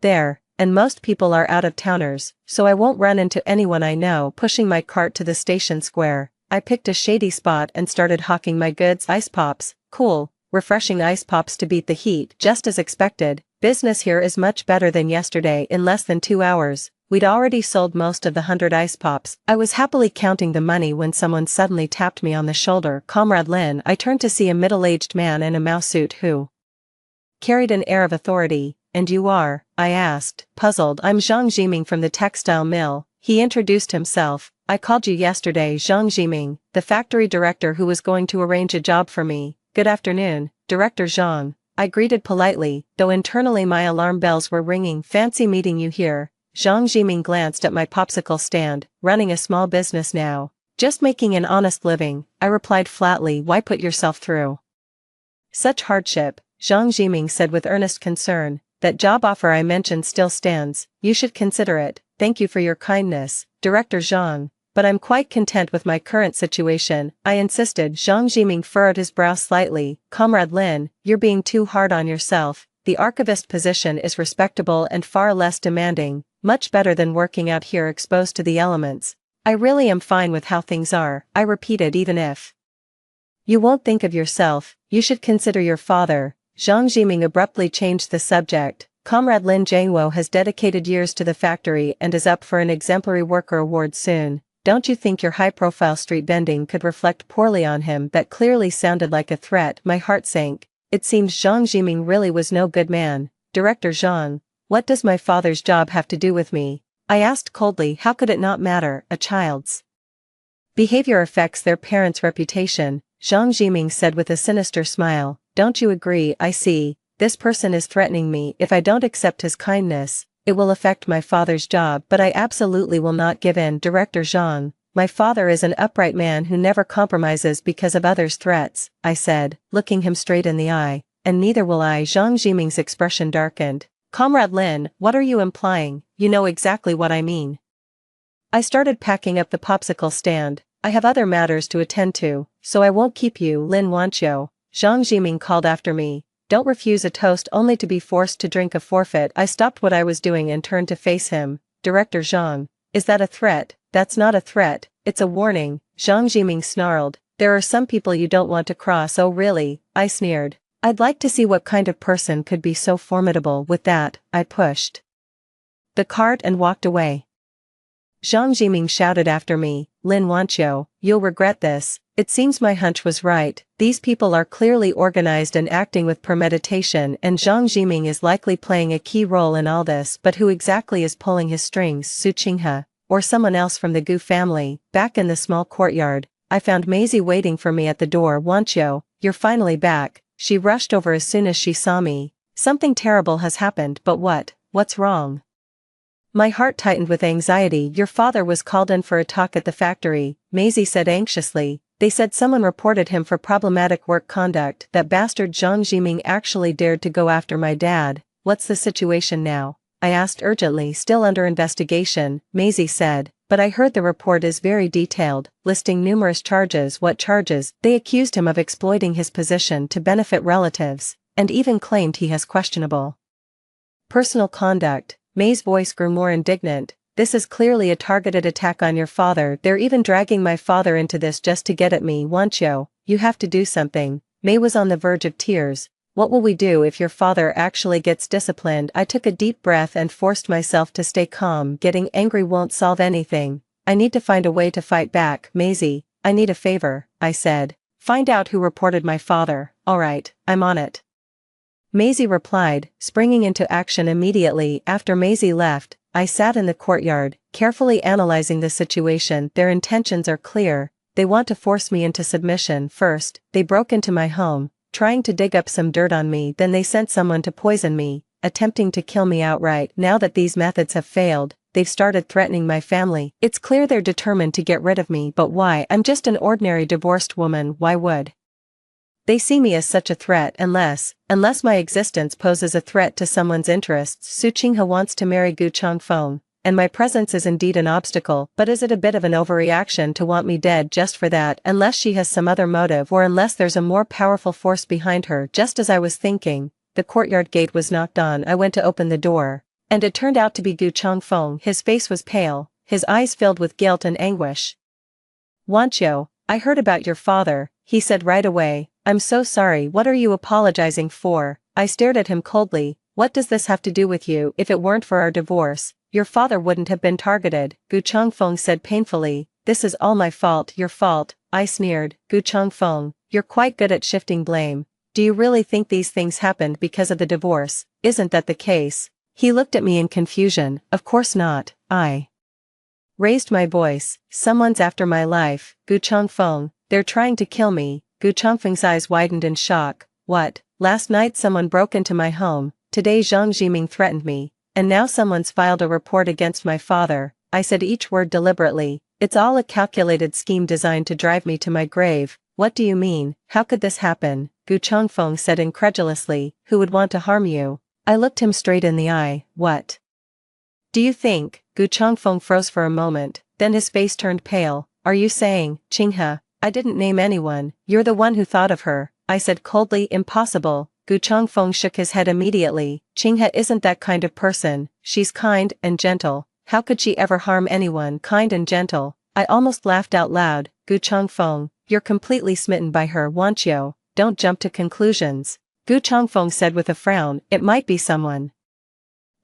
Speaker 1: there, and most people are out-of-towners, so I won't run into anyone I know. Pushing my cart to the station square, I picked a shady spot and started hawking my goods. Ice pops, cool, refreshing ice pops to beat the heat. Just as expected, business here is much better than yesterday. In less than 2 hours, We'd already sold most of the 100 ice pops. I was happily counting the money when someone suddenly tapped me on the shoulder. Comrade Lin. I turned to see a middle-aged man in a mouse suit who carried an air of authority. And you are? I asked, puzzled. I'm Zhang Jiming from the textile mill. He introduced himself. I called you yesterday. Zhang Jiming, the factory director who was going to arrange a job for me. Good afternoon, Director Zhang. I greeted politely, though internally my alarm bells were ringing. Fancy meeting you here. Zhang Jiming glanced at my popsicle stand. Running a small business now. Just making an honest living, I replied flatly. Why put yourself through such hardship? Zhang Jiming said with earnest concern. That job offer I mentioned still stands. You should consider it. Thank you for your kindness, Director Zhang. But I'm quite content with my current situation, I insisted. Zhang Jiming furrowed his brow slightly. Comrade Lin, you're being too hard on yourself. The archivist position is respectable and far less demanding, much better than working out here exposed to the elements. I really am fine with how things are, I repeated. Even if you won't think of yourself, you should consider your father. Zhang Jiming abruptly changed the subject. Comrade Lin Jianguo has dedicated years to the factory and is up for an exemplary worker award soon. Don't you think your high-profile street bending could reflect poorly on him? That clearly sounded like a threat. My heart sank. It seems Zhang Jiming really was no good man. Director Zhang, what does my father's job have to do with me? I asked coldly. How could it not matter? A child's behavior affects their parents' reputation, Zhang Jiming said with a sinister smile. Don't you agree? I see. This person is threatening me. If I don't accept his kindness, it will affect my father's job. But I absolutely will not give in. Director Zhang, my father is an upright man who never compromises because of others' threats, I said, looking him straight in the eye. And neither will I. Zhang Jiming's expression darkened. Comrade Lin, what are you implying? You know exactly what I mean. I started packing up the popsicle stand. I have other matters to attend to, so I won't keep you. Lin Wanqiu, Zhang Jiming called after me. Don't refuse a toast only to be forced to drink a forfeit. I stopped what I was doing and turned to face him. Director Zhang, is that a threat? That's not a threat, it's a warning, Zhang Jiming snarled. There are some people you don't want to cross. Oh really? I sneered. I'd like to see what kind of person could be so formidable. With that, I pushed the cart and walked away. Zhang Jiming shouted after me, Lin Wanqiu, you'll regret this. It seems my hunch was right. These people are clearly organized and acting with premeditation, and Zhang Jiming is likely playing a key role in all this. But who exactly is pulling his strings? Su Qinghe, or someone else from the Gu family? Back in the small courtyard, I found Maisie waiting for me at the door. Wanqiu, you're finally back. She rushed over as soon as she saw me. Something terrible has happened. But what? What's wrong? My heart tightened with anxiety. Your father was called in for a talk at the factory, Maisie said anxiously. They said someone reported him for problematic work conduct. That bastard Zhang Jiming actually dared to go after my dad. What's the situation now? I asked urgently. Still under investigation, Maisie said, but I heard the report is very detailed, listing numerous charges. What charges? They accused him of exploiting his position to benefit relatives, and even claimed he has questionable personal conduct. May's voice grew more indignant. This is clearly a targeted attack on your father. They're even dragging my father into this just to get at me. Wanqiu, you have to do something. May was on the verge of tears. What will we do if your father actually gets disciplined? I took a deep breath and forced myself to stay calm. Getting angry won't solve anything. I need to find a way to fight back. Maisie, I need a favor, I said. Find out who reported my father. All right, I'm on it, Maisie replied, springing into action immediately. After Maisie left, I sat in the courtyard, carefully analyzing the situation. Their intentions are clear. They want to force me into submission. First, they broke into my home, trying to dig up some dirt on me. Then they sent someone to poison me, attempting to kill me outright. Now that these methods have failed, they've started threatening my family. It's clear they're determined to get rid of me. But why? I'm just an ordinary divorced woman. Why would they see me as such a threat? Unless my existence poses a threat to someone's interests. Su Qinghe wants to marry Gu Changfeng, and my presence is indeed an obstacle. But is it a bit of an overreaction to want me dead just for that? Unless she has some other motive, or unless there's a more powerful force behind her. Just as I was thinking, the courtyard gate was knocked on. I went to open the door, and it turned out to be Gu Changfeng. His face was pale, his eyes filled with guilt and anguish. Wanqiu, I heard about your father, he said right away. I'm so sorry. What are you apologizing for? I stared at him coldly. What does this have to do with you? If it weren't for our divorce, your father wouldn't have been targeted, Gu Changfeng said painfully. This is all my fault, your fault, I sneered. Gu Changfeng, you're quite good at shifting blame. Do you really think these things happened because of the divorce? Isn't that the case? He looked at me in confusion. Of course not, I raised my voice. Someone's after my life, Gu Changfeng, they're trying to kill me. Gu Changfeng's eyes widened in shock. What? Last night someone broke into my home, today Zhang Jiming threatened me, and now someone's filed a report against my father. I said each word deliberately. It's all a calculated scheme designed to drive me to my grave. What do you mean? How could this happen? Gu Changfeng said incredulously. Who would want to harm you? I looked him straight in the eye. What do you think? Gu Changfeng froze for a moment, then his face turned pale. Are you saying, Qinghe? I didn't name anyone. You're the one who thought of her, I said coldly. Impossible. Gu Changfeng shook his head immediately. Qinghe isn't that kind of person. She's kind and gentle. How could she ever harm anyone kind and gentle? I almost laughed out loud. Gu Changfeng, you're completely smitten by her, Wanqiu. Don't jump to conclusions. Gu Changfeng said with a frown. It might be someone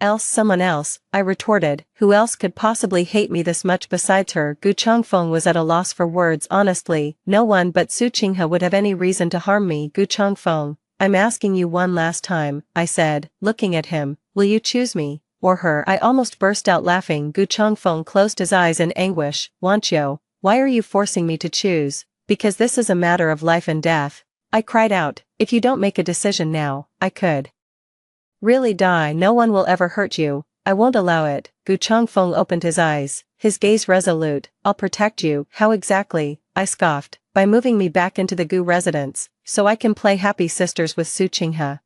Speaker 1: else, I retorted. Who else could possibly hate me this much besides her? Gu Changfeng was at a loss for words. Honestly, no one but Su Qinghe would have any reason to harm me. Gu Changfeng, I'm asking you one last time, I said, looking at him. Will you choose me or her? I almost burst out laughing. Gu Changfeng closed his eyes in anguish. Wanqiu, why are you forcing me to choose? Because this is a matter of life and death, I cried out. If you don't make a decision now, I could really die. No one will ever hurt you. I won't allow it. Gu Changfeng opened his eyes, his gaze resolute. I'll protect you. How exactly? I scoffed. By moving me back into the Gu residence, so I can play happy sisters with Su Qinghe.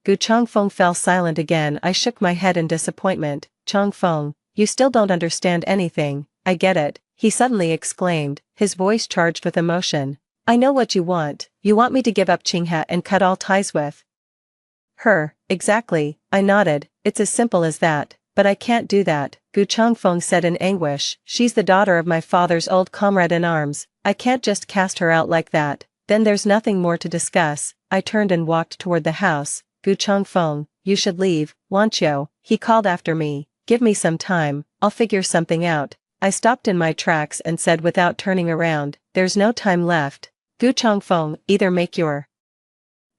Speaker 1: Gu Changfeng fell silent again. I shook my head in disappointment. Changfeng, you still don't understand anything. I get it, he suddenly exclaimed, his voice charged with emotion. I know what you want. You want me to give up Qinghe and cut all ties with her. Exactly, I nodded. It's as simple as that, but I can't do that, Gu Changfeng said in anguish. She's the daughter of my father's old comrade in arms. I can't just cast her out like that. Then there's nothing more to discuss. I turned and walked toward the house. Gu Changfeng, you should leave, Wanqiu, he called after me. Give me some time, I'll figure something out. I stopped in my tracks and said without turning around, there's no time left. Gu Changfeng, either make your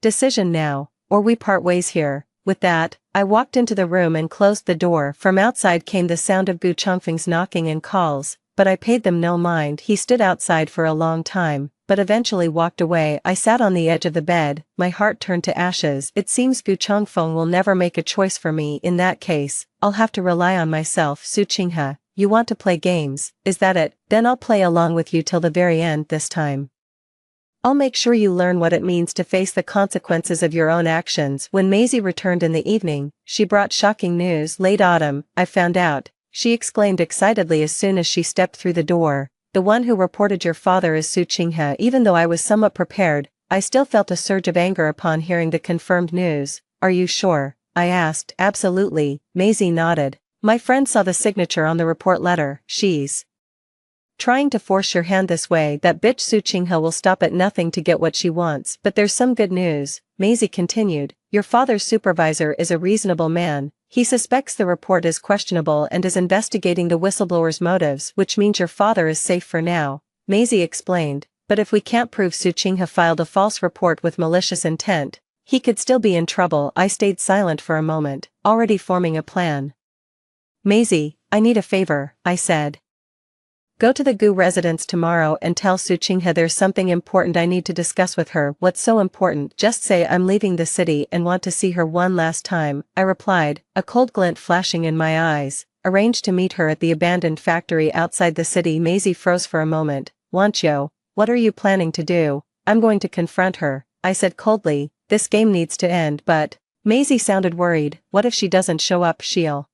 Speaker 1: decision now, or we part ways here. With that, I walked into the room and closed the door. From outside came the sound of Gu Changfeng's knocking and calls, but I paid them no mind. He stood outside for a long time, but eventually walked away. I sat on the edge of the bed, my heart turned to ashes. It seems Gu Changfeng will never make a choice for me. In that case, I'll have to rely on myself. Su Qinghe, you want to play games, is that it? Then I'll play along with you till the very end this time. I'll make sure you learn what it means to face the consequences of your own actions. When Maisie returned in the evening, she brought shocking news. Late autumn, I found out, she exclaimed excitedly as soon as she stepped through the door. The one who reported your father is Su Qinghe. Even though I was somewhat prepared, I still felt a surge of anger upon hearing the confirmed news. Are you sure? I asked. Absolutely, Maisie nodded. My friend saw the signature on the report letter. She's trying to force your hand this way. That bitch Su Qinghe will stop at nothing to get what she wants. But there's some good news, Maisie continued. Your father's supervisor is a reasonable man. He suspects the report is questionable and is investigating the whistleblower's motives, which means your father is safe for now, Maisie explained. But if we can't prove Su Qinghe filed a false report with malicious intent, he could still be in trouble. I stayed silent for a moment, already forming a plan. Maisie, I need a favor, I said. Go to the Gu residence tomorrow and tell Su Qinghe there's something important I need to discuss with her. What's so important? Just say I'm leaving the city and want to see her one last time, I replied, a cold glint flashing in my eyes. Arrange to meet her at the abandoned factory outside the city. Maisie froze for a moment. Wanqiu, what are you planning to do? I'm going to confront her, I said coldly. This game needs to end. But Maisie sounded worried. What if she doesn't show up? She'll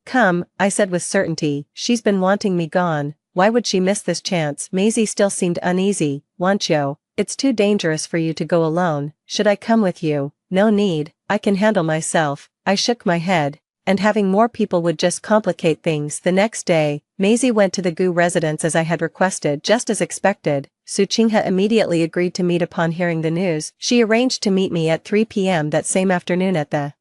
Speaker 1: come, I said with certainty. She's been wanting me gone. Why would she miss this chance? Maisie still seemed uneasy. Wanqiu, it's too dangerous for you to go alone. Should I come with you? No need, I can handle myself. I shook my head, and having more people would just complicate things. The next day, Maisie went to the Gu residence as I had requested. Just as expected, Su Qinghe immediately agreed to meet upon hearing the news. She arranged to meet me at 3 p.m. that same afternoon at the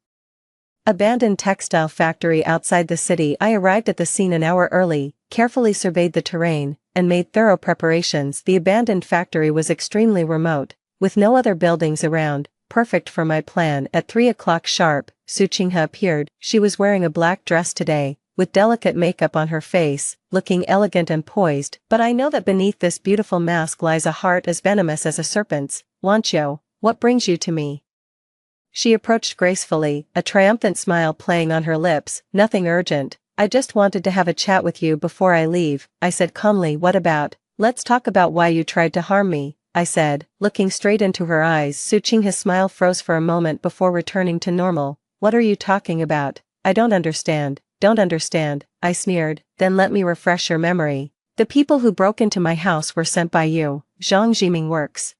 Speaker 1: Abandoned textile factory outside the city. I arrived at the scene an hour early, carefully surveyed the terrain, and made thorough preparations. The abandoned factory was extremely remote, with no other buildings around, perfect for my plan. At 3 o'clock sharp, Suchingha appeared. She was wearing a black dress today, with delicate makeup on her face, looking elegant and poised, but I know that beneath this beautiful mask lies a heart as venomous as a serpent's. Wancho, what brings you to me? She approached gracefully, a triumphant smile playing on her lips. Nothing urgent. I just wanted to have a chat with you before I leave, I said calmly. What about? Let's talk about why you tried to harm me, I said, looking straight into her eyes. Suchingha's smile froze for a moment before returning to normal. What are you talking about? I don't understand, I sneered. Then let me refresh your memory. The people who broke into my house were sent by you. Zhang Jiming works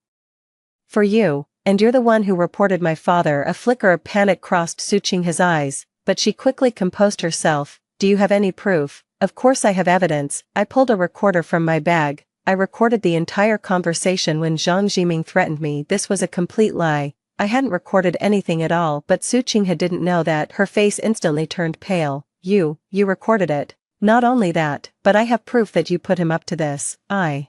Speaker 1: for you. And you're the one who reported my father. A flicker of panic crossed Suchingha's eyes, but she quickly composed herself. Do you have any proof? Of course I have evidence. I pulled a recorder from my bag. I recorded the entire conversation when Zhang Jiming threatened me. This was a complete lie. I hadn't recorded anything at all, but Suchingha didn't know that. Her face instantly turned pale. You recorded it. Not only that, but I have proof that you put him up to this. I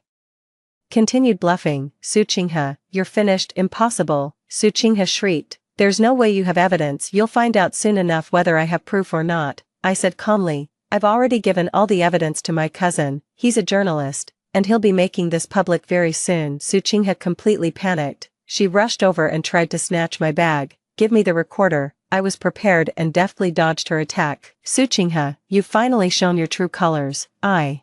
Speaker 1: continued bluffing. Suchingha, you're finished. Impossible, Suchingha shrieked. There's no way you have evidence. You'll find out soon enough whether I have proof or not, I said calmly. I've already given all the evidence to my cousin. He's a journalist, and he'll be making this public very soon. Suchingha completely panicked. She rushed over and tried to snatch my bag. Give me the recorder. I was prepared and deftly dodged her attack. Suchingha, you've finally shown your true colors, I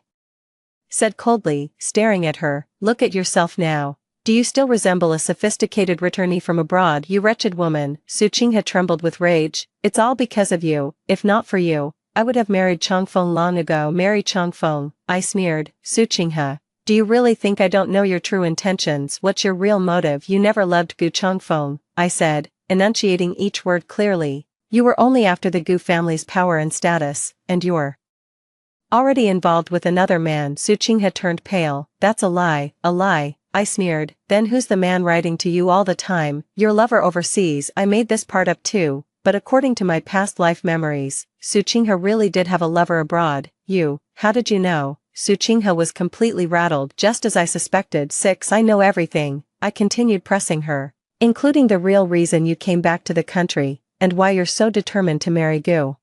Speaker 1: said coldly, staring at her. Look at yourself now. Do you still resemble a sophisticated returnee from abroad? You wretched woman. Suchingha trembled with rage. It's all because of you. If not for you, I would have married Changfeng long ago. Marry Changfeng, I sneered. Suchingha, do you really think I don't know your true intentions? What's your real motive? You never loved Gu Changfeng, I said, enunciating each word clearly. You were only after the Gu family's power and status, and you're already involved with another man. Suchingha turned pale. That's a lie, I sneered. Then who's the man writing to you all the time? Your lover overseas. I made this part up too, but according to my past life memories, Suchingha really did have a lover abroad. You, how did you know? Suchingha was completely rattled. Just as I suspected. 6. I know everything, I continued pressing her, including the real reason you came back to the country, and why you're so determined to marry Gu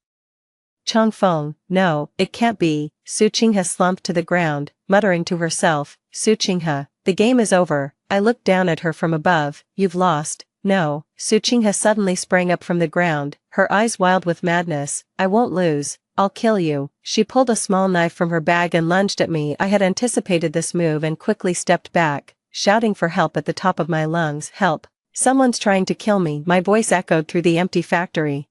Speaker 1: Changfeng. No, it can't be. Suchingha slumped to the ground, muttering to herself. Suchingha, the game is over. I looked down at her from above. You've lost. No. Suchingha suddenly sprang up from the ground, her eyes wild with madness. I won't lose. I'll kill you. She pulled a small knife from her bag and lunged at me. I had anticipated this move and quickly stepped back, shouting for help at the top of my lungs. Help. Someone's trying to kill me. My voice echoed through the empty factory.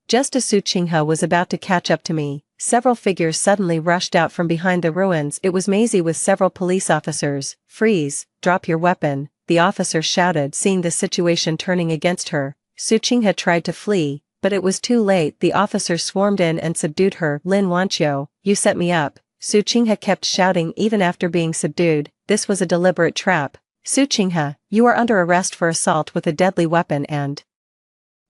Speaker 1: Just as Suchingha was about to catch up to me, several figures suddenly rushed out from behind the ruins. It was Maisie with several police officers. Freeze, drop your weapon, the officer shouted, seeing the situation turning against her. Suchingha tried to flee, but it was too late. The officers swarmed in and subdued her. Lin Wanqiu, you set me up. Suchingha kept shouting even after being subdued. This was a deliberate trap. Suchingha, you are under arrest for assault with a deadly weapon and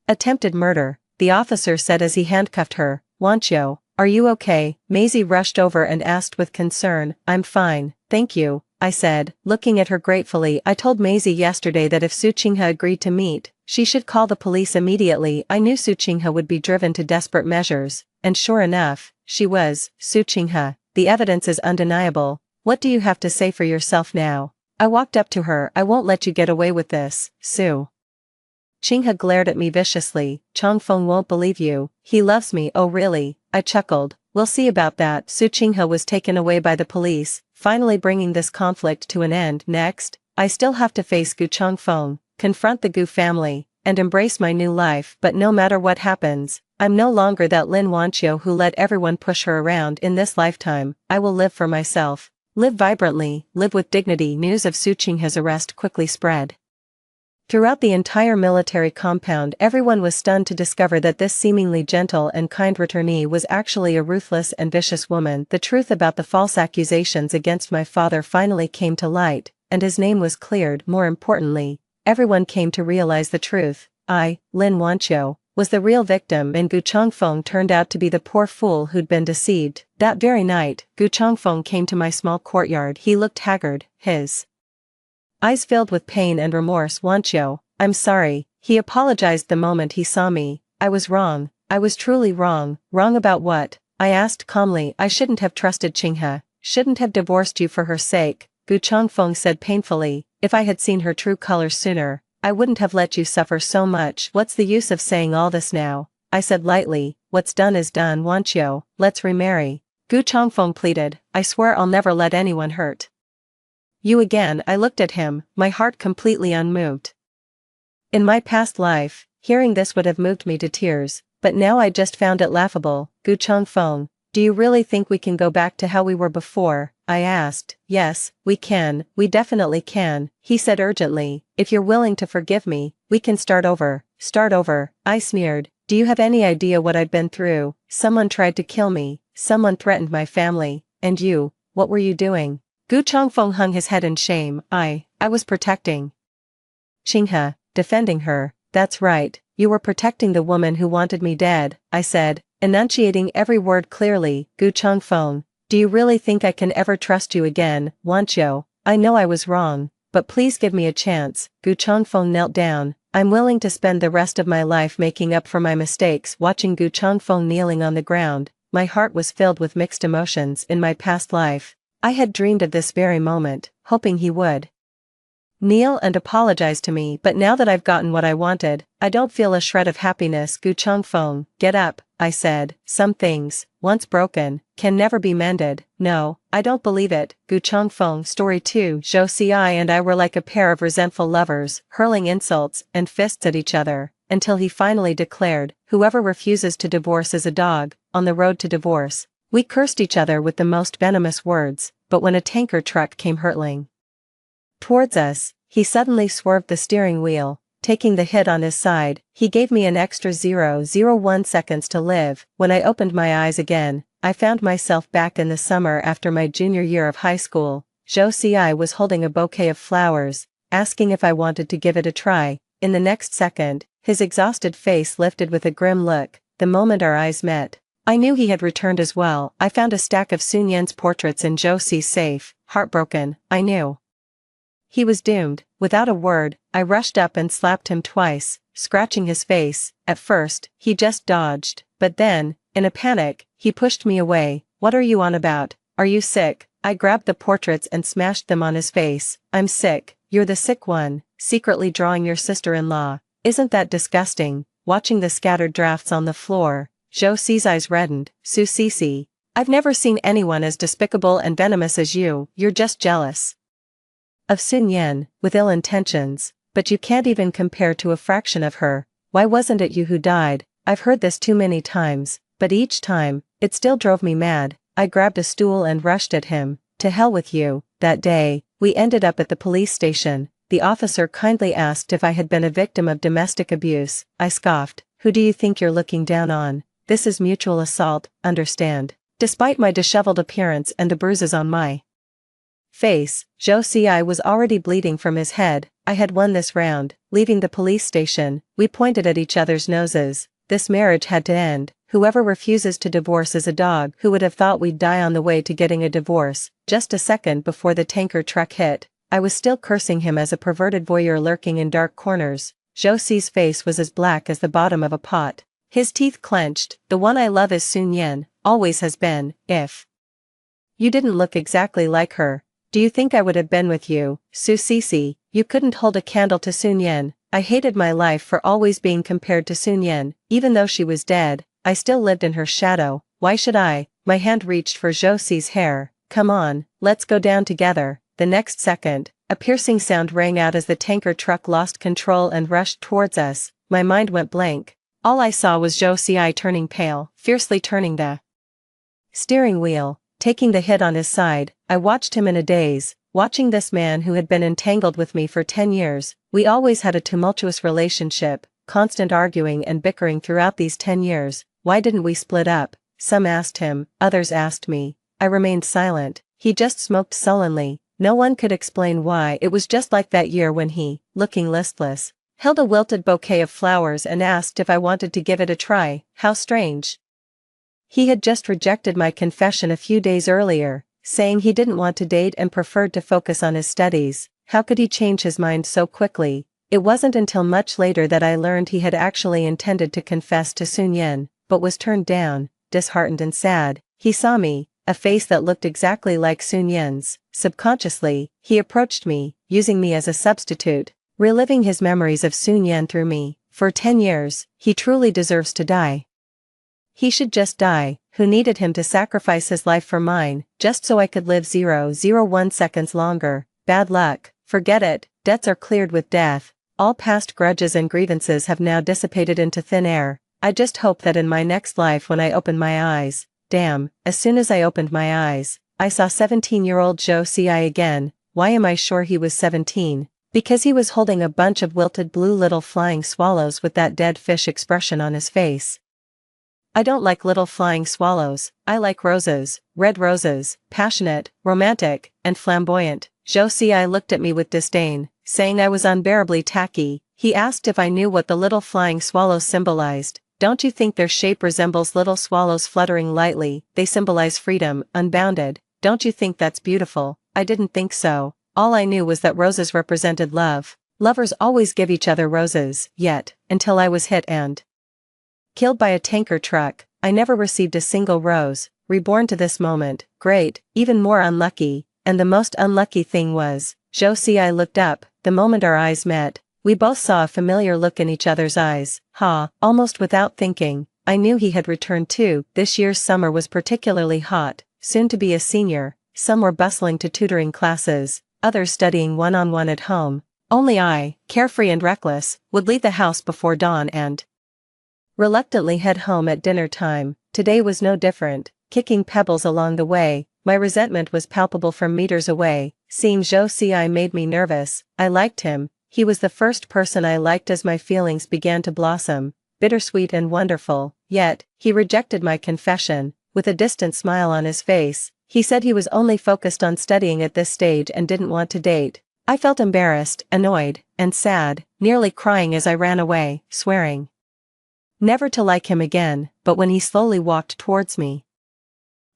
Speaker 1: attempted murder, the officer said as he handcuffed her. Wanqiu, are you okay? Maisie rushed over and asked with concern. I'm fine, thank you, I said, looking at her gratefully. I told Maisie yesterday that if Suchingha agreed to meet, she should call the police immediately. I knew Suchingha would be driven to desperate measures, and sure enough, she was. Suchingha, the evidence is undeniable. What do you have to say for yourself now? I walked up to her. I won't let you get away with this, Su Chingha glared at me viciously. Changfeng won't believe you. He loves me. Oh really? I chuckled. We'll see about that. Suchingha was taken away by the police, finally bringing this conflict to an end. Next, I still have to face Gu Changfeng, confront the Gu family, and embrace my new life. But no matter what happens, I'm no longer that Lin Wanqiu who let everyone push her around. In this lifetime, I will live for myself. Live vibrantly, live with dignity. News of Suchingha's arrest quickly spread throughout the entire military compound. Everyone was stunned to discover that this seemingly gentle and kind returnee was actually a ruthless and vicious woman. The truth about the false accusations against my father finally came to light, and his name was cleared. More importantly, everyone came to realize the truth. I, Lin Wanqiu, was the real victim and Gu Chongfeng turned out to be the poor fool who'd been deceived. That very night, Gu Chongfeng came to my small courtyard. He looked haggard, his eyes filled with pain and remorse. "Wanqiu, I'm sorry," he apologized the moment he saw me. "I was wrong. I was truly wrong." "Wrong about what?" I asked calmly. "I shouldn't have trusted Qinghe, shouldn't have divorced you for her sake," Gu Chongfeng said painfully. "If I had seen her true colors sooner, I wouldn't have let you suffer so much." "What's the use of saying all this now?" I said lightly. "What's done is done. Wanqiu, let's remarry," Gu Chongfeng pleaded. "I swear I'll never let anyone hurt you again." I looked at him, my heart completely unmoved. In my past life, hearing this would have moved me to tears, but now I just found it laughable. "Gu Chongfeng, do you really think we can go back to how we were before?" I asked. "Yes, we can, we definitely can," he said urgently. "If you're willing to forgive me, we can start over." "Start over?" I sneered. "Do you have any idea what I've been through? Someone tried to kill me, someone threatened my family, and you, what were you doing?" Gu Chongfeng hung his head in shame. I was protecting Qinghe, defending her." "That's right, you were protecting the woman who wanted me dead," I said, enunciating every word clearly. "Gu Chongfeng, do you really think I can ever trust you again?" "Wanqiu, I know I was wrong, but please give me a chance." Gu Chongfeng knelt down. "I'm willing to spend the rest of my life making up for my mistakes." Watching Gu Chongfeng kneeling on the ground, my heart was filled with mixed emotions. In my past life, I had dreamed of this very moment, hoping he would kneel and apologize to me, but now that I've gotten what I wanted, I don't feel a shred of happiness. "Gu Chongfeng, get up," I said. "Some things, once broken, can never be mended." "No, I don't believe it." Gu Chongfeng. Story 2. Zhou Xi and I were like a pair of resentful lovers, hurling insults and fists at each other, until he finally declared, "Whoever refuses to divorce is a dog." On the road to divorce, we cursed each other with the most venomous words, but when a tanker truck came hurtling towards us, he suddenly swerved the steering wheel, taking the hit on his side. He gave me an extra 0.01 seconds to live. When I opened my eyes again, I found myself back in the summer after my junior year of high school. Zhou Xi was holding a bouquet of flowers, asking if I wanted to give it a try. In the next second, his exhausted face lifted with a grim look. The moment our eyes met, I knew he had returned as well. I found a stack of Sun Yan's portraits in Zhou Xi's safe. Heartbroken, I knew he was doomed. Without a word, I rushed up and slapped him twice, scratching his face. At first, he just dodged, but then, in a panic, he pushed me away. "What are you on about? Are you sick?" I grabbed the portraits and smashed them on his face. "I'm sick. You're the sick one, secretly drawing your sister-in-law. Isn't that disgusting?" Watching the scattered drafts on the floor, Zhou Xi's eyes reddened. "Su Sisi, I've never seen anyone as despicable and venomous as you. You're just jealous of Sun Yan, with ill intentions, but you can't even compare to a fraction of her. Why wasn't it you who died?" I've heard this too many times, but each time, it still drove me mad. I grabbed a stool and rushed at him. "To hell with you." That day, we ended up at the police station. The officer kindly asked if I had been a victim of domestic abuse. I scoffed. "Who do you think you're looking down on? This is mutual assault, understand?" Despite my disheveled appearance and the bruises on my face, Zhou Xi was already bleeding from his head. I had won this round. Leaving the police station, we pointed at each other's noses. This marriage had to end. Whoever refuses to divorce is a dog. Who would have thought we'd die on the way to getting a divorce? Just a second before the tanker truck hit, I was still cursing him as a perverted voyeur lurking in dark corners. Zhou Xi's face was as black as the bottom of a pot. His teeth clenched. "The one I love is Sun Yan, always has been. If you didn't look exactly like her, do you think I would have been with you?" "Su Sisi, you couldn't hold a candle to Sun Yan." I hated my life for always being compared to Sun Yan. Even though she was dead, I still lived in her shadow. Why should I? My hand reached for Zhou Xi's hair. "Come on, let's go down together." The next second, a piercing sound rang out as the tanker truck lost control and rushed towards us. My mind went blank. All I saw was Zhou Xi turning pale, fiercely turning the steering wheel, taking the hit on his side. I watched him in a daze, watching this man who had been entangled with me for 10 years. We always had a tumultuous relationship, constant arguing and bickering throughout these 10 years. Why didn't we split up? Some asked him, others asked me. I remained silent. He just smoked sullenly. No one could explain why. It was just like that year when he, looking listless, held a wilted bouquet of flowers and asked if I wanted to give it a try. How strange. He had just rejected my confession a few days earlier, saying he didn't want to date and preferred to focus on his studies. How could he change his mind so quickly? It wasn't until much later that I learned he had actually intended to confess to Sun Yen, but was turned down, disheartened and sad. He saw me, a face that looked exactly like Sun Yen's. Subconsciously, he approached me, using me as a substitute, reliving his memories of Sun Yen through me. For 10 years, he truly deserves to die. He should just die. Who needed him to sacrifice his life for mine, just so I could live 001 seconds longer? Bad luck. Forget it. Debts are cleared with death. All past grudges and grievances have now dissipated into thin air. I just hope that in my next life when I open my eyes, damn, as soon as I opened my eyes, I saw 17-year-old Zhou Ci again. Why am I sure he was 17? Because he was holding a bunch of wilted blue little flying swallows with that dead fish expression on his face. I don't like little flying swallows, I like roses, red roses, passionate, romantic, and flamboyant. Zhou Ci looked at me with disdain, saying I was unbearably tacky. He asked if I knew what the little flying swallows symbolized. Don't you think their shape resembles little swallows fluttering lightly? They symbolize freedom, unbounded. Don't you think that's beautiful? I didn't think so. All I knew was that roses represented love. Lovers always give each other roses, yet, until I was hit and killed by a tanker truck, I never received a single rose. Reborn to this moment, great, even more unlucky, and the most unlucky thing was, Zhou Ci looked up. The moment our eyes met, we both saw a familiar look in each other's eyes. Almost without thinking, I knew he had returned too. This year's summer was particularly hot, soon to be a senior, some were bustling to tutoring classes, others studying one-on-one at home. Only I, carefree and reckless, would leave the house before dawn and reluctantly head home at dinner time. Today was no different, kicking pebbles along the way. My resentment was palpable from meters away. Seeing Zhou Ci made me nervous. I liked him. He was the first person I liked as my feelings began to blossom, bittersweet and wonderful. Yet, he rejected my confession, with a distant smile on his face. He said he was only focused on studying at this stage and didn't want to date. I felt embarrassed, annoyed, and sad, nearly crying as I ran away, swearing never to like him again. But when he slowly walked towards me,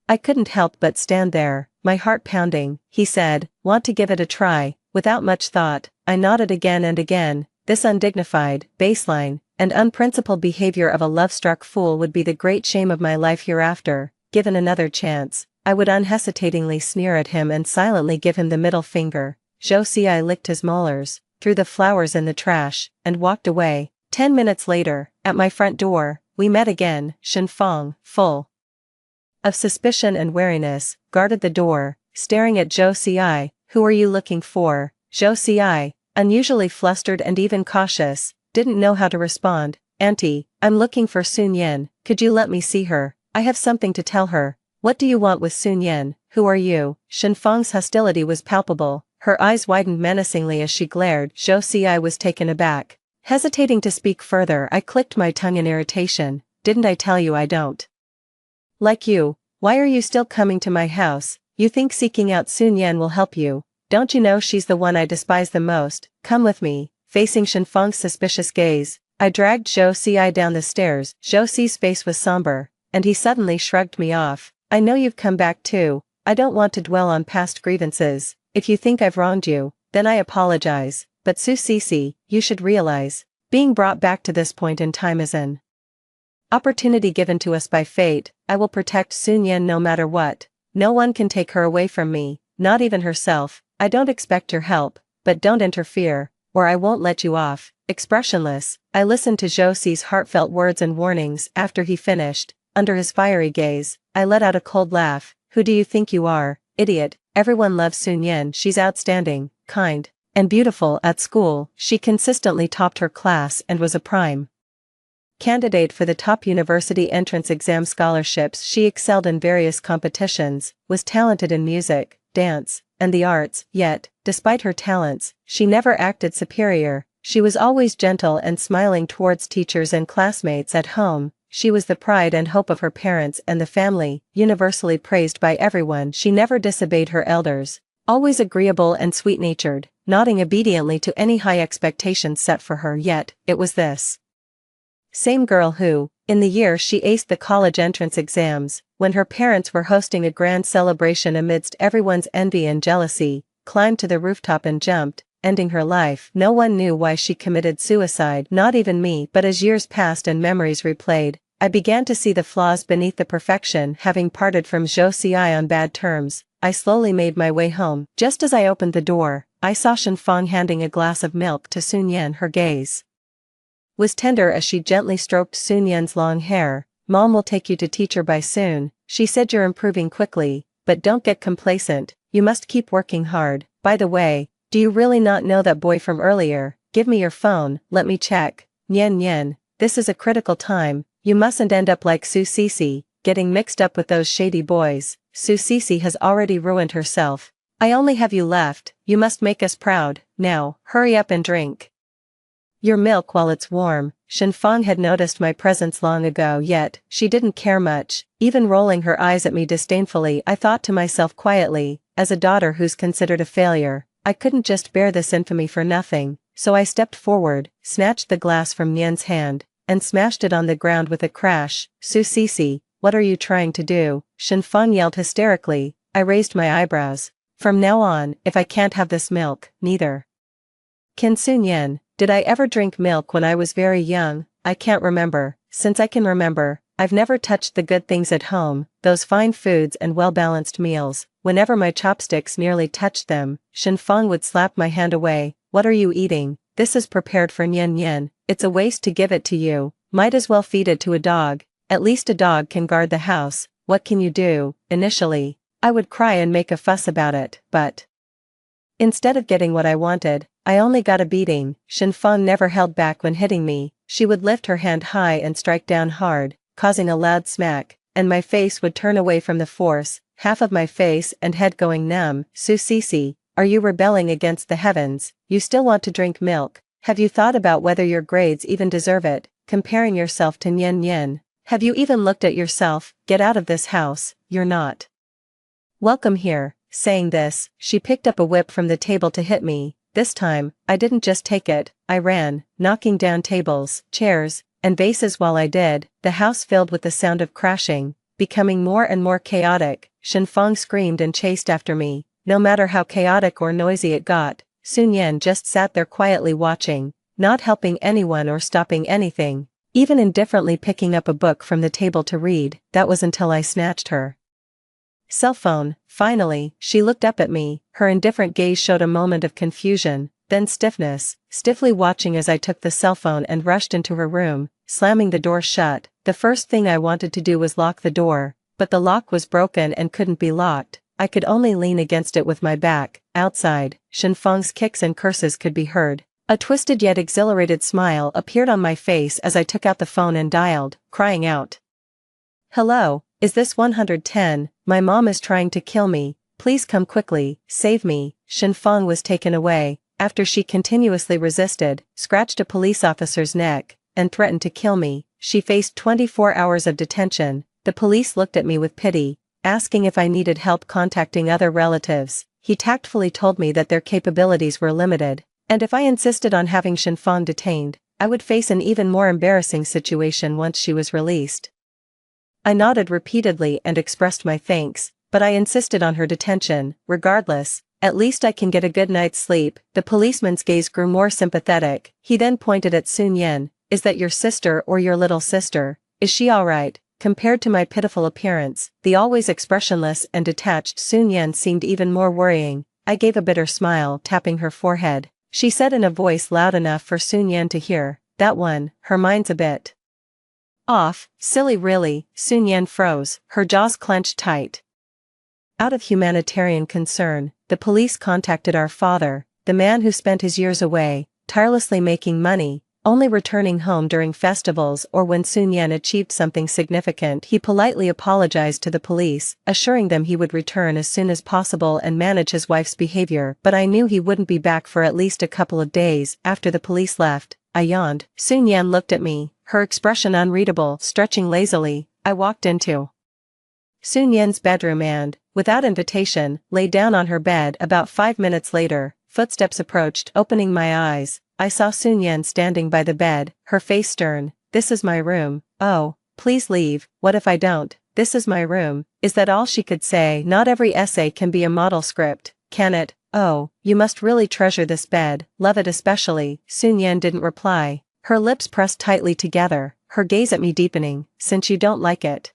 Speaker 1: I couldn't help but stand there, my heart pounding. He said, "Want to give it a try?" Without much thought, I nodded again and again. This undignified, baseline, and unprincipled behavior of a love-struck fool would be the great shame of my life hereafter. Given another chance, I would unhesitatingly sneer at him and silently give him the middle finger. Zhou Ci licked his molars, threw the flowers in the trash, and walked away. 10 minutes later, at my front door, we met again. Shenfang, full of suspicion and wariness, guarded the door, staring at Zhou Ci. "Who are you looking for?" Zhou Ci, unusually flustered and even cautious, didn't know how to respond. "Auntie, I'm looking for Sun Yen. Could you let me see her? I have something to tell her." "What do you want with Sun Yen? Who are you?" Shenfang's hostility was palpable. Her eyes widened menacingly as she glared. Zhou Ci was taken aback. Hesitating to speak further, I clicked my tongue in irritation. "Didn't I tell you I don't like you? Why are you still coming to my house? You think seeking out Sun Yen will help you? Don't you know she's the one I despise the most? Come with me." Facing Shenfang's suspicious gaze, I dragged Zhou Ci down the stairs. Zhou Ci's face was somber, and he suddenly shrugged me off. "I know you've come back too. I don't want to dwell on past grievances. If you think I've wronged you, then I apologize. But Su Cici, you should realize, being brought back to this point in time is an opportunity given to us by fate. I will protect Sun Yen no matter what. No one can take her away from me, not even herself. I don't expect your help, but don't interfere, or I won't let you off." Expressionless, I listened to Zhou Ci's heartfelt words and warnings. After he finished, under his fiery gaze, I let out a cold laugh. "Who do you think you are, idiot? Everyone loves Sun Yen. She's outstanding, kind, and beautiful. At school, she consistently topped her class and was a prime candidate for the top university entrance exam scholarships. She excelled in various competitions, was talented in music, dance, and the arts. Yet, despite her talents, she never acted superior. She was always gentle and smiling towards teachers and classmates. At home, she was the pride and hope of her parents and the family, universally praised by everyone. She never disobeyed her elders, Always agreeable and sweet-natured, nodding obediently to any high expectations set for her, yet it was this same girl who, in the year she aced the college entrance exams, when her parents were hosting a grand celebration amidst everyone's envy and jealousy, climbed to the rooftop and jumped, ending her life. No one knew why she committed suicide, not even me, but as years passed and memories replayed, I began to see the flaws beneath the perfection. Having parted from Zhou Xi on bad terms, I slowly made my way home. Just as I opened the door, I saw Shen Feng handing a glass of milk to Sun Yan. Her gaze was tender as she gently stroked Sun Yan's long hair. "Mom will take you to teacher by soon," she said. "You're improving quickly, but don't get complacent, you must keep working hard. By the way, do you really not know that boy from earlier? Give me your phone, let me check." Nian, this is a critical time, you mustn't end up like Su Cece, getting mixed up with those shady boys. Su Cece has already ruined herself. I only have you left, you must make us proud. Now, hurry up and drink your milk while it's warm." Shen Feng had noticed my presence long ago, yet she didn't care much, even rolling her eyes at me disdainfully. I thought to myself quietly, as a daughter who's considered a failure, I couldn't just bear this infamy for nothing, so I stepped forward, snatched the glass from Nian's hand, and smashed it on the ground with a crash. "Su Cece, what are you trying to do?" Shen Feng yelled hysterically. I raised my eyebrows. "From now on, if I can't have this milk, neither can Sun Yan. Did I ever drink milk when I was very young? I can't remember. Since I can remember, I've never touched the good things at home, those fine foods and well-balanced meals. Whenever my chopsticks nearly touched them, Shen Feng would slap my hand away. What are you eating? This is prepared for Nian. It's a waste to give it to you. Might as well feed it to a dog. At least a dog can guard the house. What can you do?" Initially, I would cry and make a fuss about it, but instead of getting what I wanted, I only got a beating. Shen Feng never held back when hitting me. She would lift her hand high and strike down hard, causing a loud smack, and my face would turn away from the force, half of my face and head going numb. "Su Cece, are you rebelling against the heavens? You still want to drink milk? Have you thought about whether your grades even deserve it, comparing yourself to Nian? Have you even looked at yourself? Get out of this house, you're not welcome here." Saying this, she picked up a whip from the table to hit me. This time, I didn't just take it, I ran, knocking down tables, chairs, and vases while I did. The house filled with the sound of crashing, becoming more and more chaotic. Shen Feng screamed and chased after me. No matter how chaotic or noisy it got, Sun Yan just sat there quietly watching, not helping anyone or stopping anything, even indifferently picking up a book from the table to read. That was until I snatched her cell phone. Finally, she looked up at me. Her indifferent gaze showed a moment of confusion, then stiffness, stiffly watching as I took the cell phone and rushed into her room, slamming the door shut. The first thing I wanted to do was lock the door, but the lock was broken and couldn't be locked. I could only lean against it with my back. Outside, Shen Feng's kicks and curses could be heard. A twisted yet exhilarated smile appeared on my face as I took out the phone and dialed, crying out, "Hello, is this 110? My mom is trying to kill me. Please come quickly, save me." Shen Feng was taken away, after she continuously resisted, scratched a police officer's neck, and threatened to kill me. She faced 24 hours of detention. The police looked at me with pity, asking if I needed help contacting other relatives. He tactfully told me that their capabilities were limited, and if I insisted on having Shen Feng detained, I would face an even more embarrassing situation once she was released. I nodded repeatedly and expressed my thanks, but I insisted on her detention. Regardless, at least I can get a good night's sleep. The policeman's gaze grew more sympathetic. He then pointed at Sun Yan. "Is that your sister or your little sister? Is she alright?" Compared to my pitiful appearance, the always expressionless and detached Sun Yan seemed even more worrying. I gave a bitter smile, tapping her forehead. She said in a voice loud enough for Sun Yan to hear, "That one, her mind's a bit off." "Silly really." Sun Yan froze, her jaws clenched tight. Out of humanitarian concern, the police contacted our father, the man who spent his years away, tirelessly making money, only returning home during festivals or when Sun Yan achieved something significant. He politely apologized to the police, assuring them he would return as soon as possible and manage his wife's behavior, but I knew he wouldn't be back for at least a couple of days. After the police left, I yawned. Sun Yan looked at me, her expression unreadable, stretching lazily. I walked into Sun Yan's bedroom and, without invitation, lay down on her bed. About 5 minutes later, footsteps approached. Opening my eyes, I saw Sun Yan standing by the bed, her face stern. This is my room. Oh, please leave. What if I don't? This is my room. Is that all she could say? Not every essay can be a model script, can it? Oh, you must really treasure this bed, love it especially. Sun Yan didn't reply. Her lips pressed tightly together, her gaze at me deepening. Since you don't like it,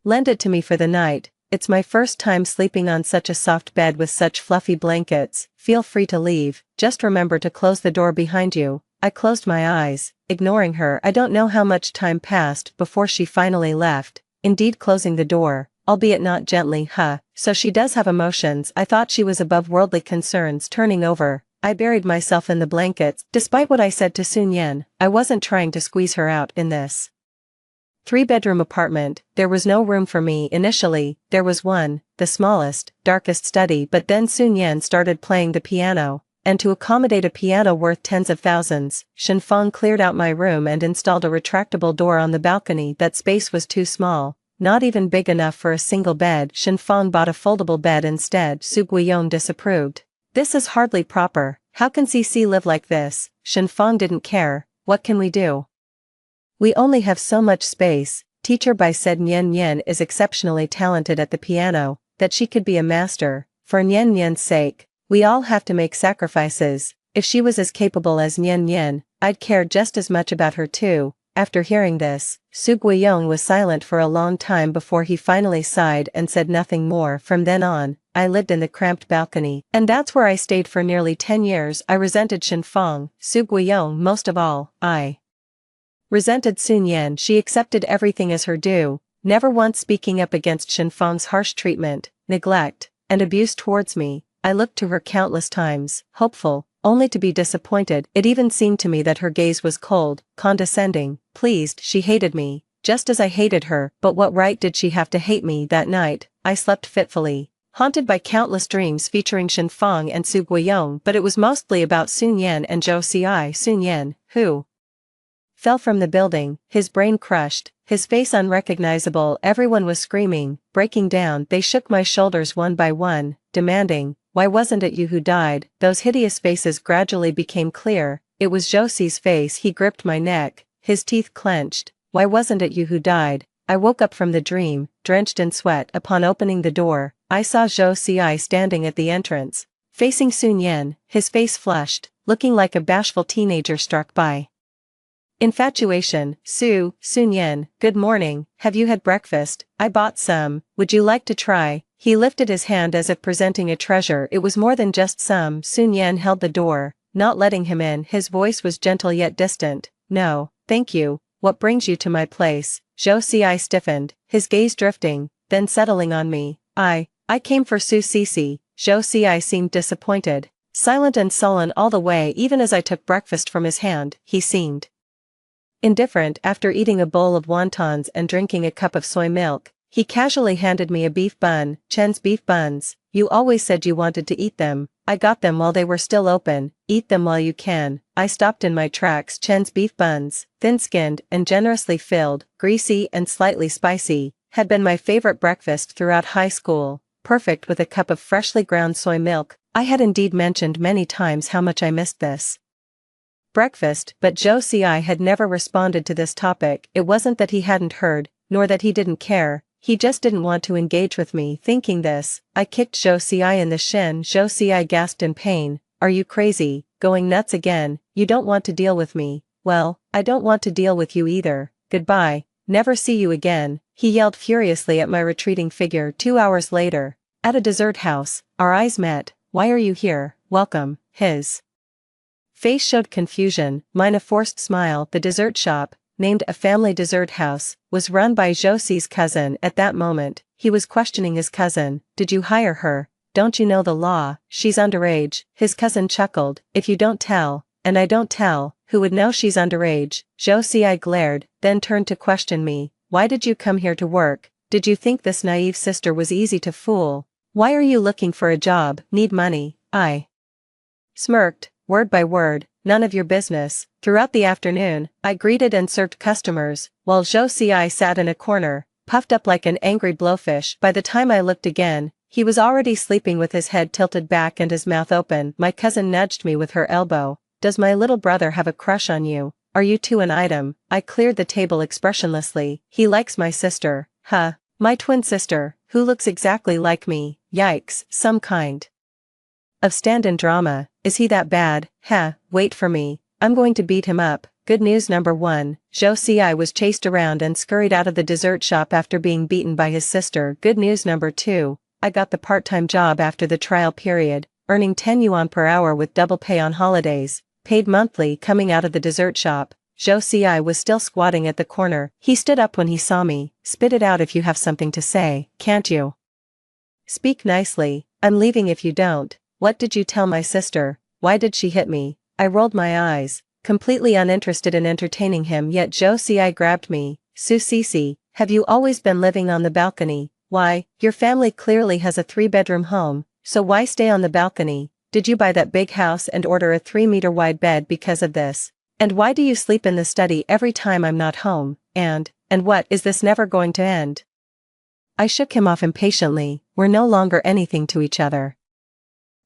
Speaker 1: lend it to me for the night. It's my first time sleeping on such a soft bed with such fluffy blankets. Feel free to leave, just remember to close the door behind you. I closed my eyes, ignoring her. I don't know how much time passed before she finally left, indeed closing the door, albeit not gently. So she does have emotions. I thought she was above worldly concerns. Turning over, I buried myself in the blankets. Despite what I said to Sun Yan, I wasn't trying to squeeze her out. In this 3-bedroom apartment, there was no room for me initially. There was one, the smallest, darkest study, but then Sun Yan started playing the piano, and to accommodate a piano worth tens of thousands, Shenfeng cleared out my room and installed a retractable door on the balcony. That space was too small, not even big enough for a single bed. Shenfeng bought a foldable bed instead. Su Guiyong disapproved. This is hardly proper. How can CC live like this? Shenfeng didn't care. What can we do? We only have so much space. Teacher Bai said Nian Nian is exceptionally talented at the piano, that she could be a master. For Nian Nian's sake, we all have to make sacrifices. If she was as capable as Nian Nian, I'd care just as much about her too. After hearing this, Su Guiyong was silent for a long time before he finally sighed and said nothing more. From then on, I lived in the cramped balcony, and that's where I stayed for nearly 10 years. I resented Shenfeng, Su Guiyong most of all. I resented Sun Yan. She accepted everything as her due, never once speaking up against Shenfeng's harsh treatment, neglect, and abuse towards me. I looked to her countless times, hopeful, only to be disappointed. It even seemed to me that her gaze was cold, condescending, pleased. She hated me, just as I hated her. But what right did she have to hate me? That night, I slept fitfully, haunted by countless dreams featuring Shenfeng and Su Guiyong, but it was mostly about Sun Yan and Zhou Xi. Sun Yan, who fell from the building, his brain crushed, his face unrecognizable. Everyone was screaming, breaking down. They shook my shoulders one by one, demanding, why wasn't it you who died? Those hideous faces gradually became clear. It was Zhou Xi's face. He gripped my neck, his teeth clenched. Why wasn't it you who died? I woke up from the dream, drenched in sweat. Upon opening the door, I saw Zhou Xi standing at the entrance, facing Sun Yan, his face flushed, looking like a bashful teenager struck by infatuation. Sun Yan, good morning. Have you had breakfast? I bought some. Would you like to try? He lifted his hand as if presenting a treasure. It was more than just some. Sun Yan held the door, not letting him in. His voice was gentle yet distant. No, thank you. What brings you to my place? Zhou Xi stiffened, his gaze drifting, then settling on me. I came for Su Cici. Zhou Xi seemed disappointed, silent and sullen all the way. Even as I took breakfast from his hand, he seemed indifferent. After eating a bowl of wontons and drinking a cup of soy milk, he casually handed me a beef bun. Chen's beef buns. You always said you wanted to eat them. I got them while they were still open. Eat them while you can. I stopped in my tracks. Chen's beef buns, thin-skinned and generously filled, greasy and slightly spicy, had been my favorite breakfast throughout high school, perfect with a cup of freshly ground soy milk. I had indeed mentioned many times how much I missed this breakfast, but Zhou Xi had never responded to this topic. It wasn't that he hadn't heard, nor that he didn't care, he just didn't want to engage with me. Thinking this, I kicked Zhou Xi in the shin. Zhou Xi gasped in pain. Are you crazy? Going nuts again? You don't want to deal with me? Well, I don't want to deal with you either. Goodbye. Never see you again. He yelled furiously at my retreating figure. 2 hours later, at a dessert house, our eyes met. Why are you here? Welcome. His face showed confusion, mine a forced smile. The dessert shop, named A Family Dessert House, was run by Zhou Xi's cousin. At that moment, he was questioning his cousin. Did you hire her? Don't you know the law? She's underage. His cousin chuckled. If you don't tell, and I don't tell, who would know she's underage? Zhou Xi glared, then turned to question me. Why did you come here to work? Did you think this naive sister was easy to fool? Why are you looking for a job? Need money? I smirked, word by word. None of your business. Throughout the afternoon, I greeted and served customers, while Zhou Xi sat in a corner, puffed up like an angry blowfish. By the time I looked again, he was already sleeping with his head tilted back and his mouth open. My cousin nudged me with her elbow. Does my little brother have a crush on you? Are you two an item? I cleared the table expressionlessly. He likes my sister. Huh. My twin sister, who looks exactly like me. Yikes, some kind of stand-in drama. Is he that bad? Heh, wait for me. I'm going to beat him up. Good news number 1, Zhou Xi was chased around and scurried out of the dessert shop after being beaten by his sister. Good news number 2, I got the part-time job after the trial period, earning 10 yuan per hour with double pay on holidays, paid monthly. Coming out of the dessert shop, Zhou Xi was still squatting at the corner. He stood up when he saw me. Spit it out if you have something to say, can't you? Speak nicely. I'm leaving if you don't. What did you tell my sister? Why did she hit me? I rolled my eyes, completely uninterested in entertaining him, yet Zhou Xi grabbed me. Su Cici, have you always been living on the balcony? Why, your family clearly has a 3-bedroom home, so why stay on the balcony? Did you buy that big house and order a 3-meter wide bed because of this? And why do you sleep in the study every time I'm not home? And what, is this never going to end? I shook him off impatiently. We're no longer anything to each other.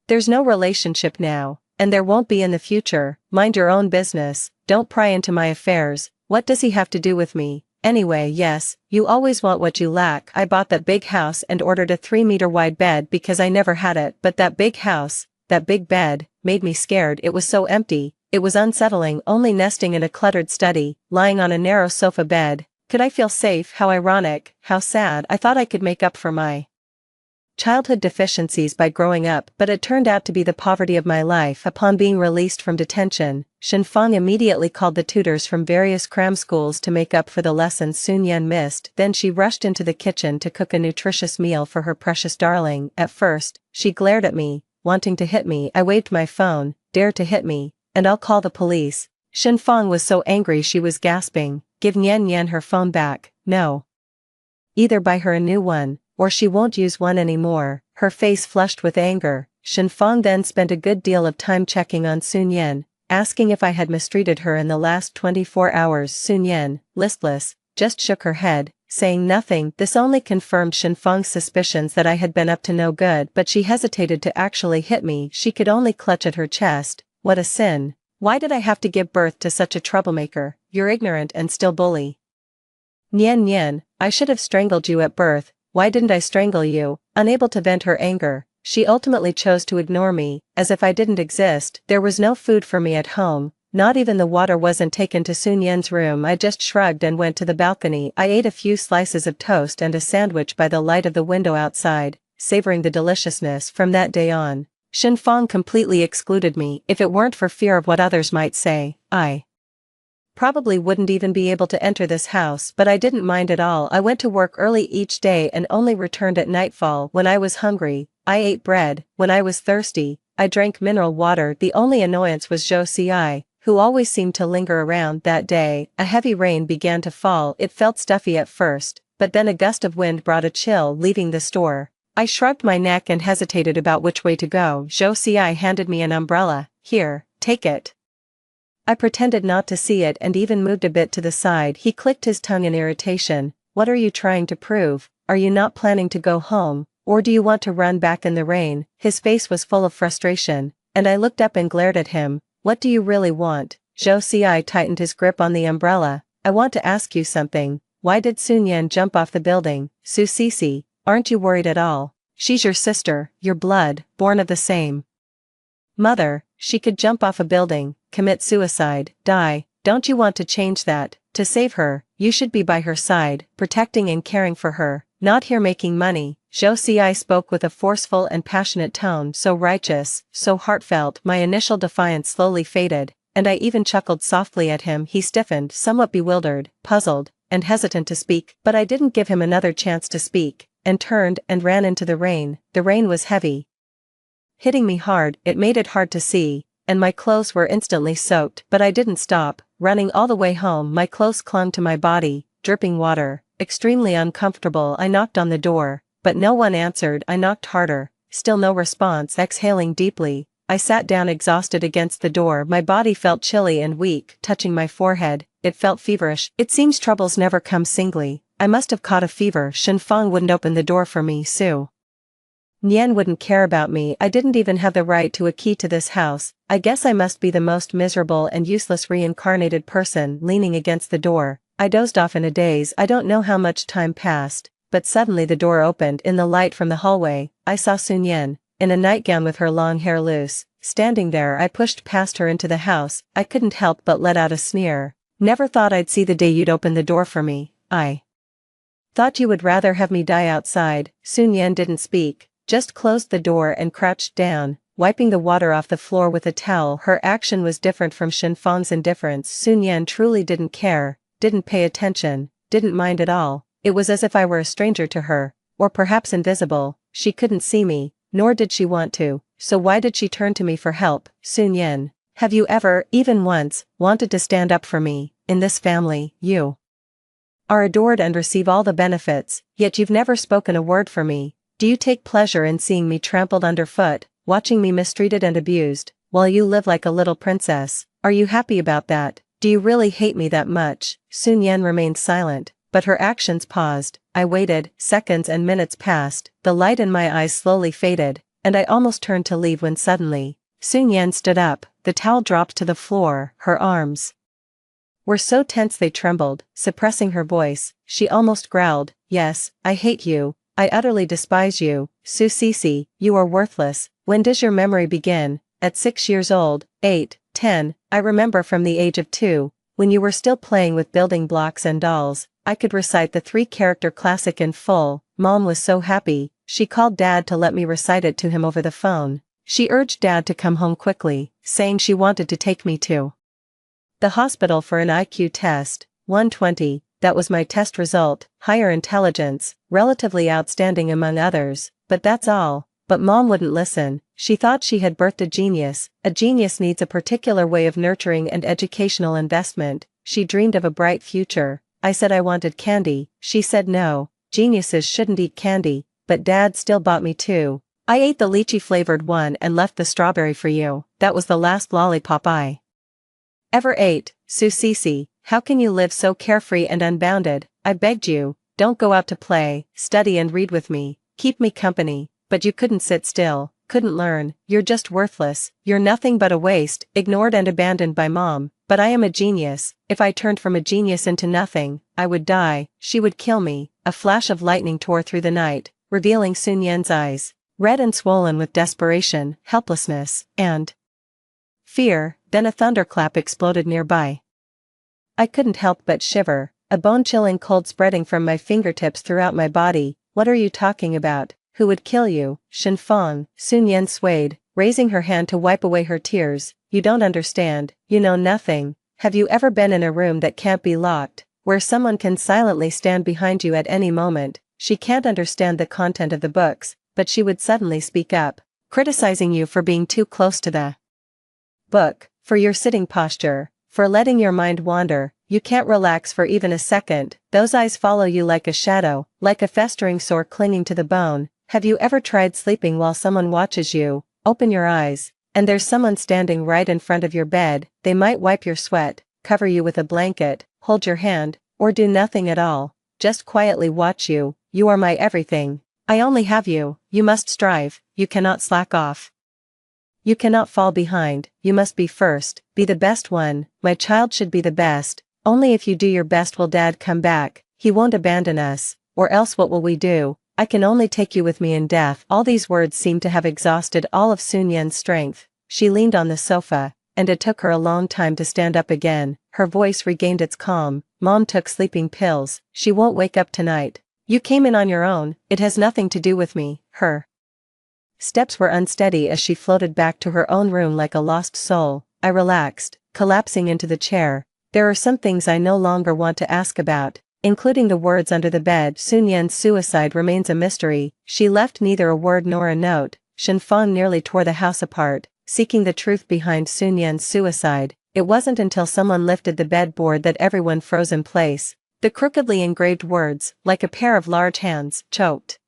Speaker 1: There's no relationship now, and there won't be in the future. Mind your own business, don't pry into my affairs. What does he have to do with me? Anyway, yes, you always want what you lack. I bought that big house and ordered a 3-meter wide bed because I never had it, but that big house, that big bed, made me scared. It was so empty, it was unsettling, only nesting in a cluttered study, lying on a narrow sofa bed. Could I feel safe? How ironic, how sad. I thought I could make up for my childhood deficiencies by growing up, but it turned out to be the poverty of my life. Upon being released from detention, Shenfang immediately called the tutors from various cram schools to make up for the lessons Sun Yan missed. Then she rushed into the kitchen to cook a nutritious meal for her precious darling. At first, she glared at me, wanting to hit me. I waved my phone. Dare to hit me, and I'll call the police. Shenfang was so angry she was gasping. Give Nian Nian her phone back. No. Either buy her a new one, or she won't use one anymore. Her face flushed with anger. Shenfang then spent a good deal of time checking on Sun Yan, asking if I had mistreated her in the last 24 hours. Sun Yan, listless, just shook her head, saying nothing. This only confirmed Shenfang's suspicions that I had been up to no good, but she hesitated to actually hit me. She could only clutch at her chest. What a sin. Why did I have to give birth to such a troublemaker? You're ignorant and still bully. Nian Nian, I should have strangled you at birth. Why didn't I strangle you? Unable to vent her anger, she ultimately chose to ignore me, as if I didn't exist. There was no food for me at home, not even the water wasn't taken to Sun Yan's room. I just shrugged and went to the balcony. I ate a few slices of toast and a sandwich by the light of the window outside, savoring the deliciousness. From that day on, Shenfang completely excluded me. If it weren't for fear of what others might say, I probably wouldn't even be able to enter this house, but I didn't mind at all. I went to work early each day and only returned at nightfall. When I was hungry, I ate bread. When I was thirsty, I drank mineral water. The only annoyance was Zhou Xi, who always seemed to linger around. That day, a heavy rain began to fall. It felt stuffy at first, but then a gust of wind brought a chill. Leaving the store, I shrugged my neck and hesitated about which way to go. Zhou Xi handed me an umbrella. Here, take it. I pretended not to see it and even moved a bit to the side. He clicked his tongue in irritation. What are you trying to prove? Are you not planning to go home, or do you want to run back in the rain? His face was full of frustration, and I looked up and glared at him. What do you really want? Zhou Xi tightened his grip on the umbrella. I want to ask you something. Why did Sun Yan jump off the building? Su Cici, aren't you worried at all? She's your sister, your blood, born of the same mother. She could jump off a building, commit suicide, die. Don't you want to change that? To save her, you should be by her side, protecting and caring for her, not here making money. Zhou Xi spoke with a forceful and passionate tone, so righteous, so heartfelt. My initial defiance slowly faded, and I even chuckled softly at him. He stiffened, somewhat bewildered, puzzled, and hesitant to speak, but I didn't give him another chance to speak, and turned and ran into the rain. The rain was heavy, hitting me hard. It made it hard to see, and my clothes were instantly soaked, but I didn't stop. Running all the way home, my clothes clung to my body, dripping water, extremely uncomfortable. I knocked on the door, but no one answered. I knocked harder, still no response. Exhaling deeply, I sat down exhausted against the door. My body felt chilly and weak, touching my forehead. It felt feverish. It seems troubles never come singly, I must have caught a fever. Shen Fang wouldn't open the door for me. Su Nian wouldn't care about me. I didn't even have the right to a key to this house. I guess I must be the most miserable and useless reincarnated person. Leaning against the door, I dozed off in a daze. I don't know how much time passed, but suddenly the door opened. In the light from the hallway, I saw Sun Yan, in a nightgown with her long hair loose, standing there. I pushed past her into the house. I couldn't help but let out a sneer. Never thought I'd see the day you'd open the door for me. I thought you would rather have me die outside. Sun Yan didn't speak, just closed the door and crouched down, wiping the water off the floor with a towel. Her action was different from Shen Fang's indifference. Sun Yan truly didn't care, didn't pay attention, didn't mind at all. It was as if I were a stranger to her, or perhaps invisible. She couldn't see me, nor did she want to, so why did she turn to me for help? Sun Yan, have you ever, even once, wanted to stand up for me? In this family, you are adored and receive all the benefits, yet you've never spoken a word for me. Do you take pleasure in seeing me trampled underfoot, watching me mistreated and abused, while you live like a little princess? Are you happy about that? Do you really hate me that much? Sun Yan remained silent, but her actions paused. I waited. Seconds and minutes passed, the light in my eyes slowly faded, and I almost turned to leave when suddenly, Sun Yan stood up. The towel dropped to the floor. Her arms were so tense they trembled. Suppressing her voice, she almost growled, "Yes, I hate you. I utterly despise you, Su Cece, you are worthless." When does your memory begin? At 6 years old, 8, 10, I remember from the age of 2, when you were still playing with building blocks and dolls, I could recite the 3-character classic in full. Mom was so happy, she called Dad to let me recite it to him over the phone. She urged Dad to come home quickly, saying she wanted to take me to the hospital for an IQ test. 120. That was my test result, higher intelligence, relatively outstanding among others, but that's all. But Mom wouldn't listen. She thought she had birthed a genius. A genius needs a particular way of nurturing and educational investment. She dreamed of a bright future. I said I wanted candy. She said no, geniuses shouldn't eat candy, but Dad still bought me 2. I ate the lychee-flavored one and left the strawberry for you. That was the last lollipop I ever ate. Su Cece, how can you live so carefree and unbounded? I begged you, don't go out to play, study and read with me, keep me company, but you couldn't sit still, couldn't learn. You're just worthless, you're nothing but a waste, ignored and abandoned by Mom. But I am a genius. If I turned from a genius into nothing, I would die. She would kill me. A flash of lightning tore through the night, revealing Sun Yan's eyes, red and swollen with desperation, helplessness, and fear. Then a thunderclap exploded nearby. I couldn't help but shiver, a bone-chilling cold spreading from my fingertips throughout my body. What are you talking about? Who would kill you? Shen Fang. Sun Yan swayed, raising her hand to wipe away her tears. You don't understand, you know nothing. Have you ever been in a room that can't be locked, where someone can silently stand behind you at any moment? She can't understand the content of the books, but she would suddenly speak up, criticizing you for being too close to the book, for your sitting posture, for letting your mind wander. You can't relax for even a second. Those eyes follow you like a shadow, like a festering sore clinging to the bone. Have you ever tried sleeping while someone watches you? Open your eyes, and there's someone standing right in front of your bed. They might wipe your sweat, cover you with a blanket, hold your hand, or do nothing at all, just quietly watch you. You are my everything. I only have you. You must strive, you cannot slack off. You cannot fall behind, you must be first, be the best one. My child should be the best. Only if you do your best will Dad come back. He won't abandon us, or else what will we do? I can only take you with me in death. All these words seemed to have exhausted all of Sun Yan's strength. She leaned on the sofa, and it took her a long time to stand up again. Her voice regained its calm. Mom took sleeping pills. She won't wake up tonight. You came in on your own. It has nothing to do with me. Her steps were unsteady as she floated back to her own room like a lost soul. I relaxed, collapsing into the chair. There are some things I no longer want to ask about, including the words under the bed. Sun Yan's suicide remains a mystery. She left neither a word nor a note. Shen Fang nearly tore the house apart, seeking the truth behind Sun Yan's suicide. It wasn't until someone lifted the bedboard that everyone froze in place. The crookedly engraved words, like a pair of large hands, choked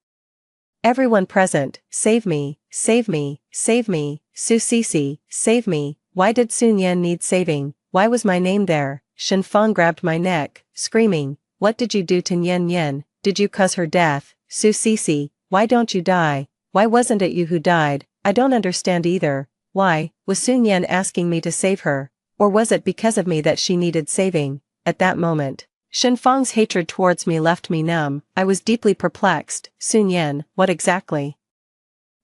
Speaker 1: everyone present. Save me, save me, save me, Su Cece, save me. Why did Sun Yan need saving? Why was my name there? Shen Fang grabbed my neck, screaming, what did you do to Nian Nian? Did you cause her death? Su Sisi, why don't you die? Why wasn't it you who died? I don't understand either. Why, was Sun Yan asking me to save her? Or was it because of me that she needed saving? At that moment, Shen Fang's hatred towards me left me numb. I was deeply perplexed. Sun Yan, what exactly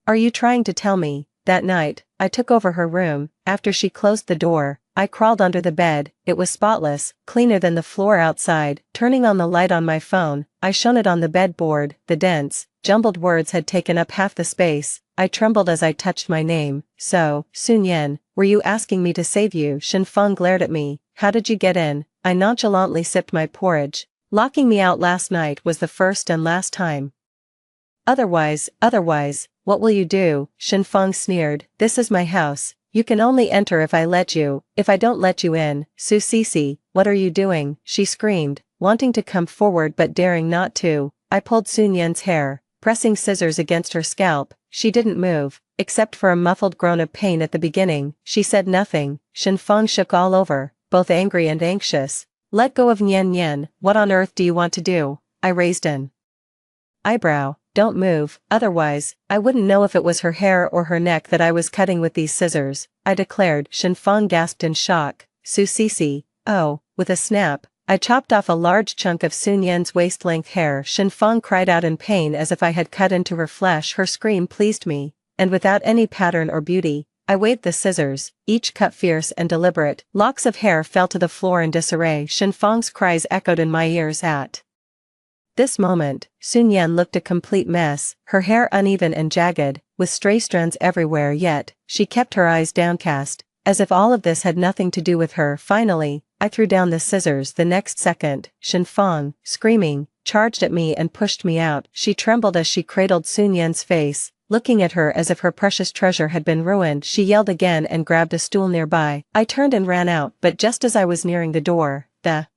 Speaker 1: are you trying to tell me? That night, I took over her room. After she closed the door, I crawled under the bed. It was spotless, cleaner than the floor outside. Turning on the light on my phone, I shone it on the bedboard. The dense, jumbled words had taken up half the space. I trembled as I touched my name. So, Sun Yan, were you asking me to save you? Shen Fang glared at me. How did you get in? I nonchalantly sipped my porridge. Locking me out last night was the first and last time. Otherwise, what will you do? Shen Fang sneered. This is my house. You can only enter if I let you. If I don't let you in, Su Sisi, what are you doing? She screamed, wanting to come forward but daring not to. I pulled Sun Yan's hair, pressing scissors against her scalp. She didn't move, except for a muffled groan of pain at the beginning. She said nothing. Shen Fang shook all over, both angry and anxious. Let go of Nian Nian. What on earth do you want to do? I raised an eyebrow. Don't move, otherwise, I wouldn't know if it was her hair or her neck that I was cutting with these scissors, I declared. Shen Fang gasped in shock. Su Sisi, oh, with a snap, I chopped off a large chunk of Sun Yan's waist-length hair. Shen Fang cried out in pain as if I had cut into her flesh. Her scream pleased me, and without any pattern or beauty, I waved the scissors, each cut fierce and deliberate. Locks of hair fell to the floor in disarray. Shen Fang's cries echoed in my ears at this moment. Sun Yan looked a complete mess, her hair uneven and jagged, with stray strands everywhere, yet she kept her eyes downcast, as if all of this had nothing to do with her. Finally, I threw down the scissors. The next second, Shen Fang, screaming, charged at me and pushed me out. She trembled as she cradled Sun Yan's face, looking at her as if her precious treasure had been ruined. She yelled again and grabbed a stool nearby. I turned and ran out, but just as I was nearing the door, the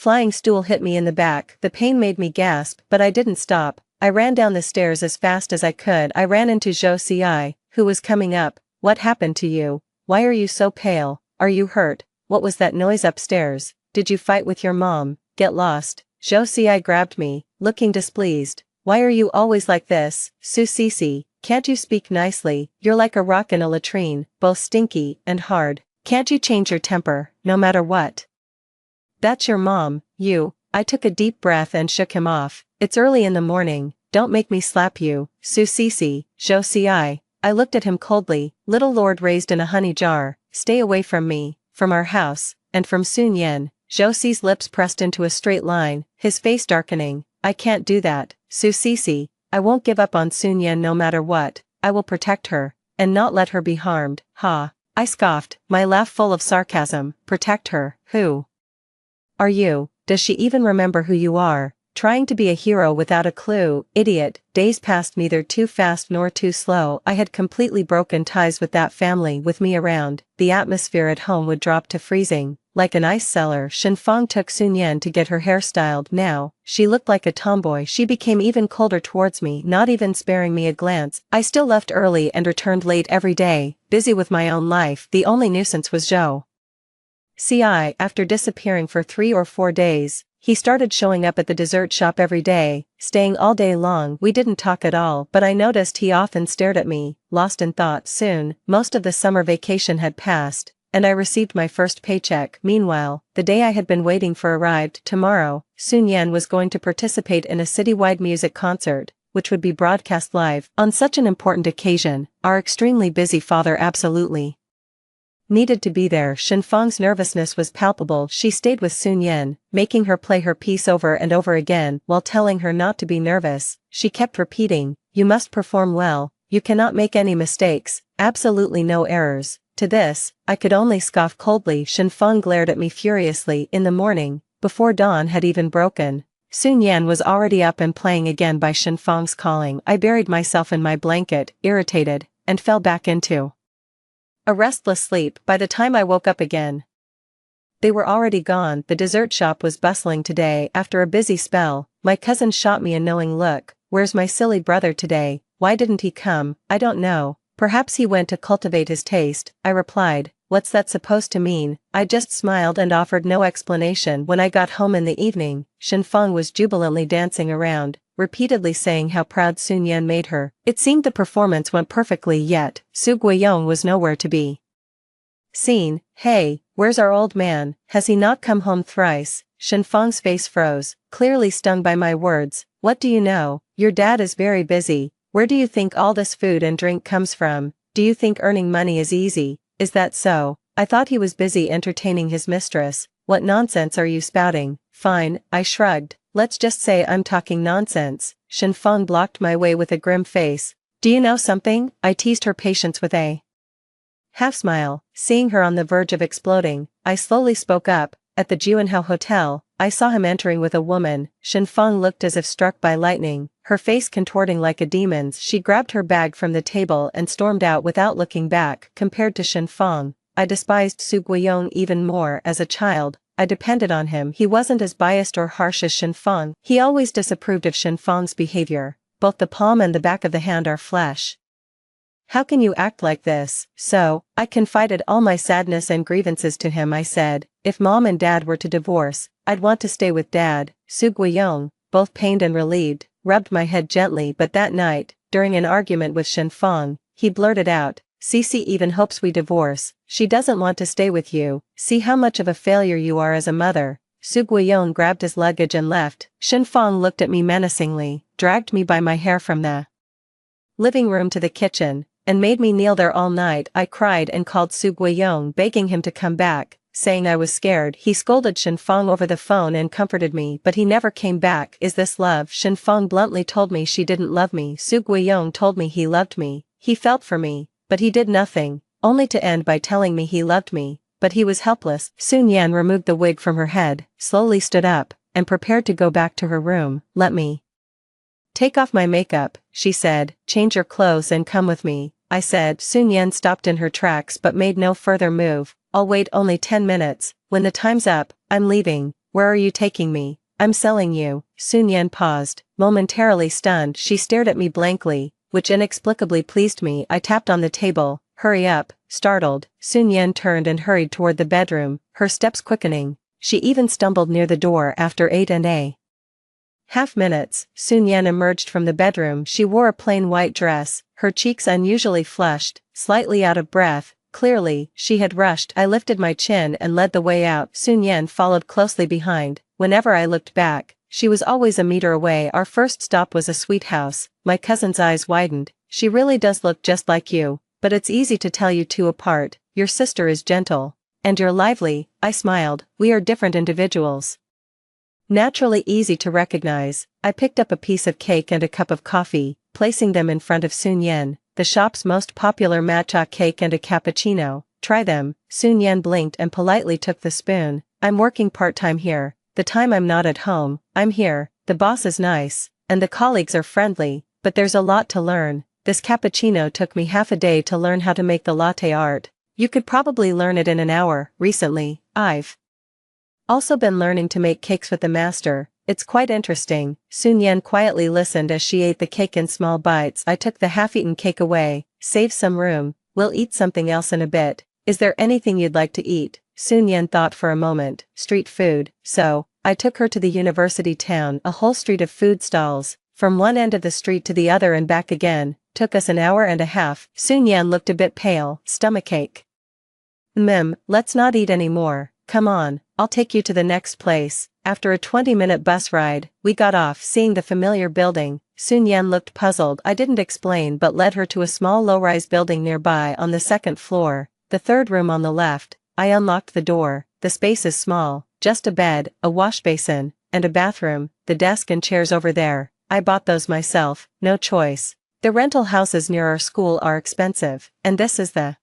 Speaker 1: flying stool hit me in the back. The pain made me gasp, but I didn't stop. I ran down the stairs as fast as I could. I ran into Zhou Ci, who was coming up. What happened to you? Why are you so pale? Are you hurt? What was that noise upstairs? Did you fight with your mom? Get lost. Zhou Ci grabbed me, looking displeased. Why are you always like this? Su Sisi, can't you speak nicely? You're like a rock in a latrine, both stinky and hard. Can't you change your temper, no matter what? That's your mom, you. I took a deep breath and shook him off. It's early in the morning, don't make me slap you. Su Sisi, Zhou Ci. I looked at him coldly. Little lord raised in a honey jar, stay away from me, from our house, and from Sun Yan. Zhou Ci's lips pressed into a straight line, his face darkening. I can't do that, Su Sisi. I won't give up on Sun Yan no matter what. I will protect her, and not let her be harmed. Ha! I scoffed, my laugh full of sarcasm. Protect her? Who are you? Does she even remember who you are? Trying to be a hero without a clue, idiot. Days passed neither too fast nor too slow. I had completely broken ties with that family. With me around, the atmosphere at home would drop to freezing, like an ice cellar. Shen Fang took Sun Yan to get her hair styled. Now, she looked like a tomboy. She became even colder towards me, not even sparing me a glance. I still left early and returned late every day, busy with my own life. The only nuisance was Zhou Ci. After disappearing for 3 or 4 days, he started showing up at the dessert shop every day, staying all day long. We didn't talk at all, but I noticed he often stared at me, lost in thought. Soon, most of the summer vacation had passed, and I received my first paycheck. Meanwhile, the day I had been waiting for arrived. Tomorrow, Sun Yan was going to participate in a citywide music concert, which would be broadcast live. On such an important occasion, our extremely busy father absolutely needed to be there. Shen Fang's nervousness was palpable. She stayed with Sun Yan, making her play her piece over and over again. While telling her not to be nervous, she kept repeating, you must perform well, you cannot make any mistakes, absolutely no errors. To this, I could only scoff coldly. Shen Fang glared at me furiously. In the morning, before dawn had even broken, Sun Yan was already up and playing again by Shen Fang's calling. I buried myself in my blanket, irritated, and fell back into a restless sleep. By the time I woke up again, they were already gone. The dessert shop was bustling today. After a busy spell, my cousin shot me a knowing look. Where's my silly brother today? Why didn't he come? I don't know. Perhaps he went to cultivate his taste, I replied, what's that supposed to mean? I just smiled and offered no explanation. When I got home in the evening, Shenfeng was jubilantly dancing around, repeatedly saying how proud Sun Yan made her. It seemed the performance went perfectly, yet Su Guiyong was nowhere to be seen. Hey, where's our old man? Has he not come home thrice? Shenfeng's face froze, clearly stung by my words. What do you know? Your dad is very busy. Where do you think all this food and drink comes from? Do you think earning money is easy? Is that so? I thought he was busy entertaining his mistress. What nonsense are you spouting? Fine, I shrugged. Let's just say I'm talking nonsense. Shenfeng blocked my way with a grim face. Do you know something? I teased her patience with a half smile. Seeing her on the verge of exploding, I slowly spoke up. At the Juanhao Hotel, I saw him entering with a woman. Shenfeng looked as if struck by lightning, her face contorting like a demon's. She grabbed her bag from the table and stormed out without looking back. Compared to Shenfeng, I despised Su Guiyong even more. As a child, I depended on him. He wasn't as biased or harsh as Shenfeng. He always disapproved of Shenfeng's behavior. Both the palm and the back of the hand are flesh. How can you act like this? So, I confided all my sadness and grievances to him. I said, if mom and dad were to divorce, I'd want to stay with dad. Su Guiyong, both pained and relieved, rubbed my head gently. But that night, during an argument with Shenfeng, he blurted out, Cici even hopes we divorce. She doesn't want to stay with you. See how much of a failure you are as a mother. Su Guiyong grabbed his luggage and left. Shenfeng looked at me menacingly, dragged me by my hair from the living room to the kitchen, and made me kneel there all night. I cried and called Su Guiyong, begging him to come back, saying I was scared. He scolded Shenfeng over the phone and comforted me, but he never came back. Is this love? Shenfeng bluntly told me she didn't love me. Su Guiyong told me he loved me. He felt for me, but he did nothing, only to end by telling me he loved me, but he was helpless. Sun Yan removed the wig from her head, slowly stood up, and prepared to go back to her room. Let me take off my makeup, she said. Change your clothes and come with me, I said. Sun Yan stopped in her tracks but made no further move. I'll wait only 10 minutes. When the time's up, I'm leaving. Where are you taking me? I'm selling you. Sun Yan paused, momentarily stunned. She stared at me blankly, which inexplicably pleased me. I tapped on the table. Hurry up. Startled, Sun Yan turned and hurried toward the bedroom, her steps quickening. She even stumbled near the door. After 8.5 minutes, Sun Yan emerged from the bedroom. She wore a plain white dress, her cheeks unusually flushed, slightly out of breath. Clearly, she had rushed. I lifted my chin and led the way out. Sun Yan followed closely behind. Whenever I looked back, she was always a meter away. Our first stop was a sweet house. My cousin's eyes widened. She really does look just like you, but it's easy to tell you two apart. Your sister is gentle, and you're lively. I smiled. We are different individuals. Naturally easy to recognize. I picked up a piece of cake and a cup of coffee, placing them in front of Sun Yan. The shop's most popular matcha cake and a cappuccino. Try them. Sun Yan blinked and politely took the spoon. I'm working part-time here. The time I'm not at home, I'm here. The boss is nice, and the colleagues are friendly, but there's a lot to learn. This cappuccino took me half a day to learn how to make the latte art. You could probably learn it in an hour. Recently, I've also been learning to make cakes with the master. It's quite interesting. Sun Yan quietly listened as she ate the cake in small bites. I took the half-eaten cake away. Save some room. We'll eat something else in a bit. Is there anything you'd like to eat? Sun Yan thought for a moment. Street food. So, I took her to the university town. A whole street of food stalls, from one end of the street to the other and back again. Took us an hour and a half. Sun Yan looked a bit pale. Stomachache. Let's not eat any more. Come on, I'll take you to the next place. After a 20-minute bus ride, we got off. Seeing the familiar building, Sun Yan looked puzzled. I didn't explain but led her to a small low-rise building nearby on the second floor, the third room on the left. I unlocked the door. The space is small, just a bed, a wash basin, and a bathroom. The desk and chairs over there. I bought those myself, no choice. The rental houses near our school are expensive, and this is the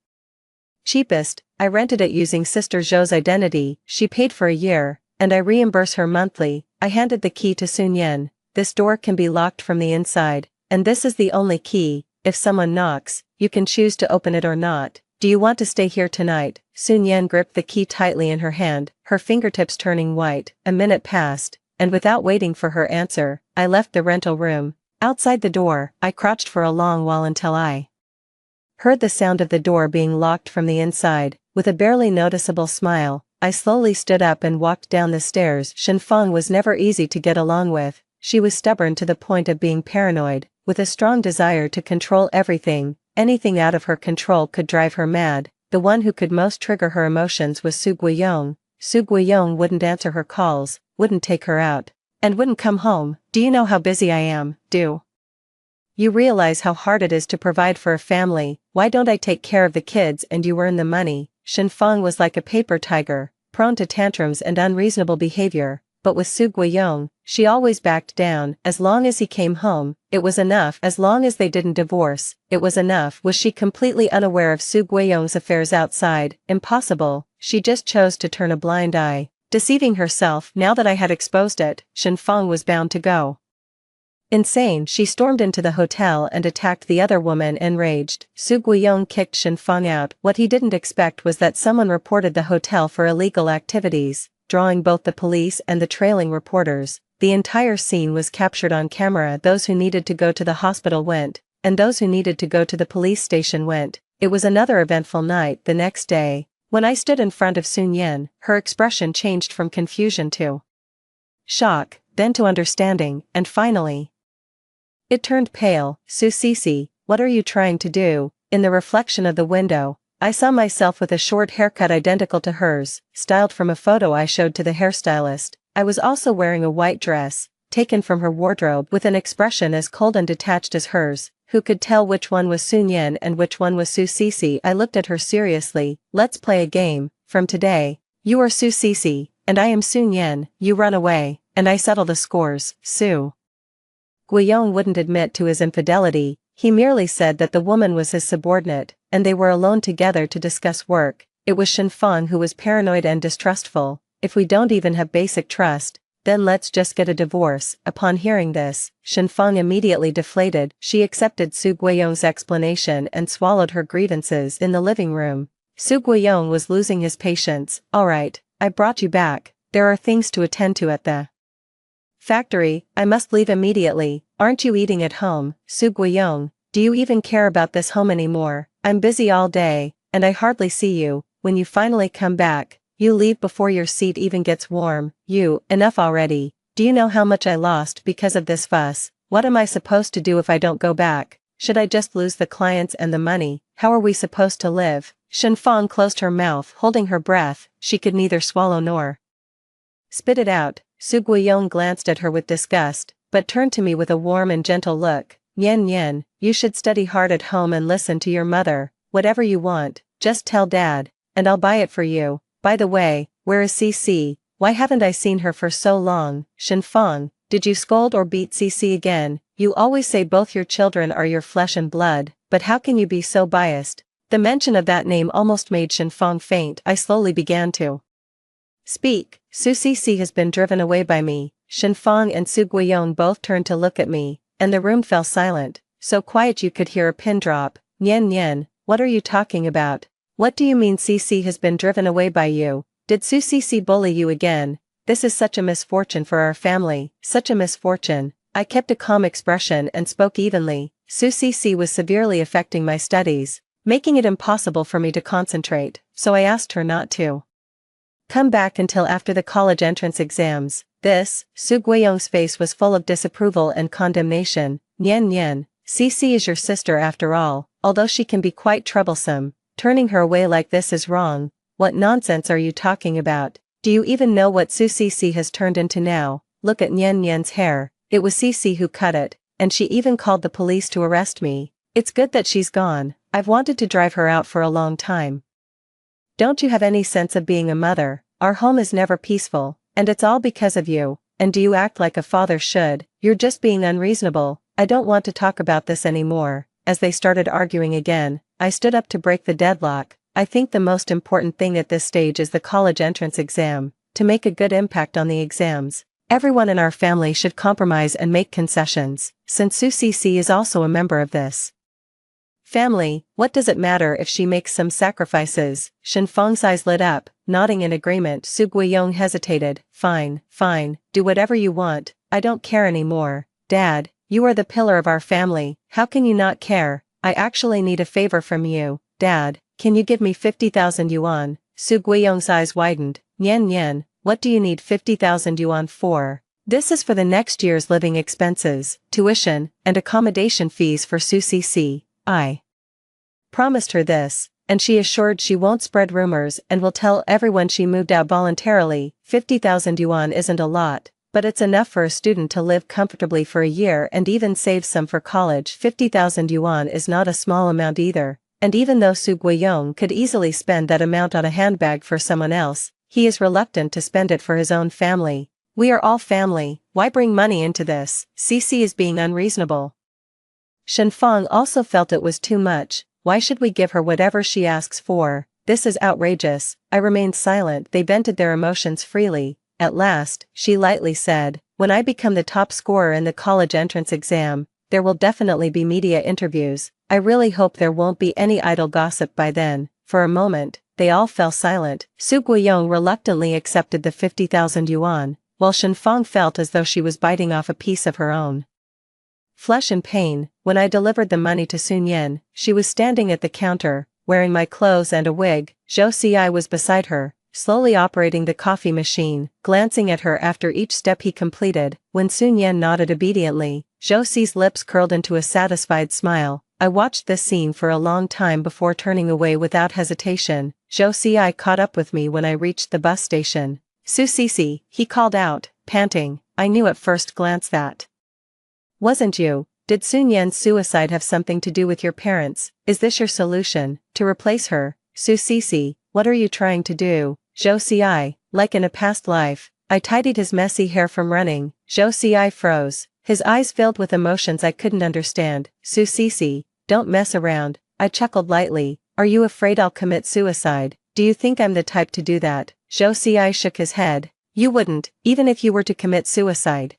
Speaker 1: cheapest. I rented it using Sister Zhou's identity. She paid for a year, and I reimburse her monthly. I handed the key to Sun Yan. This door can be locked from the inside, and this is the only key. If someone knocks, you can choose to open it or not. Do you want to stay here tonight? Sun Yan gripped the key tightly in her hand, her fingertips turning white. A minute passed, and without waiting for her answer, I left the rental room. Outside the door, I crouched for a long while until I heard the sound of the door being locked from the inside. With a barely noticeable smile, I slowly stood up and walked down the stairs. Shenfeng was never easy to get along with. She was stubborn to the point of being paranoid, with a strong desire to control everything. Anything out of her control could drive her mad. The one who could most trigger her emotions was Su Guiyong. Su Guiyong wouldn't answer her calls, wouldn't take her out, and wouldn't come home. Do you know how busy I am? Do you realize how hard it is to provide for a family? Why don't I take care of the kids and you earn the money? Shenfeng was like a paper tiger, prone to tantrums and unreasonable behavior, but with Su Guiyong, she always backed down. As long as he came home, it was enough. As long as they didn't divorce, it was enough. Was she completely unaware of Su Guiyong's affairs outside? Impossible. She just chose to turn a blind eye, deceiving herself. Now that I had exposed it, Shenfeng was bound to go insane. She stormed into the hotel and attacked the other woman. Enraged, Su Guiyong kicked Shenfeng out. What he didn't expect was that someone reported the hotel for illegal activities, drawing both the police and the trailing reporters. The entire scene was captured on camera. Those who needed to go to the hospital went, and those who needed to go to the police station went. It was another eventful night. The next day, when I stood in front of Sun Yan, her expression changed from confusion to shock, then to understanding, and finally, it turned pale. Su Cece, what are you trying to do? In the reflection of the window, I saw myself with a short haircut identical to hers, styled from a photo I showed to the hairstylist. I was also wearing a white dress, taken from her wardrobe, with an expression as cold and detached as hers. Who could tell which one was Sun Yan and which one was Su Cece? I looked at her seriously. Let's play a game. From today, you are Su Cece, and I am Sun Yan. You run away, and I settle the scores. Su Guiyong wouldn't admit to his infidelity. He merely said that the woman was his subordinate, and they were alone together to discuss work. It was Shenfeng who was paranoid and distrustful. If we don't even have basic trust, then let's just get a divorce. Upon hearing this, Shenfeng immediately deflated. She accepted Su Guiyong's explanation and swallowed her grievances in the living room. Su Guiyong was losing his patience. Alright, I brought you back. There are things to attend to at the factory. I must leave immediately. Aren't you eating at home? Su Guiyong, do you even care about this home anymore? I'm busy all day, and I hardly see you. When you finally come back, you leave before your seat even gets warm. Enough already. Do you know how much I lost because of this fuss? What am I supposed to do if I don't go back? Should I just lose the clients and the money? How are we supposed to live? Shenfeng closed her mouth, holding her breath. She could neither swallow nor spit it out. Su Guiyong glanced at her with disgust, but turned to me with a warm and gentle look. Yan, you should study hard at home and listen to your mother. Whatever you want, just tell Dad, and I'll buy it for you. By the way, where is Cece? Why haven't I seen her for so long? Shenfeng, did you scold or beat Cece again? You always say both your children are your flesh and blood, but how can you be so biased? The mention of that name almost made Shenfeng faint. I slowly began to speak. Su Cece has been driven away by me. Shenfeng and Su Guiyong both turned to look at me, and the room fell silent, so quiet you could hear a pin drop. Yan, what are you talking about? What do you mean Cece has been driven away by you? Did Su Cece bully you again? This is such a misfortune for our family, such a misfortune. I kept a calm expression and spoke evenly. Su Cece was severely affecting my studies, making it impossible for me to concentrate, so I asked her not to come back until after the college entrance exams. Su Guiyong's face was full of disapproval and condemnation. Yan, Cece is your sister after all, although she can be quite troublesome. Turning her away like this is wrong. What nonsense are you talking about? Do you even know what Su Cece has turned into now? Look at Yan's hair. It was Cece who cut it, and she even called the police to arrest me. It's good that she's gone. I've wanted to drive her out for a long time. Don't you have any sense of being a mother? Our home is never peaceful, and it's all because of you. And do you act like a father should? You're just being unreasonable. I don't want to talk about this anymore. As they started arguing again, I stood up to break the deadlock. I think the most important thing at this stage is the college entrance exam. To make a good impact on the exams, everyone in our family should compromise and make concessions. Since Su Cece is also a member of this family, what does it matter if she makes some sacrifices? Shenfeng's eyes lit up, nodding in agreement. Su Guiyong hesitated. Fine, do whatever you want. I don't care anymore. Dad, you are the pillar of our family. How can you not care? I actually need a favor from you, Dad. Can you give me 50,000 yuan? Su Guiyong's eyes widened. Nian, what do you need 50,000 yuan for? This is for the next year's living expenses, tuition, and accommodation fees for Su Cici. I promised her this, and she assured she won't spread rumors and will tell everyone she moved out voluntarily. 50,000 yuan isn't a lot, but it's enough for a student to live comfortably for a year and even save some for college. 50,000 yuan is not a small amount either, and even though Su Guiyong could easily spend that amount on a handbag for someone else, he is reluctant to spend it for his own family. We are all family, why bring money into this? Cici is being unreasonable. Shenfang also felt it was too much. Why should we give her whatever she asks for? This is outrageous. I remained silent. They vented their emotions freely. At last, she lightly said, when I become the top scorer in the college entrance exam, there will definitely be media interviews. I really hope there won't be any idle gossip by then. For a moment, they all fell silent. Su Guiyong reluctantly accepted the 50,000 yuan, while Shenfang felt as though she was biting off a piece of her own flesh in pain. When I delivered the money to Sun Yan, she was standing at the counter, wearing my clothes and a wig. Zhou Xi was beside her, slowly operating the coffee machine, glancing at her after each step he completed. When Sun Yan nodded obediently, Zhou Xi's lips curled into a satisfied smile. I watched this scene for a long time before turning away without hesitation. Zhou Xi caught up with me when I reached the bus station. Su Cici, he called out, panting. I knew at first glance that wasn't you. Did Sun Yan's suicide have something to do with your parents? Is this your solution, to replace her? Su Cici, what are you trying to do? Zhou Xi, like in a past life, I tidied his messy hair from running. Zhou Xi froze, his eyes filled with emotions I couldn't understand. Su Cici, don't mess around. I chuckled lightly. Are you afraid I'll commit suicide? Do you think I'm the type to do that? Zhou Xi shook his head. You wouldn't, even if you were to commit suicide.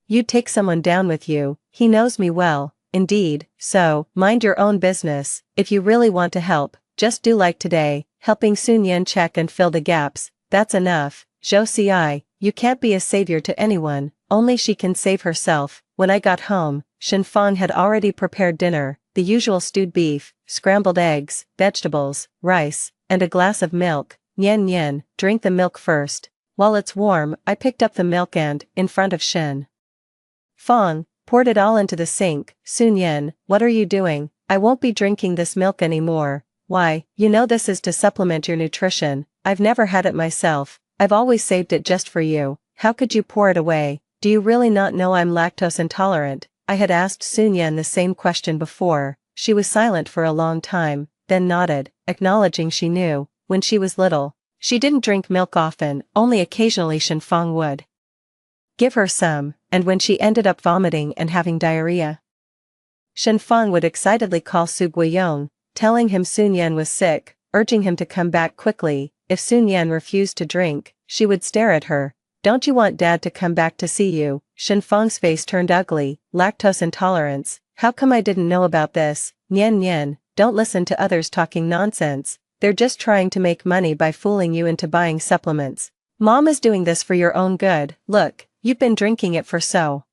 Speaker 1: You'd take someone down with you. He knows me well, indeed, so, mind your own business. If you really want to help, just do like today, helping Sun Yan check and fill the gaps. That's enough. Zhou Xi, you can't be a savior to anyone, only she can save herself. When I got home, Shenfang had already prepared dinner, the usual stewed beef, scrambled eggs, vegetables, rice, and a glass of milk. Nian, drink the milk first. While it's warm, I picked up the milk and, in front of Shen Fang, poured it all into the sink. Sun Yan, what are you doing? I won't be drinking this milk anymore. Why, you know this is to supplement your nutrition. I've never had it myself. I've always saved it just for you. How could you pour it away? Do you really not know I'm lactose intolerant? I had asked Sun Yan the same question before. She was silent for a long time, then nodded, acknowledging she knew. When she was little, she didn't drink milk often, only occasionally Shenfang would give her some, and when she ended up vomiting and having diarrhea, Shenfang would excitedly call Su Guiyong, telling him Sun Yan was sick, urging him to come back quickly. If Sun Yan refused to drink, she would stare at her. Don't you want Dad to come back to see you? Shenfang's face turned ugly. Lactose intolerance. How come I didn't know about this? Nian, don't listen to others talking nonsense. They're just trying to make money by fooling you into buying supplements. Mom is doing this for your own good. Look, you've been drinking it for so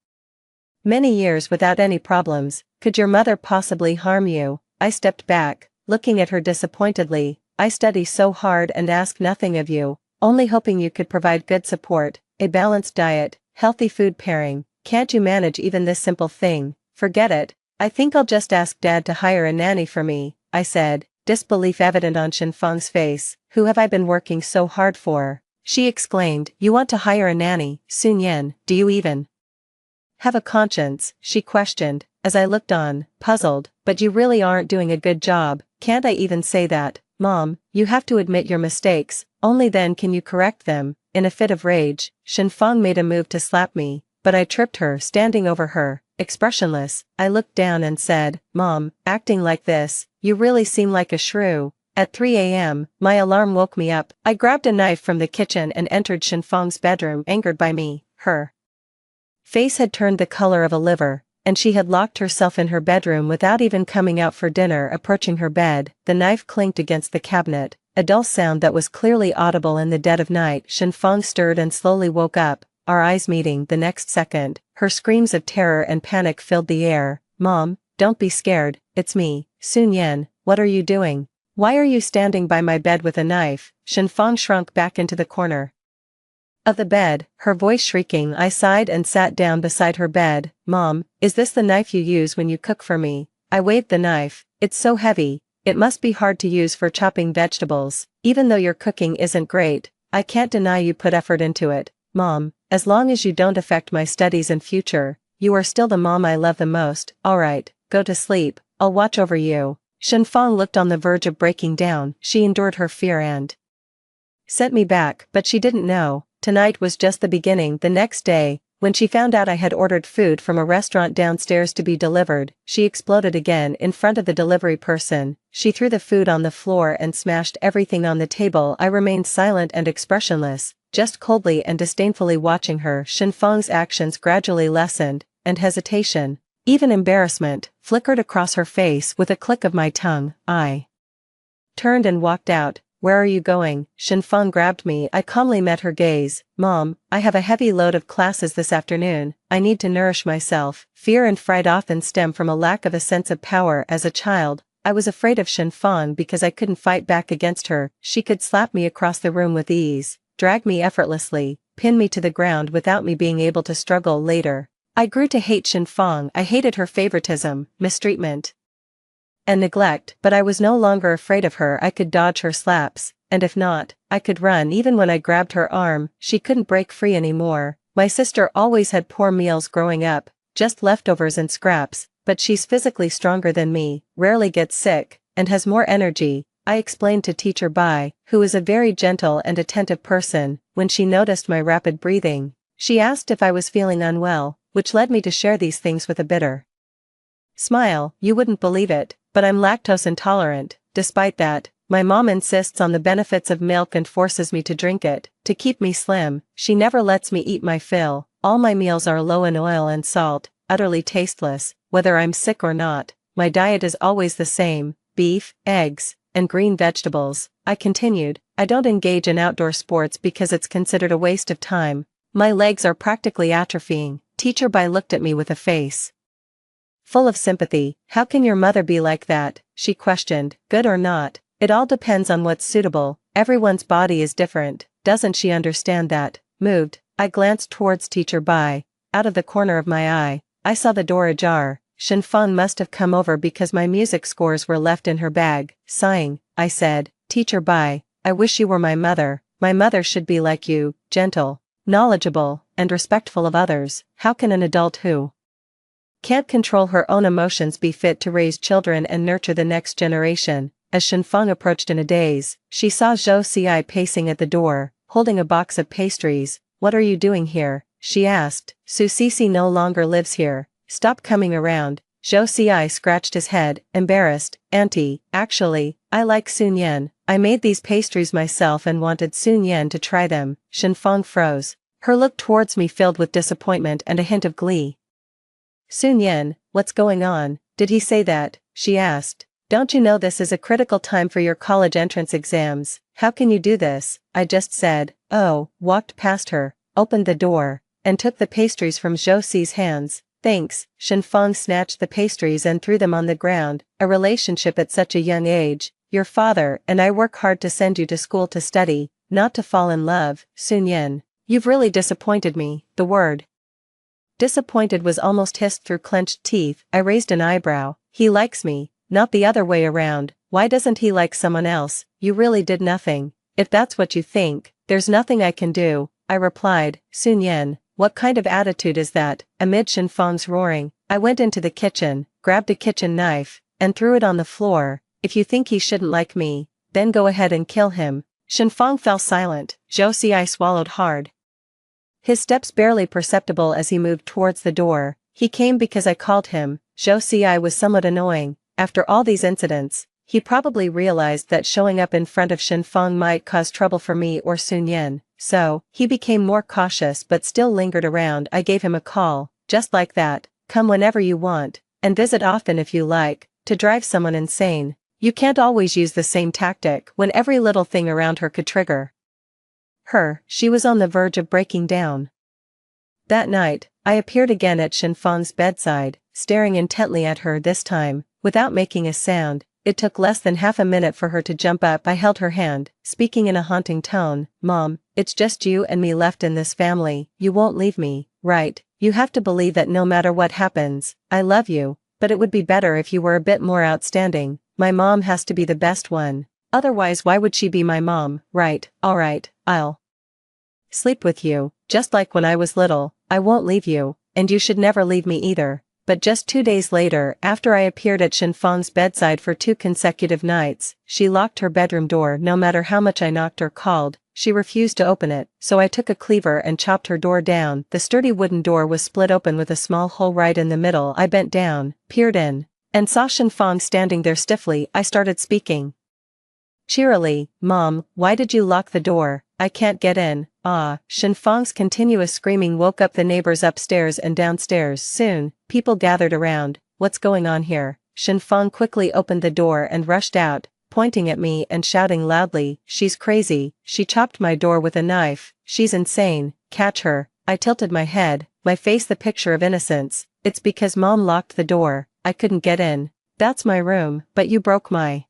Speaker 1: many years without any problems. Could your mother possibly harm you? I stepped back, looking at her disappointedly. I study so hard and ask nothing of you, only hoping you could provide good support, a balanced diet, healthy food pairing. Can't you manage even this simple thing? Forget it. I think I'll just ask Dad to hire a nanny for me, I said, disbelief evident on Shenfang's face. Who have I been working so hard for? She exclaimed. You want to hire a nanny? Sun Yan, do you even have a conscience? She questioned, as I looked on, puzzled. But you really aren't doing a good job. Can't I even say that? Mom, you have to admit your mistakes, only then can you correct them. In a fit of rage, Shenfang made a move to slap me, but I tripped her, standing over her. Expressionless, I looked down and said, Mom, acting like this, you really seem like a shrew. At 3 a.m., my alarm woke me up. I grabbed a knife from the kitchen and entered Shenfang's bedroom, angered by me. Her face had turned the color of a liver, and she had locked herself in her bedroom without even coming out for dinner. Approaching her bed, the knife clinked against the cabinet, a dull sound that was clearly audible in the dead of night. Shenfang stirred and slowly woke up, our eyes meeting. The next second, her screams of terror and panic filled the air. Mom, don't be scared, it's me, Sun Yan, what are you doing? Why are you standing by my bed with a knife? Shenfang shrunk back into the corner of the bed, her voice shrieking. I sighed and sat down beside her bed. Mom, is this the knife you use when you cook for me? I waved the knife. It's so heavy, it must be hard to use for chopping vegetables. Even though your cooking isn't great, I can't deny you put effort into it. Mom, as long as you don't affect my studies and future, you are still the mom I love the most. Alright, go to sleep, I'll watch over you. Shenfang looked on the verge of breaking down. She endured her fear and sent me back, but she didn't know. Tonight was just the beginning. The next day, when she found out I had ordered food from a restaurant downstairs to be delivered, she exploded again in front of the delivery person. She threw the food on the floor and smashed everything on the table. I remained silent and expressionless, just coldly and disdainfully watching her. Shenfang's actions gradually lessened, and hesitation, even embarrassment, flickered across her face. With a click of my tongue, I turned and walked out. Where are you going? Shenfang grabbed me. I calmly met her gaze. Mom, I have a heavy load of classes this afternoon. I need to nourish myself. Fear and fright often stem from a lack of a sense of power. As a child, I was afraid of Shenfang because I couldn't fight back against her. She could slap me across the room with ease, drag me effortlessly, pin me to the ground without me being able to struggle later. I grew to hate Shenfang. I hated her favoritism, mistreatment, and neglect, but I was no longer afraid of her. I could dodge her slaps, and if not, I could run. Even when I grabbed her arm, she couldn't break free anymore. My sister always had poor meals growing up, just leftovers and scraps, but she's physically stronger than me, rarely gets sick, and has more energy. I explained to Teacher Bai, who is a very gentle and attentive person. When she noticed my rapid breathing, she asked if I was feeling unwell, which led me to share these things with a bitter smile. You wouldn't believe it, but I'm lactose intolerant. Despite that, my mom insists on the benefits of milk and forces me to drink it. To keep me slim, she never lets me eat my fill. All my meals are low in oil and salt, utterly tasteless. Whether I'm sick or not, my diet is always the same: beef, eggs, and green vegetables. I continued, I don't engage in outdoor sports because it's considered a waste of time. My legs are practically atrophying. Teacher Bai looked at me with a face full of sympathy. How can your mother be like that? She questioned. Good or not, it all depends on what's suitable. Everyone's body is different. Doesn't she understand that? Moved, I glanced towards Teacher Bai. Out of the corner of my eye, I saw the door ajar. Shenfang must have come over because my music scores were left in her bag. Sighing, I said, Teacher Bai, I wish you were my mother. My mother should be like you, gentle, knowledgeable, and respectful of others. How can an adult who can't control her own emotions be fit to raise children and nurture the next generation? As Shenfang approached in a daze, she saw Zhou Xi pacing at the door, holding a box of pastries. What are you doing here? She asked. Su Sisi no longer lives here. Stop coming around. Zhou Xi scratched his head, embarrassed. Auntie, actually, I like Sun Yan. I made these pastries myself and wanted Sun Yan to try them. Shenfang froze. Her look towards me filled with disappointment and a hint of glee. Sun Yan, what's going on? Did he say that? She asked. Don't you know this is a critical time for your college entrance exams? How can you do this? I just said, oh, walked past her, opened the door, and took the pastries from Zhou Xi's hands. Thanks. Shenfang snatched the pastries and threw them on the ground. A relationship at such a young age. Your father and I work hard to send you to school to study, not to fall in love. Sun Yan, you've really disappointed me. The word disappointed was almost hissed through clenched teeth. I raised an eyebrow. He likes me, not the other way around. Why doesn't he like someone else? You really did nothing. If that's what you think, there's nothing I can do, I replied. Sun Yan, what kind of attitude is that? Amid Shenfang's roaring, I went into the kitchen, grabbed a kitchen knife, and threw it on the floor. If you think he shouldn't like me, then go ahead and kill him. Shenfang fell silent. Zhou Xi swallowed hard, his steps barely perceptible as he moved towards the door. He came because I called him. Zhou Xi was somewhat annoying. After all these incidents, he probably realized that showing up in front of Shenfang might cause trouble for me or Sun Yan, so he became more cautious but still lingered around. I gave him a call, just like that. Come whenever you want, and visit often if you like. To drive someone insane, you can't always use the same tactic when every little thing around her could trigger her. She was on the verge of breaking down. That night, I appeared again at Shenfang's bedside. staring intently at her this time, without making a sound. It took less than half a minute for her to jump up. I held her hand, speaking in a haunting tone. Mom, it's just you and me left in this family. You won't leave me, right? You have to believe that no matter what happens, I love you, but it would be better if you were a bit more outstanding. My mom has to be the best one. Otherwise, why would she be my mom, right? Alright, I'll sleep with you, just like when I was little. I won't leave you, and you should never leave me either. But just 2 days later, after I appeared at Shenfang's bedside for 2 consecutive nights, she locked her bedroom door. No matter how much I knocked or called, she refused to open it, so I took a cleaver and chopped her door down. The sturdy wooden door was split open with a small hole right in the middle. I bent down, peered in, and saw Shenfang standing there stiffly. I started speaking cheerily. Mom, why did you lock the door? I can't get in. Ah, Shenfang's continuous screaming woke up the neighbors upstairs and downstairs. Soon, people gathered around. What's going on here? Shenfang quickly opened the door and rushed out, pointing at me and shouting loudly, she's crazy, she chopped my door with a knife, she's insane, catch her. I tilted my head, my face the picture of innocence. It's because Mom locked the door, I couldn't get in. That's my room, but you broke my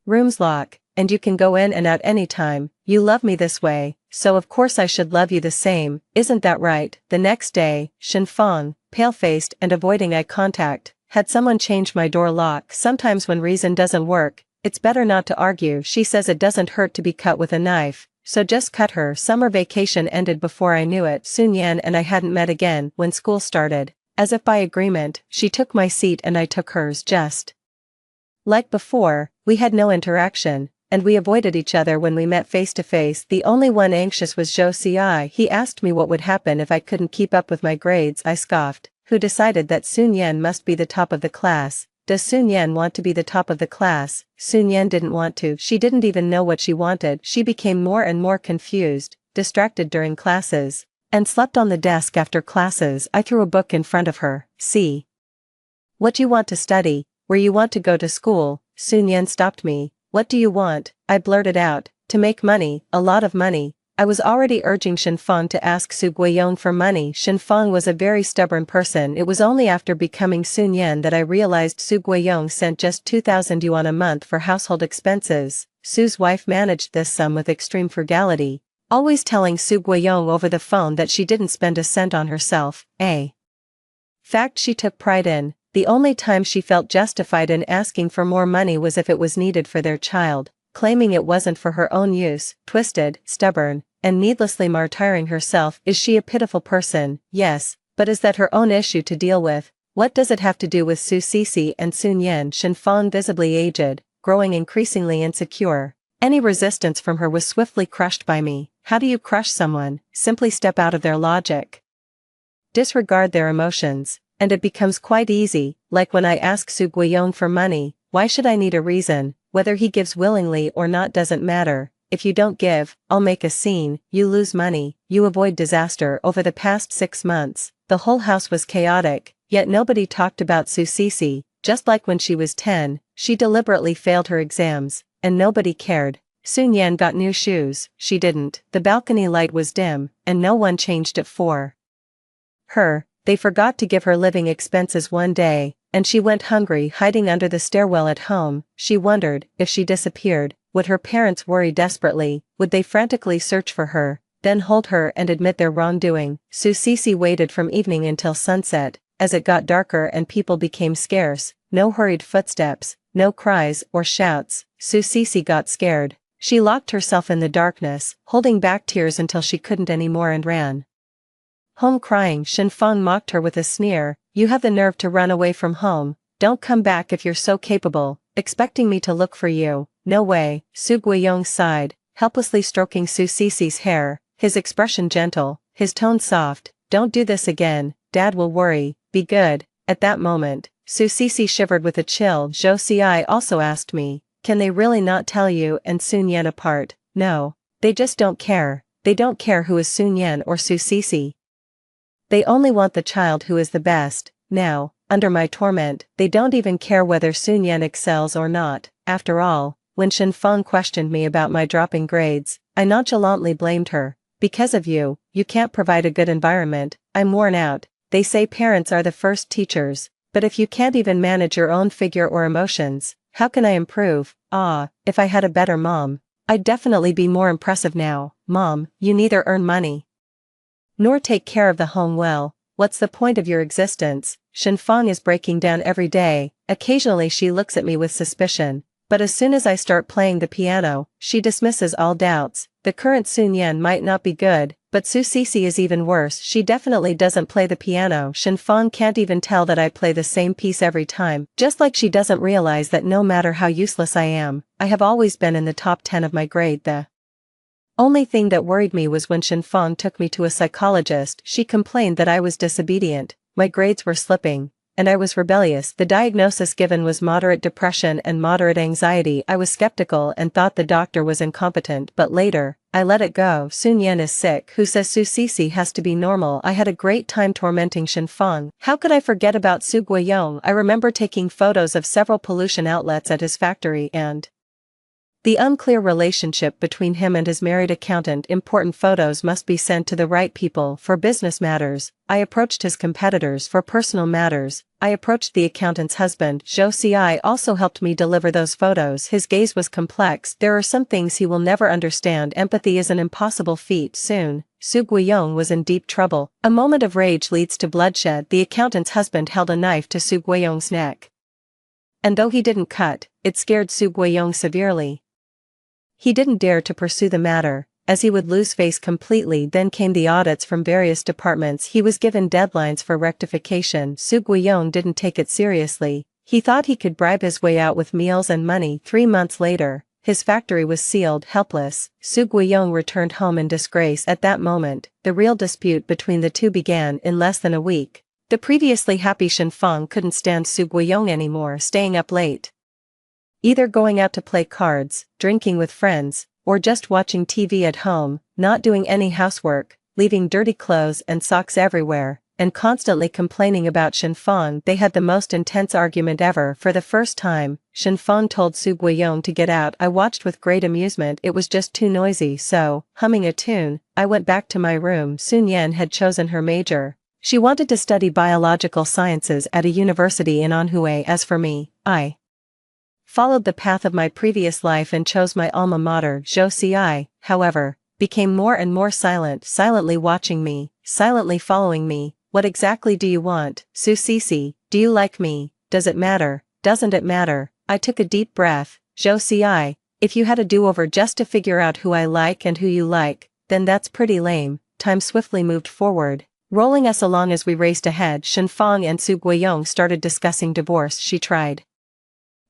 Speaker 1: room's lock, and you can go in and out anytime. You love me this way, so of course I should love you the same, isn't that right? The next day, Shenfang, pale-faced and avoiding eye contact, had someone change my door lock. Sometimes when reason doesn't work, it's better not to argue. She says it doesn't hurt to be cut with a knife, so just cut her. Summer vacation ended before I knew it. Sun Yan and I hadn't met again. When school started, as if by agreement, she took my seat and I took hers. Just like before, we had no interaction, and we avoided each other when we met face to face. The only one anxious was Zhou Ci. He asked me what would happen if I couldn't keep up with my grades. I scoffed. Who decided that Sun Yan must be the top of the class? Does Sun Yan want to be the top of the class? Sun Yan didn't want to. She didn't even know what she wanted. She became more and more confused, distracted during classes, and slept on the desk after classes. I threw a book in front of her. See what you want to study, where you want to go to school. Sun Yan stopped me. What do you want? I blurted out. To make money, a lot of money. I was already urging Shenfang to ask Su Guiyong for money. Shenfang was a very stubborn person. It was only after becoming Sun Yan that I realized Su Guiyong sent just 2,000 yuan a month for household expenses. Su's wife managed this sum with extreme frugality, always telling Su Guiyong over the phone that she didn't spend a cent on herself, a fact she took pride in. The only time she felt justified in asking for more money was if it was needed for their child, claiming it wasn't for her own use. Twisted, stubborn, and needlessly martyring herself. Is she a pitiful person? Yes, but is that her own issue to deal with? What does it have to do with Su Cici and Sun Yan? Shenfang, visibly aged, growing increasingly insecure. Any resistance from her was swiftly crushed by me. How do you crush someone? Simply step out of their logic. Disregard their emotions. And it becomes quite easy, like when I ask Su Guiyong for money. Why should I need a reason? Whether he gives willingly or not doesn't matter. If you don't give, I'll make a scene. You lose money, you avoid disaster. Over the past 6 months, the whole house was chaotic, yet nobody talked about Su Cici. Just like when she was 10, she deliberately failed her exams, and nobody cared. Sun Yan got new shoes, she didn't. The balcony light was dim, and no one changed it for her. They forgot to give her living expenses one day, and she went hungry, hiding under the stairwell at home. She wondered, if she disappeared, would her parents worry desperately? Would they frantically search for her, then hold her and admit their wrongdoing? Su Cici waited from evening until sunset. As it got darker and people became scarce, no hurried footsteps, no cries or shouts, Su Cici got scared. She locked herself in the darkness, holding back tears until she couldn't anymore, and ran home crying. Shenfang mocked her with a sneer. You have the nerve to run away from home. Don't come back if you're so capable, expecting me to look for you. No way. Su Guiyong sighed, helplessly stroking Su Cici's hair, his expression gentle, his tone soft. Don't do this again, Dad will worry. Be good. At that moment, Su Cici shivered with a chill. Zhou Ci also asked me, can they really not tell you and Sun Yan apart? No. They just don't care. They don't care who is Sun Yan or Su Cici. They only want the child who is the best. Now, under my torment, they don't even care whether Sun Yan excels or not. After all, when Shenfang questioned me about my dropping grades, I nonchalantly blamed her. Because of you, you can't provide a good environment. I'm worn out. They say parents are the first teachers. But if you can't even manage your own figure or emotions, how can I improve? If I had a better mom, I'd definitely be more impressive now. Mom, you neither earn money nor take care of the home well. What's the point of your existence? Shenfang is breaking down every day. Occasionally she looks at me with suspicion, but as soon as I start playing the piano, she dismisses all doubts. The current Sun Yan might not be good, but Su Sisi is even worse. She definitely doesn't play the piano. Shenfang can't even tell that I play the same piece every time, just like she doesn't realize that no matter how useless I am, I have always been in the top 10 of my grade. The only thing that worried me was when Shenfang took me to a psychologist. She complained that I was disobedient, my grades were slipping, and I was rebellious. The diagnosis given was moderate depression and moderate anxiety. I was skeptical and thought the doctor was incompetent, but later, I let it go. Sun Yan is sick. Who says Su Sisi has to be normal? I had a great time tormenting Shenfang. How could I forget about Su Guiyong? I remember taking photos of several pollution outlets at his factory and the unclear relationship between him and his married accountant. Important photos must be sent to the right people for business matters. I approached his competitors for personal matters. I approached the accountant's husband. Zhou Xi also helped me deliver those photos. His gaze was complex. There are some things he will never understand. Empathy is an impossible feat. Soon, Su Guiyong was in deep trouble. A moment of rage leads to bloodshed. The accountant's husband held a knife to Su Guiyong's neck, and though he didn't cut, it scared Su Guiyong severely. He didn't dare to pursue the matter, as he would lose face completely. Then came the audits from various departments. He was given deadlines for rectification. Su Guiyong didn't take it seriously. He thought he could bribe his way out with meals and money. 3 months later, his factory was sealed. Helpless, Su Guiyong returned home in disgrace. At that moment, the real dispute between the two began. In less than a week, the previously happy Shenfang couldn't stand Su Guiyong anymore. Staying up late, either going out to play cards, drinking with friends, or just watching TV at home, not doing any housework, leaving dirty clothes and socks everywhere, and constantly complaining about Shenfang. They had the most intense argument ever. For the first time, Shenfang told Su Guiyong to get out. I watched with great amusement. It was just too noisy, so, humming a tune, I went back to my room. Sun Yan had chosen her major. She wanted to study biological sciences at a university in Anhui. As for me, I followed the path of my previous life and chose my alma mater. Zhou Xi, however, became more and more silent, silently watching me, silently following me. What exactly do you want? Su Sisi, do you like me? Does it matter? Doesn't it matter? I took a deep breath. Zhou Xi, if you had a do-over just to figure out who I like and who you like, then that's pretty lame. Time swiftly moved forward, rolling us along as we raced ahead. Shenfang and Su Guiyong started discussing divorce. She tried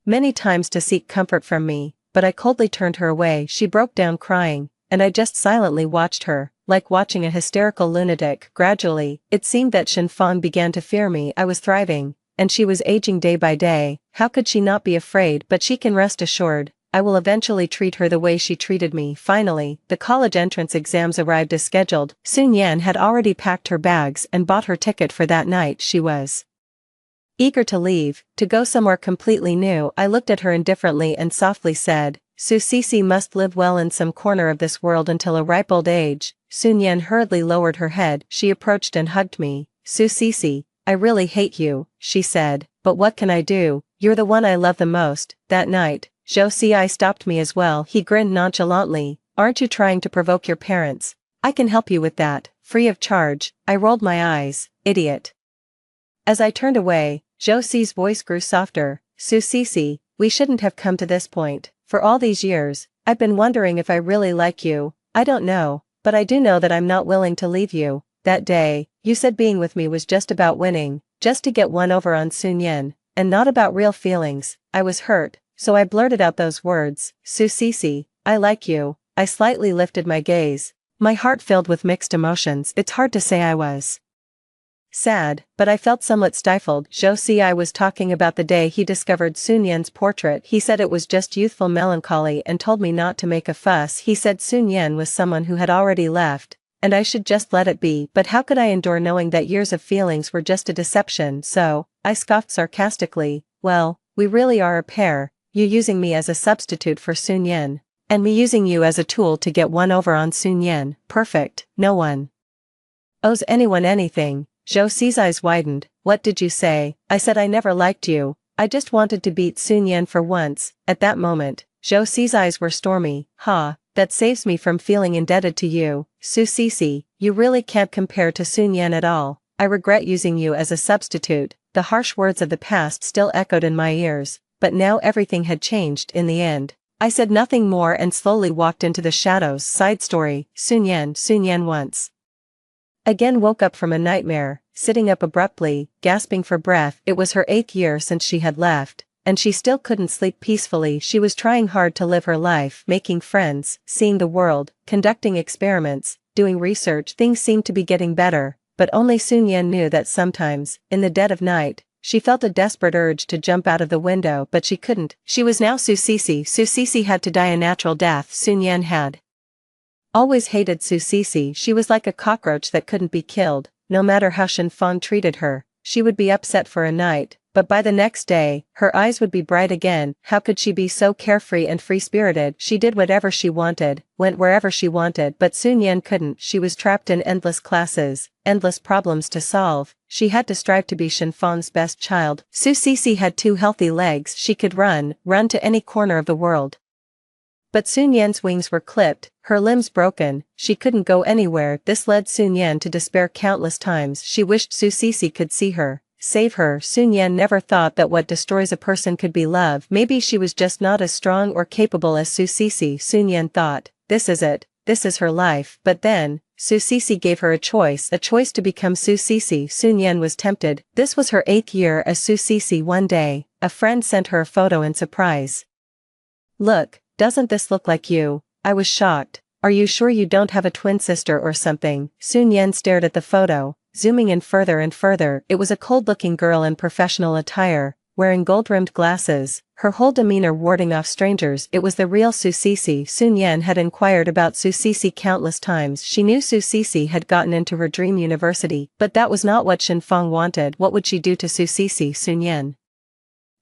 Speaker 1: many times to seek comfort from me, but I coldly turned her away. She broke down crying, and I just silently watched her, like watching a hysterical lunatic. Gradually, it seemed that Shenfang began to fear me. I was thriving, and she was aging day by day. How could she not be afraid? But she can rest assured, I will eventually treat her the way she treated me. Finally, the college entrance exams arrived as scheduled. Sun Yan had already packed her bags and bought her ticket for that night. She was eager to leave, to go somewhere completely new. I looked at her indifferently and softly said, Su Sisi must live well in some corner of this world until a ripe old age. Sun Yan hurriedly lowered her head. She approached and hugged me. Su Sisi, I really hate you, she said, but what can I do? You're the one I love the most. That night, Zhou Xi stopped me as well. He grinned nonchalantly. Aren't you trying to provoke your parents? I can help you with that, free of charge. I rolled my eyes. Idiot. As I turned away, Zhou Xi's voice grew softer. Su Sisi, we shouldn't have come to this point. For all these years, I've been wondering if I really like you. I don't know, but I do know that I'm not willing to leave you. That day, you said being with me was just about winning, just to get one over on Sun Yan, and not about real feelings. I was hurt, so I blurted out those words. Su Sisi, I like you. I slightly lifted my gaze, my heart filled with mixed emotions. It's hard to say I was sad, but I felt somewhat stifled. Zhou Xi was talking about the day he discovered Sun Yan's portrait. He said it was just youthful melancholy and told me not to make a fuss. He said Sun Yan was someone who had already left, and I should just let it be. But how could I endure knowing that years of feelings were just a deception? So, I scoffed sarcastically, well, we really are a pair, you using me as a substitute for Sun Yan, and me using you as a tool to get one over on Sun Yan. Perfect. No one owes anyone anything. Zhou Xi's eyes widened. What did you say? I said I never liked you. I just wanted to beat Sun Yan for once. At that moment, Zhou Xi's eyes were stormy. Ha, that saves me from feeling indebted to you. Su Cixi, you really can't compare to Sun Yan at all. I regret using you as a substitute. The harsh words of the past still echoed in my ears, but now everything had changed in the end. I said nothing more and slowly walked into the shadows. Side story, Sun Yan once again woke up from a nightmare, sitting up abruptly, gasping for breath. It was her 8th year since she had left, and she still couldn't sleep peacefully. She was trying hard to live her life, making friends, seeing the world, conducting experiments, doing research. Things seemed to be getting better, but only Sun Yan knew that sometimes, in the dead of night, she felt a desperate urge to jump out of the window, but she couldn't. She was now Su Cixi. Su Cixi had to die a natural death. Sun Yan had always hated Su Cixi. She was like a cockroach that couldn't be killed. No matter how Shen Fang treated her, she would be upset for a night, but by the next day, her eyes would be bright again. How could she be so carefree and free-spirited? She did whatever she wanted, went wherever she wanted, but Sun Yan couldn't. She was trapped in endless classes, endless problems to solve. She had to strive to be Shen Fang's best child. Su Cixi had 2 healthy legs. She could run to any corner of the world. But Sun Yan's wings were clipped, her limbs broken, she couldn't go anywhere. This led Sun Yan to despair countless times. She wished Su Cixi could see her, save her. Sun Yan never thought that what destroys a person could be love. Maybe she was just not as strong or capable as Su Cixi. Sun Yan thought, this is it, this is her life. But then, Su Cixi gave her a choice to become Su Cixi. Sun Yan was tempted. This was her 8th year as Su Cixi. One day, a friend sent her a photo in surprise. Look, doesn't this look like you? I was shocked. Are you sure you don't have a twin sister or something? Sun Yan stared at the photo, zooming in further and further. It was a cold-looking girl in professional attire, wearing gold-rimmed glasses, her whole demeanor warding off strangers. It was the real Su Cixi. Sun Yan had inquired about Su Cixi countless times. She knew Su Cixi had gotten into her dream university, but that was not what Shen Fang wanted. What would she do to Su Cixi? Sun Yan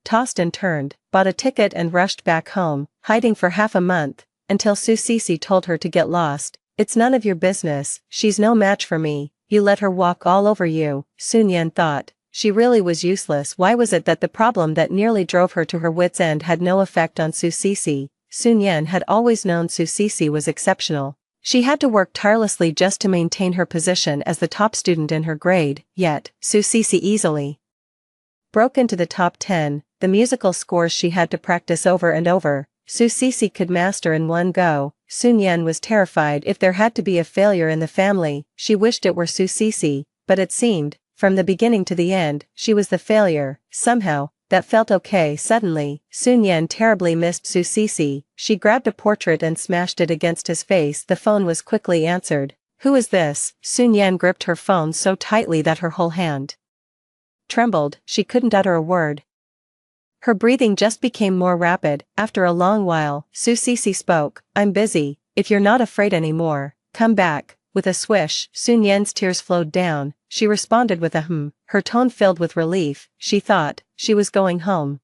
Speaker 1: tossed and turned, bought a ticket and rushed back home, hiding for half a month, until Su Cixi told her to get lost. It's none of your business, she's no match for me, you let her walk all over you. Sun Yan thought, she really was useless. Why was it that the problem that nearly drove her to her wits' end had no effect on Su Cixi? Sun Yan had always known Su Cixi was exceptional. She had to work tirelessly just to maintain her position as the top student in her grade, yet, Su Cixi easily broke into the top 10, the musical scores she had to practice over and over, Su Cixi could master in one go. Sun Yan was terrified. If there had to be a failure in the family, she wished it were Su Cixi, but it seemed, from the beginning to the end, she was the failure. Somehow, that felt okay. Suddenly, Sun Yan terribly missed Su Cixi. She grabbed a portrait and smashed it against his face. The phone was quickly answered. Who is this? Sun Yan gripped her phone so tightly that her whole hand trembled. She couldn't utter a word. Her breathing just became more rapid. After a long while, Su Cixi spoke. I'm busy. If you're not afraid anymore, come back. With a swish, Sun Yan's tears flowed down. She responded with a her tone filled with relief. She thought she was going home.